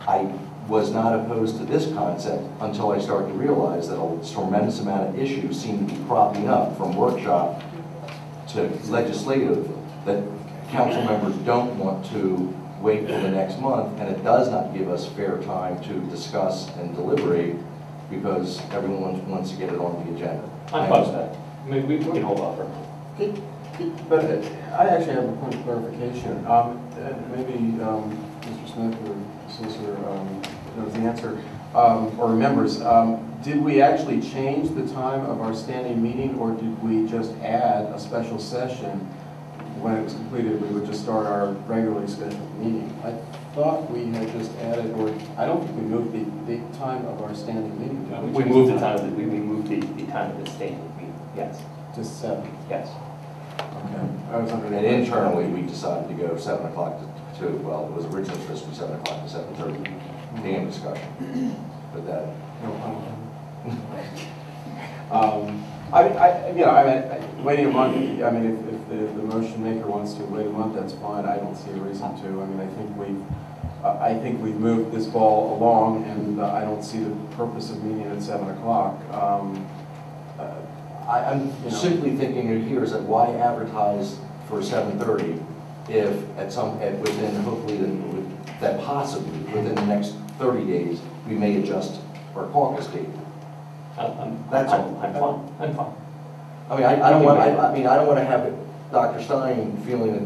I was not opposed to this concept until I started to realize that a tremendous amount of issues seem to be cropping up from workshop to legislative that council members don't want to wait till the next month, and it does not give us fair time to discuss and deliberate because everyone wants to get it on the agenda. I'm fine with that. We can hold off for a moment. But I actually have a point of clarification. Maybe Mr. Smith or Solicitor knows the answer, or remembers. Did we actually change the time of our standing meeting, or did we just add a special session? When it was completed, we would just start our regularly scheduled meeting. I thought we had just added, or I don't think we moved the time of our standing meeting. We moved the time. We moved the time of the standing meeting. Yes. To 7. Yes. Okay. I was under. And internally, we decided to go 7 o'clock to, well, it was originally supposed to be 7 o'clock to 7:30. Damn discussion. But that. Waiting a month, if the motion maker wants to wait a month, that's fine. I don't see a reason to. I think we've moved this ball along, and I don't see the purpose of meeting at 7 o'clock. I'm simply thinking here is that why advertise for 7:30 if within hopefully that possibly within the next 30 days we may adjust our caucus date. That's all. I'm fine. I'm fine. I mean, I don't want to have Dr. Stein feeling that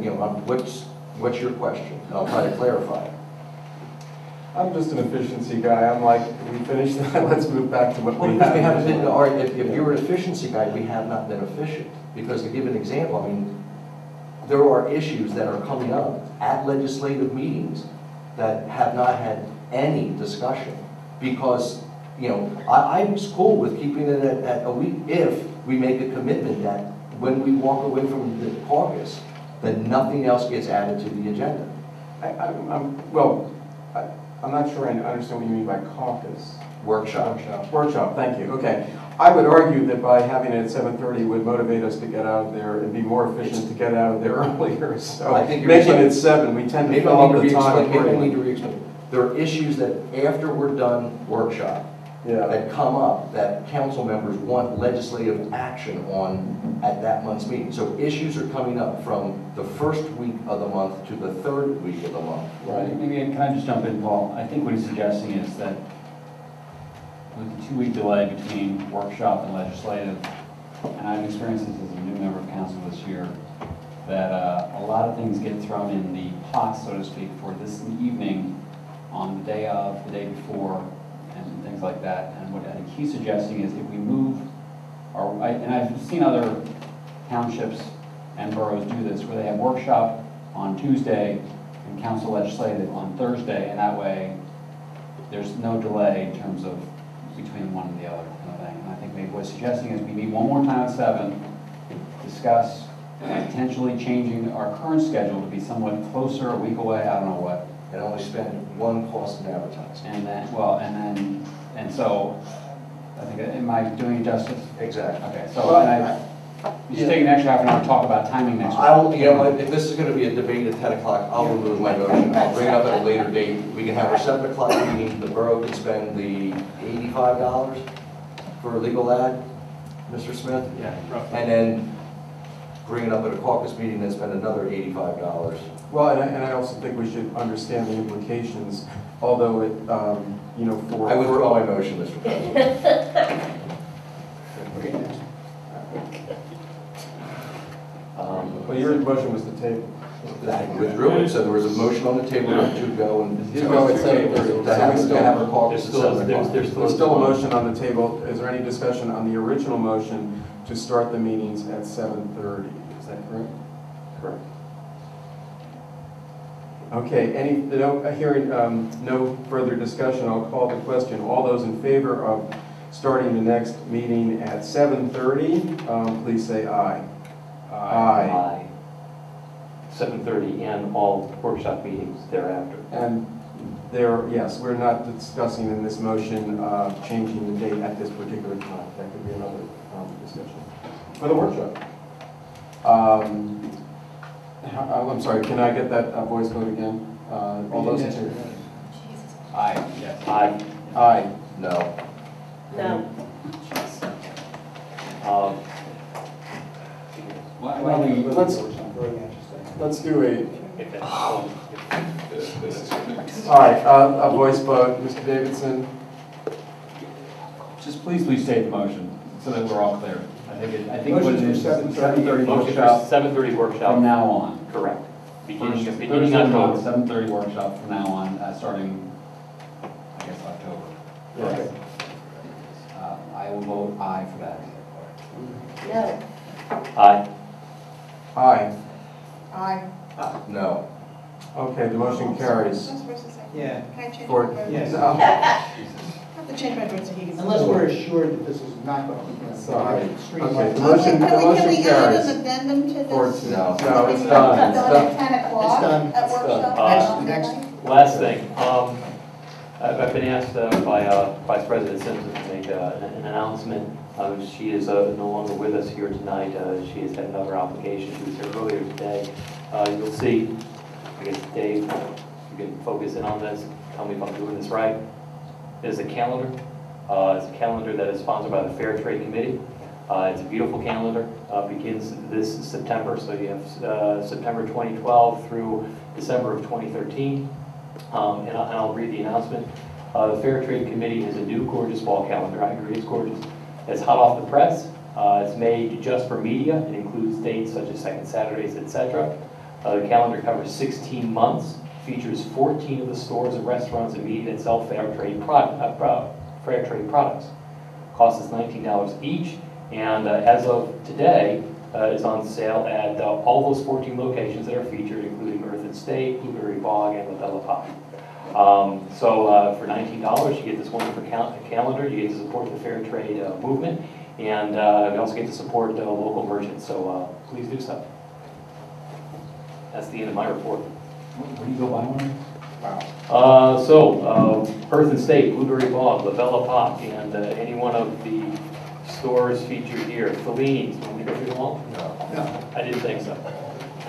what's your question? And I'll try to clarify it. I'm just an efficiency guy. I'm like, we finished that, let's move back to what we Because we have. haven't been, if you're an efficiency guy, we have not been efficient. Because to give an example, there are issues that are coming up at legislative meetings that have not had any discussion. Because, I'm cool with keeping it at a week if we make a commitment that when we walk away from the caucus, then nothing else gets added to the agenda. I'm not sure I understand what you mean by caucus. Workshop. Workshop, thank you, okay. I would argue that by having it at 7:30 would motivate us to get out of there and be more efficient to get out of there earlier, so I think making it 7, we tend to fill up the time Maybe I need accordingly. to re-explain. There are issues that after we're done workshop, Yeah, that come up that council members want legislative action on at that month's meeting. So issues are coming up from the first week of the month to the third week of the month. right. Maybe, can I just jump in, Paul? I think what he's suggesting is that with the 2-week delay between workshop and legislative, and I've experienced this as a new member of council this year, that a lot of things get thrown in the pot, so to speak, for this evening on the day of, the day before, and things like that. And what I think he's suggesting is if we move, and I've seen other townships and boroughs do this, where they have workshop on Tuesday and council legislative on Thursday, and that way there's no delay in terms of between one and the other kind of thing. And I think maybe what he's suggesting is we meet one more time at 7, discuss potentially changing our current schedule to be somewhat closer, a week away, I don't know what. And only spend one cost in advertising. And then, so, I think, am I doing it justice? Exactly. Okay, so, you should take an extra half an hour to talk about timing next week. You know what, if this is gonna be a debate at 10 o'clock, I'll remove my motion. I'll bring it up at a later date. We can have our 7 o'clock meeting. The borough can spend the $85 for a legal ad, Mr. Smith. Yeah, roughly. And then bring it up at a caucus meeting and spend another $85. Well, and I also think we should understand the implications, although it, for... I withdraw my motion, Mr. President. Well, your motion was to table. I withdrew it, so there was a motion on the table to go and... To go at 7:30. To have a caucus at 7 o'clock. There's still a motion on the table. Is there any discussion on the original motion to start the meetings at 7:30? Is that correct? Correct. Okay, no further discussion, I'll call the question. All those in favor of starting the next meeting at 7:30, please say aye. Aye. 7:30 and all workshop meetings thereafter. And yes, we're not discussing in this motion changing the date at this particular time. That could be another discussion. For the workshop. I'm sorry, can I get that voice vote again? All those in favor? Aye, yes. Aye. Aye. No. No. Let's do all right, a voice vote. Mr. Davidson? Just please state the motion so that we're all clear. I think what it Motion is, for 7:30 Motion for workshop 7:30 workshop. from now on. Correct. Beginning Thursday October. 7:30 workshop from now on, starting, I guess, October. Yes. I will vote aye for that. No. Aye. Aye. Aye. No. Okay, the motion carries. I'm supposed to say. Yeah. Can I change my For, vote? Yes. no, I have to change my vote so he can. Unless we're assured that this is not going to be. Sorry. Streamlined. Okay, the motion, the motion Can we add carries. an addendum to For, this? No. no, it's Can we done. put It's that done. at 10 o'clock done. at It's workshop? Next. Last thing, I've been asked by Vice President Simpson to make an announcement. She is no longer with us here tonight. She has had another obligation. She was here earlier today. You'll see, I guess, Dave, you can focus in on this. Tell me if I'm doing this right. There's a calendar. It's a calendar that is sponsored by the Fair Trade Committee. It's a beautiful calendar. Begins this September, so you have September 2012 through December of 2013. And I'll read the announcement. The Fair Trade Committee has a new gorgeous fall calendar. I agree, it's gorgeous. It's hot off the press. It's made just for media. It includes dates such as Second Saturdays, etc. The calendar covers 16 months, features 14 of the stores and restaurants and media that sell fair trade products. Cost is $19 each, and as of today, is on sale at all those 14 locations that are featured, including Earth and State, Blueberry Bog, and La Bella Pie. So for $19, you get this wonderful calendar. You get to support the fair trade movement, and you also get to support local merchants. So please do so. That's the end of my report. Where do you go buy one? Earth and State, Blueberry Bog, Lavella Pop, and any one of the stores featured here. Fellini's, want me to go through them all? No. I didn't think so.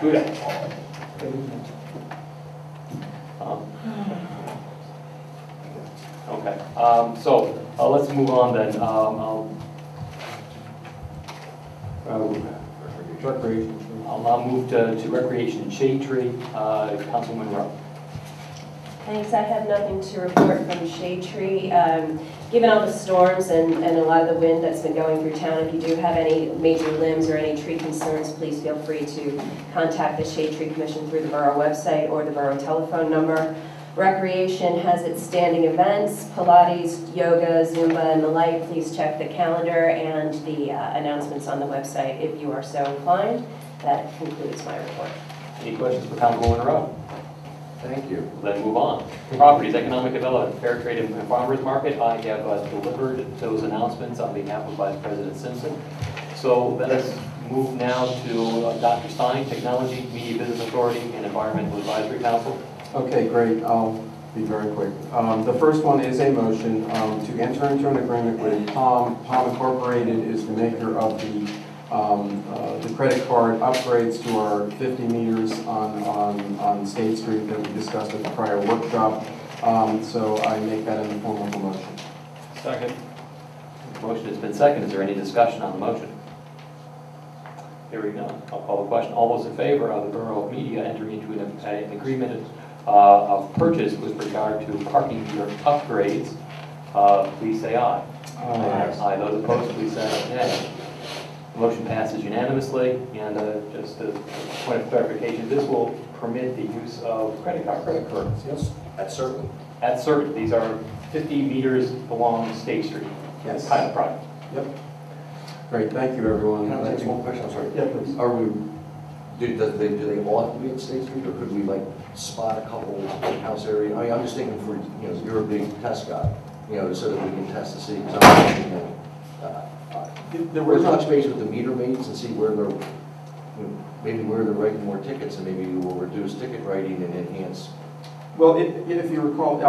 Good. Okay, let's move on then. I'll move to recreation and shade tree. Councilwoman Rowe. Thanks, I have nothing to report from Shade Tree. Given all the storms and a lot of the wind that's been going through town, if you do have any major limbs or any tree concerns, please feel free to contact the Shade Tree Commission through the Borough website or the Borough telephone number. Recreation has its standing events, Pilates, yoga, Zumba, and the like. Please check the calendar and the announcements on the website if you are so inclined. That concludes my report. Any questions for Councilwoman Rowe? Thank you. Then move on. Properties, economic development, fair trade and farmers market. I have delivered those announcements on behalf of Vice President Simpson. So let us move now to Dr. Stein, Technology, Media Business Authority, and Environmental Advisory Council. Okay, great. I'll be very quick. The first one is a motion to enter into an agreement with Palm. Palm Incorporated is the maker of the credit card upgrades to our 50 meters on State Street that we discussed at the prior workshop. So I make that in the form of a motion. Second. Motion has been seconded. Is there any discussion on the motion? Hearing none, I'll call the question. All those in favor of the Borough of Media entering into an agreement of purchase with regard to parking meter upgrades, please say aye. Aye. Aye. Those opposed, please say nay. The motion passes unanimously, and just a point of clarification, this will permit the use of credit cards. Yes, that's certain. At certain, these are 50 meters along State Street. Yes. Kind of project. Yep. Great, thank you, everyone. Can I ask one question? I'm sorry. Yeah, please. Are we, do they all have to be at State Street, or could we like spot a couple house area? I mean, I'm just thinking for, you're a big test guy, so that we can test to see, because I'm thinking, we're touch base with the meter maids and see where they're, maybe where they're writing more tickets, and maybe we'll reduce ticket writing and enhance. Well, if you recall,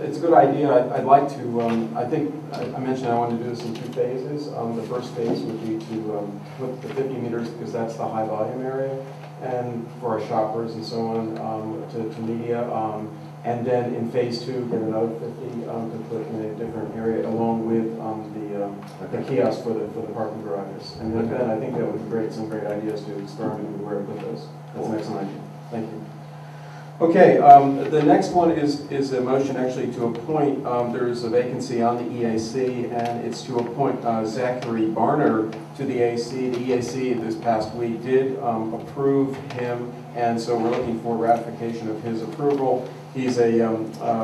it's a good idea. I'd like to, I think I mentioned I wanted to do this in 2 phases. The first phase would be to put the 50 meters, because that's the high volume area, and for our shoppers and so on, to media. And then in phase 2, get another 50 to put in a different area, along with the kiosk for the parking garages. And then I think that would create some great ideas to experiment with where to put those. That's an excellent idea. Thank you. Okay, the next one is a motion actually to appoint, there is a vacancy on the EAC, and it's to appoint Zachary Barner to the EAC. The EAC this past week did approve him, and so we're looking for ratification of his approval. He's a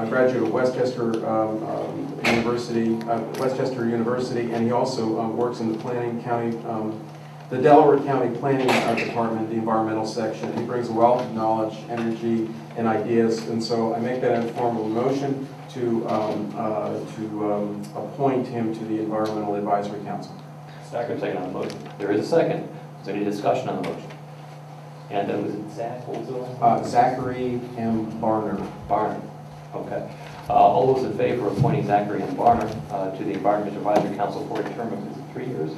graduate of Westchester University, and he also works in the planning county, the Delaware County Planning Department, the environmental section. He brings a wealth of knowledge, energy, and ideas, and so I make that in the form of a motion to appoint him to the Environmental Advisory Council. Second on the motion. There is a second. Is there any discussion on the motion? And was it Zach? What was the last name? Zachary M. Barner. Barner. Okay. All those in favor of appointing Zachary M. Barner to the Environmental Advisory Council for a term of 3 years?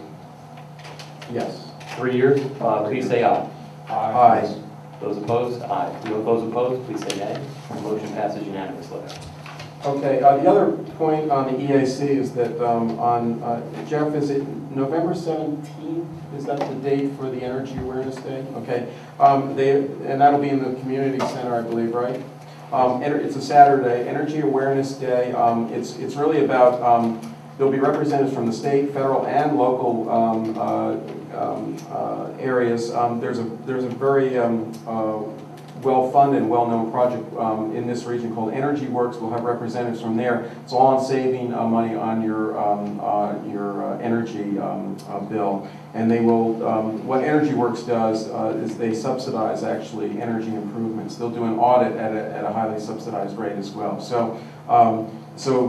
Yes. 3 years? Please say aye. Aye. Those opposed? Aye. Those opposed, please say nay. The motion passes unanimously. Okay, the other point on the EAC is that Jeff, is it November 17th? Is that the date for the Energy Awareness Day? Okay, and that'll be in the community center, I believe, right? It's a Saturday, Energy Awareness Day. It's really about, there'll be representatives from the state, federal, and local areas. There's a very well-funded and well-known project in this region called Energy Works. We'll have representatives from there. It's all on saving money on your energy bill. And they will, what Energy Works does is they subsidize actually energy improvements. They'll do an audit at a highly subsidized rate as well. So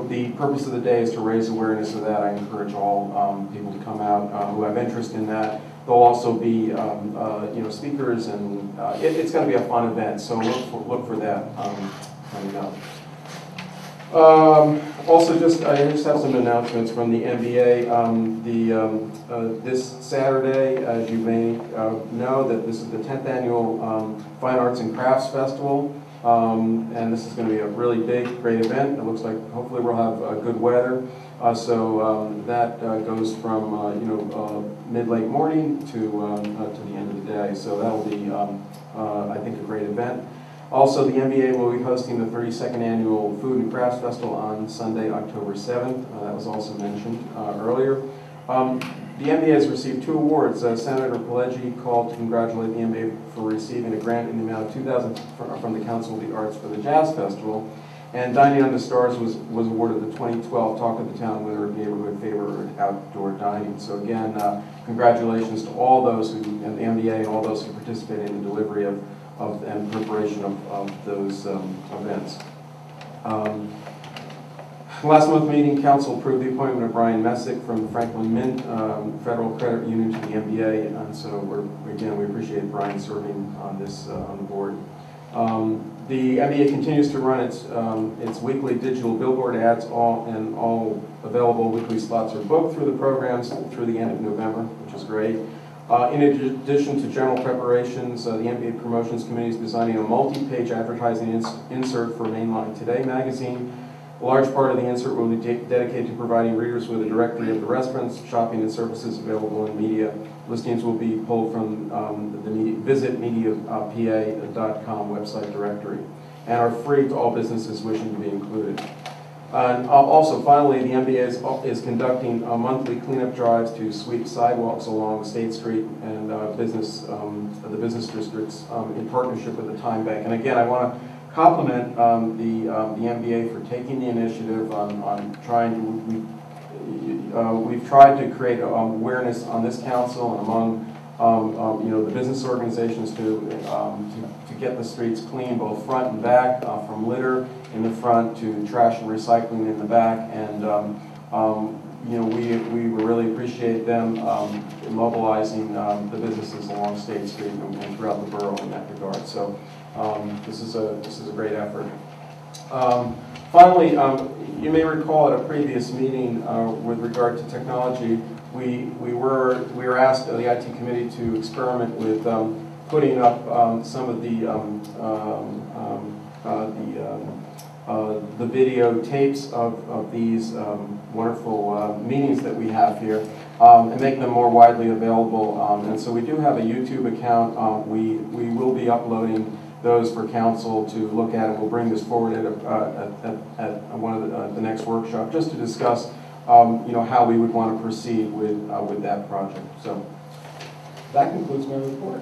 the purpose of the day is to raise awareness of that. I encourage all people to come out who have interest in that. There'll also be, speakers, and it's going to be a fun event, so look for that coming up. Also, I just have some announcements from the MBA. This Saturday, as you may know, that this is the 10th annual Fine Arts and Crafts Festival, and this is going to be a really big, great event. It looks like hopefully we'll have good weather. That goes from mid-late morning to the end of the day. So that'll be, I think, a great event. Also, the MBA will be hosting the 32nd Annual Food and Crafts Festival on Sunday, October 7th. That was also mentioned earlier. The MBA has received 2 awards. Senator Pileggi called to congratulate the MBA for receiving a grant in the amount of $2,000 from the Council of the Arts for the Jazz Festival. And Dining on the Stars was awarded the 2012 Talk of the Town winner of Neighborhood Favorite Outdoor Dining. So again, congratulations to all those who, and the MBA and all those who participated in the delivery of and preparation of those events. Last month meeting, Council approved the appointment of Brian Messick from Franklin Mint Federal Credit Union to the MBA, and so we appreciate Brian serving on the board. The MBA continues to run its weekly digital billboard ads, all available weekly slots are booked through the programs through the end of November, which is great. In addition to general preparations, the MBA Promotions Committee is designing a multi-page advertising insert for Mainline Today magazine. A large part of the insert will be dedicated to providing readers with a directory of the restaurants, shopping, and services available in media. Listings will be pulled from the visitmediapa.com website directory and are free to all businesses wishing to be included. And also, finally, the MBA is conducting monthly cleanup drives to sweep sidewalks along State Street and the business districts in partnership with the Time Bank. And again, I want to compliment the MBA for taking the initiative on trying to. We've tried to create awareness on this council and among the business organizations to get the streets clean, both front and back, from litter in the front to trash and recycling in the back, and we really appreciate them mobilizing the businesses along State Street and throughout the borough in that regard. So this is a great effort. Finally, you may recall at a previous meeting with regard to technology, we were asked, the IT committee, to experiment with putting up some of the video tapes of these wonderful meetings that we have here, and make them more widely available. And so we do have a YouTube account. We will be uploading those for council to look at, and we'll bring this forward at one of the next workshop, just to discuss how we would want to proceed with that project. So that concludes my report.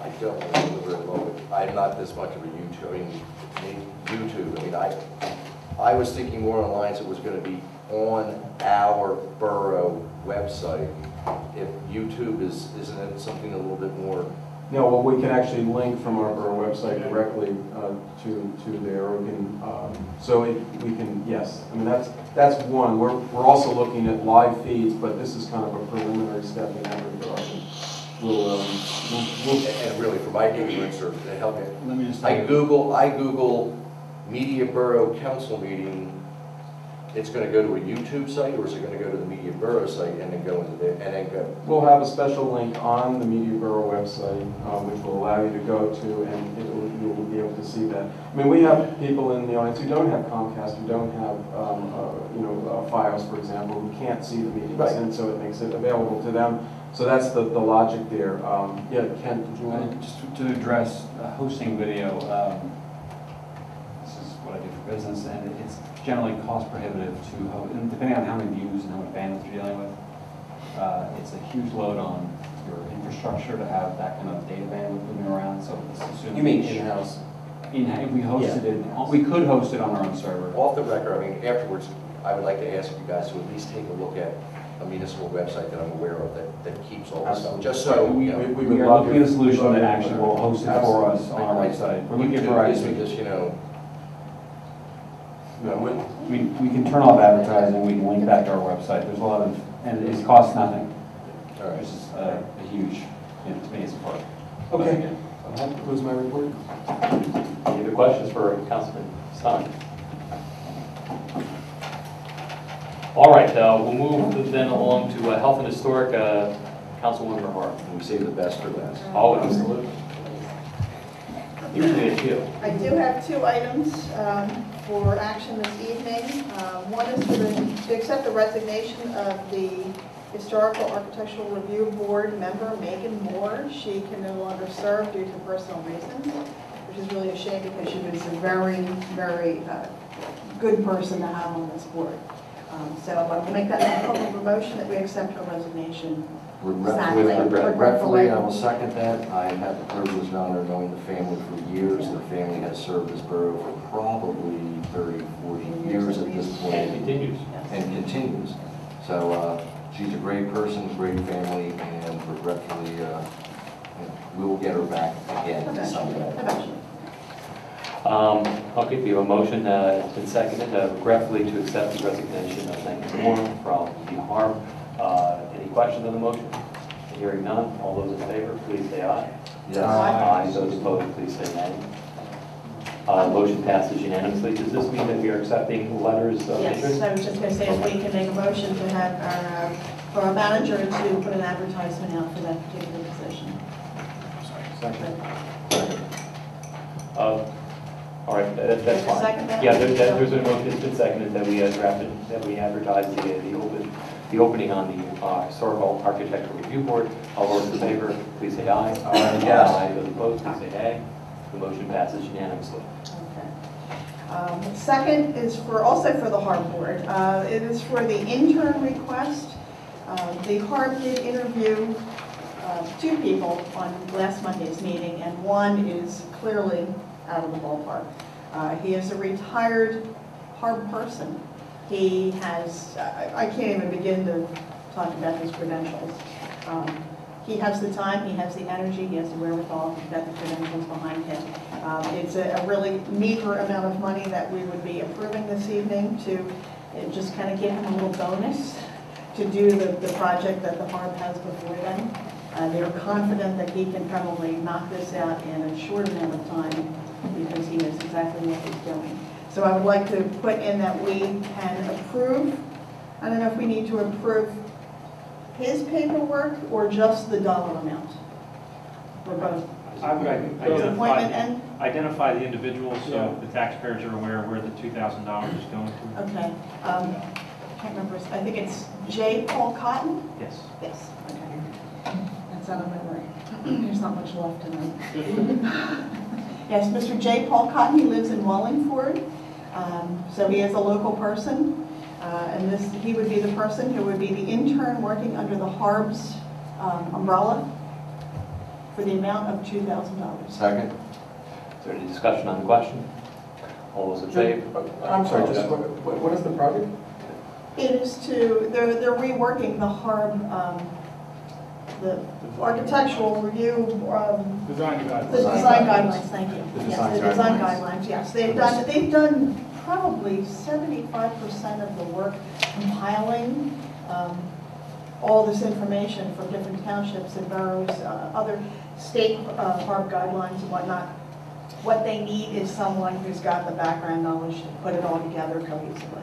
I don't want to deliver a moment. I'm not this much of a YouTube. I was thinking more on the lines it was going to be on our borough website. If YouTube isn't it something a little bit more? No, well, we can actually link from our borough website directly to there. We can, yes. I mean, that's one. We're also looking at live feeds, but this is kind of a preliminary step in that regard. And really, for my ignorance, or to help me, I Google Media Borough Council meeting. It's going to go to a YouTube site, or is it going to go to the Media Borough site and then go into there and then go? We'll have a special link on the Media Borough website, which will allow you to go to, and you will be able to see that. I mean, we have people in the audience who don't have Comcast, who don't have Fios, for example, who can't see the meetings, right. And so it makes it available to them. So that's the logic there. Yeah, Ken, did you want to? Just to address hosting video, this is what I do for business, and it's generally cost prohibitive to host, and depending on how many views and how much bandwidth you're dealing with, it's a huge load on your infrastructure to have that kind of data bandwidth moving around. So it's assuming you mean in-house? If we hosted it, we could host it on our own server. Off the record, I mean, afterwards, I would like to ask you guys to at least take a look at a municipal website that I'm aware of that keeps all this stuff. Just so we are looking at a solution that actually will host it for us on our website. We're looking for because we can turn off advertising. We can link back to our website. There's a lot of, and it costs nothing. All right. which is a huge, to me, it's a part. Okay, that concludes my report. Any other questions for Councilman Stein? All right, we'll move then along to Health and Historic, Councilwoman Rehara. We save the best for last. Oh, absolutely. Usually it's you. I do have two items for action this evening. One is to accept the resignation of the Historical Architectural Review Board member, Megan Moore. She can no longer serve due to personal reasons, which is really a shame because she was a very, very good person to have on this board. So I will make that in form of a motion that we accept her resignation. Regretfully, I will second that. I have had the privilege and honor of knowing the family for years. The family has served this borough for probably 30, 40 years at this point. And continues. And continues. So she's a great person, great family, and regretfully, we will get her back again someday. Okay, we have a motion, it's been seconded, regretfully to accept the resignation of Megan Moore from the harm. Any questions on the motion? Hearing none, all those in favor, please say aye. Yes. Aye. Those opposed, please say nay. Motion passes unanimously. Does this mean that we are accepting letters of interest? Yes, I was just going to say, if we can make a motion to have for our manager to put an advertisement out for that particular position. Second. All right, that's fine. Second that? Yeah, there's a motion, it's been seconded that we drafted, that we advertise the opening on the Historical Architectural Review Board. All those in favor, please say aye. Yes. Aye. Those opposed, please say nay. The motion passes unanimously. Okay. Second is also for the HARB board. It is for the intern request. The HARB did interview two people on last Monday's meeting, and one is clearly out of the ballpark. He is a retired HARB person. He has, I can't even begin to talk about his credentials. He has the time, he has the energy, he has the wherewithal, he's got the credentials behind him. It's a really meager amount of money that we would be approving this evening to just kind of give him a little bonus to do the project that the HARB has before them. They're confident that he can probably knock this out in a short amount of time because he knows exactly what he's doing. So I would like to put in that we can approve. I don't know if we need to approve his paperwork or just the dollar amount for both. Identify the individuals so the taxpayers are aware where the $2,000 is going to. Okay. I can't remember. I think it's J. Paul Cotton? Yes. Yes. Okay. That's out of memory. There's not much left in them. Yes, Mr. J. Paul Cotton, he lives in Wallingford. So he is a local person. And he would be the person who would be the intern working under the HARB's umbrella for the amount of $2,000. Second. Is there any discussion on the question? All those in favor? I'm sorry, just what is the project? It is they're reworking the HARB, the architectural review, Design guidelines. the design guidelines, thank you. The Yes, the design guidelines, yes. They've done probably 75% of the work compiling all this information from different townships and boroughs, other state HARB guidelines and whatnot. What they need is someone who's got the background knowledge to put it all together cohesively.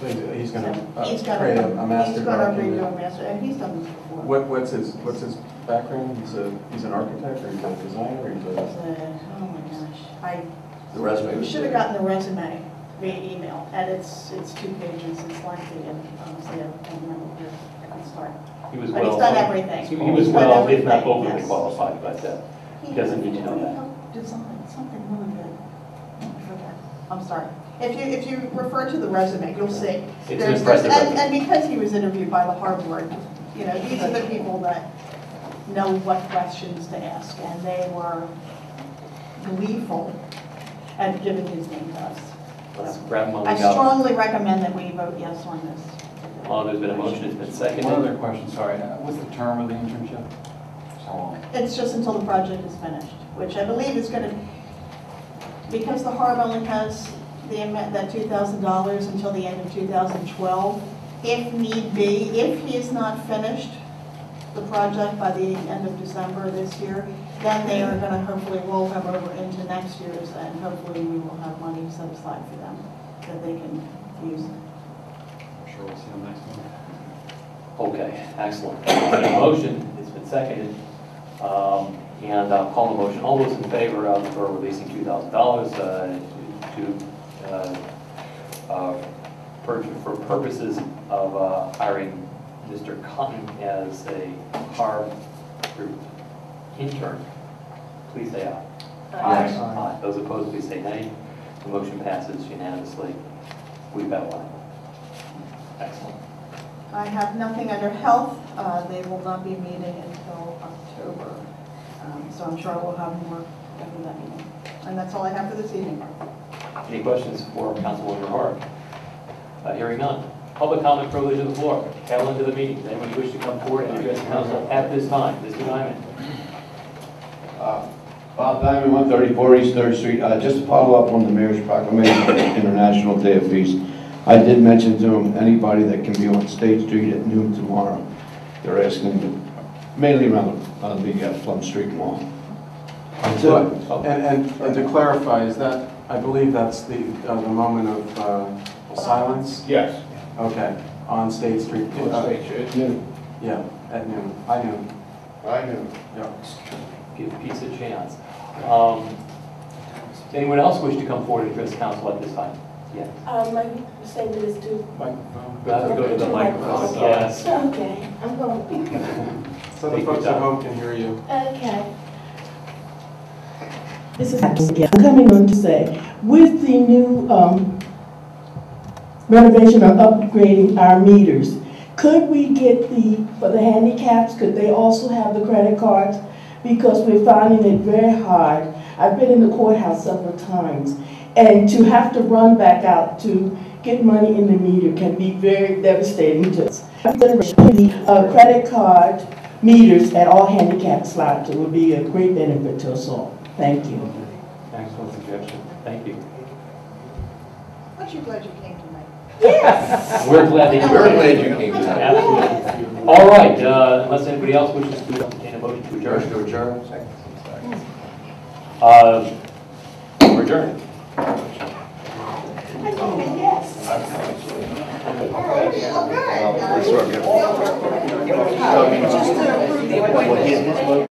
So he's going He's to gonna- create a master He's going to document. redo a master, and he's done this before. What's his background? He's an architect, or he's a designer, or he's a... Oh my gosh, The resume we was should have there. gotten the resume via email, and it's 2 pages, it's lengthy, and honestly, I don't remember where I can start. He was But he's well. done everything. He was He's done well, if not everything, overly yes. qualified, but he doesn't need to know that. Design something really good. I forget. I'm sorry. If you refer to the resume, you'll see. It's an impressive resume. And because he was interviewed by the HARB board, you know, these are the people that know what questions to ask, and they were gleeful at giving his name to us. Let's grab him on the I go. strongly recommend that we vote yes on this. There's been a motion, it's been seconded. One other question, sorry. What's the term of the internship? How long? It's just until the project is finished, which I believe is going to, because the HARB only has that $2,000 until the end of 2012, if need be, if he is not finished the project by the end of December this year, then they are going to hopefully roll them over into next year's, and hopefully we will have money set aside for them that they can use. I'm sure we'll see them next month. Okay, excellent. The motion has been seconded, and I'll call the motion. All those in favor of the borough releasing $2,000 for purposes of hiring Mr. Cotton as a HARB group intern, please say aye. Yes. Aye. Those opposed, please say nay. The motion passes unanimously. We've got one. Excellent. I have nothing under health. They will not be meeting until October. So I'm sure we'll have more after that meeting. And that's all I have for this evening. Any questions for Councilwoman Hart? Hearing none. Public comment privilege of the floor. Tail end of the meeting. Does anyone wish to come forward and address the council at this time? Mr. Diamond. Bob Diamond, 134 East 3rd Street. Just to follow up on the Mayor's Proclamation, International Day of Peace. I did mention to him, anybody that can be on State Street at noon tomorrow. They're asking mainly around the Plum Street Mall. And to clarify, is that, I believe that's the moment of silence? Yes. Okay, on State Street. On State Street, at noon. Yeah, at noon. High noon. High noon. Yeah. Give peace a chance. Anyone else wish to come forward and address council at this time? Yes. My statement is to... Microphone. You have to go to the microphone. Yes. Okay, I'm going. So the folks at home can hear you. Okay. This is I'm coming on to say, with the new renovation or upgrading our meters, could we get for the handicaps, could they also have the credit cards? Because we're finding it very hard. I've been in the courthouse several times, and to have to run back out to get money in the meter can be very devastating to us. The credit card meters at all handicap slots, it would be a great benefit to us all. Thank you. Excellent suggestion. Thank you. Aren't you glad you came tonight? Yes. We're glad that you We're glad you came tonight. Absolutely. All right, unless anybody else wishes to entertain a motion to adjourn. Motion to adjourn. We're adjourned. Yes.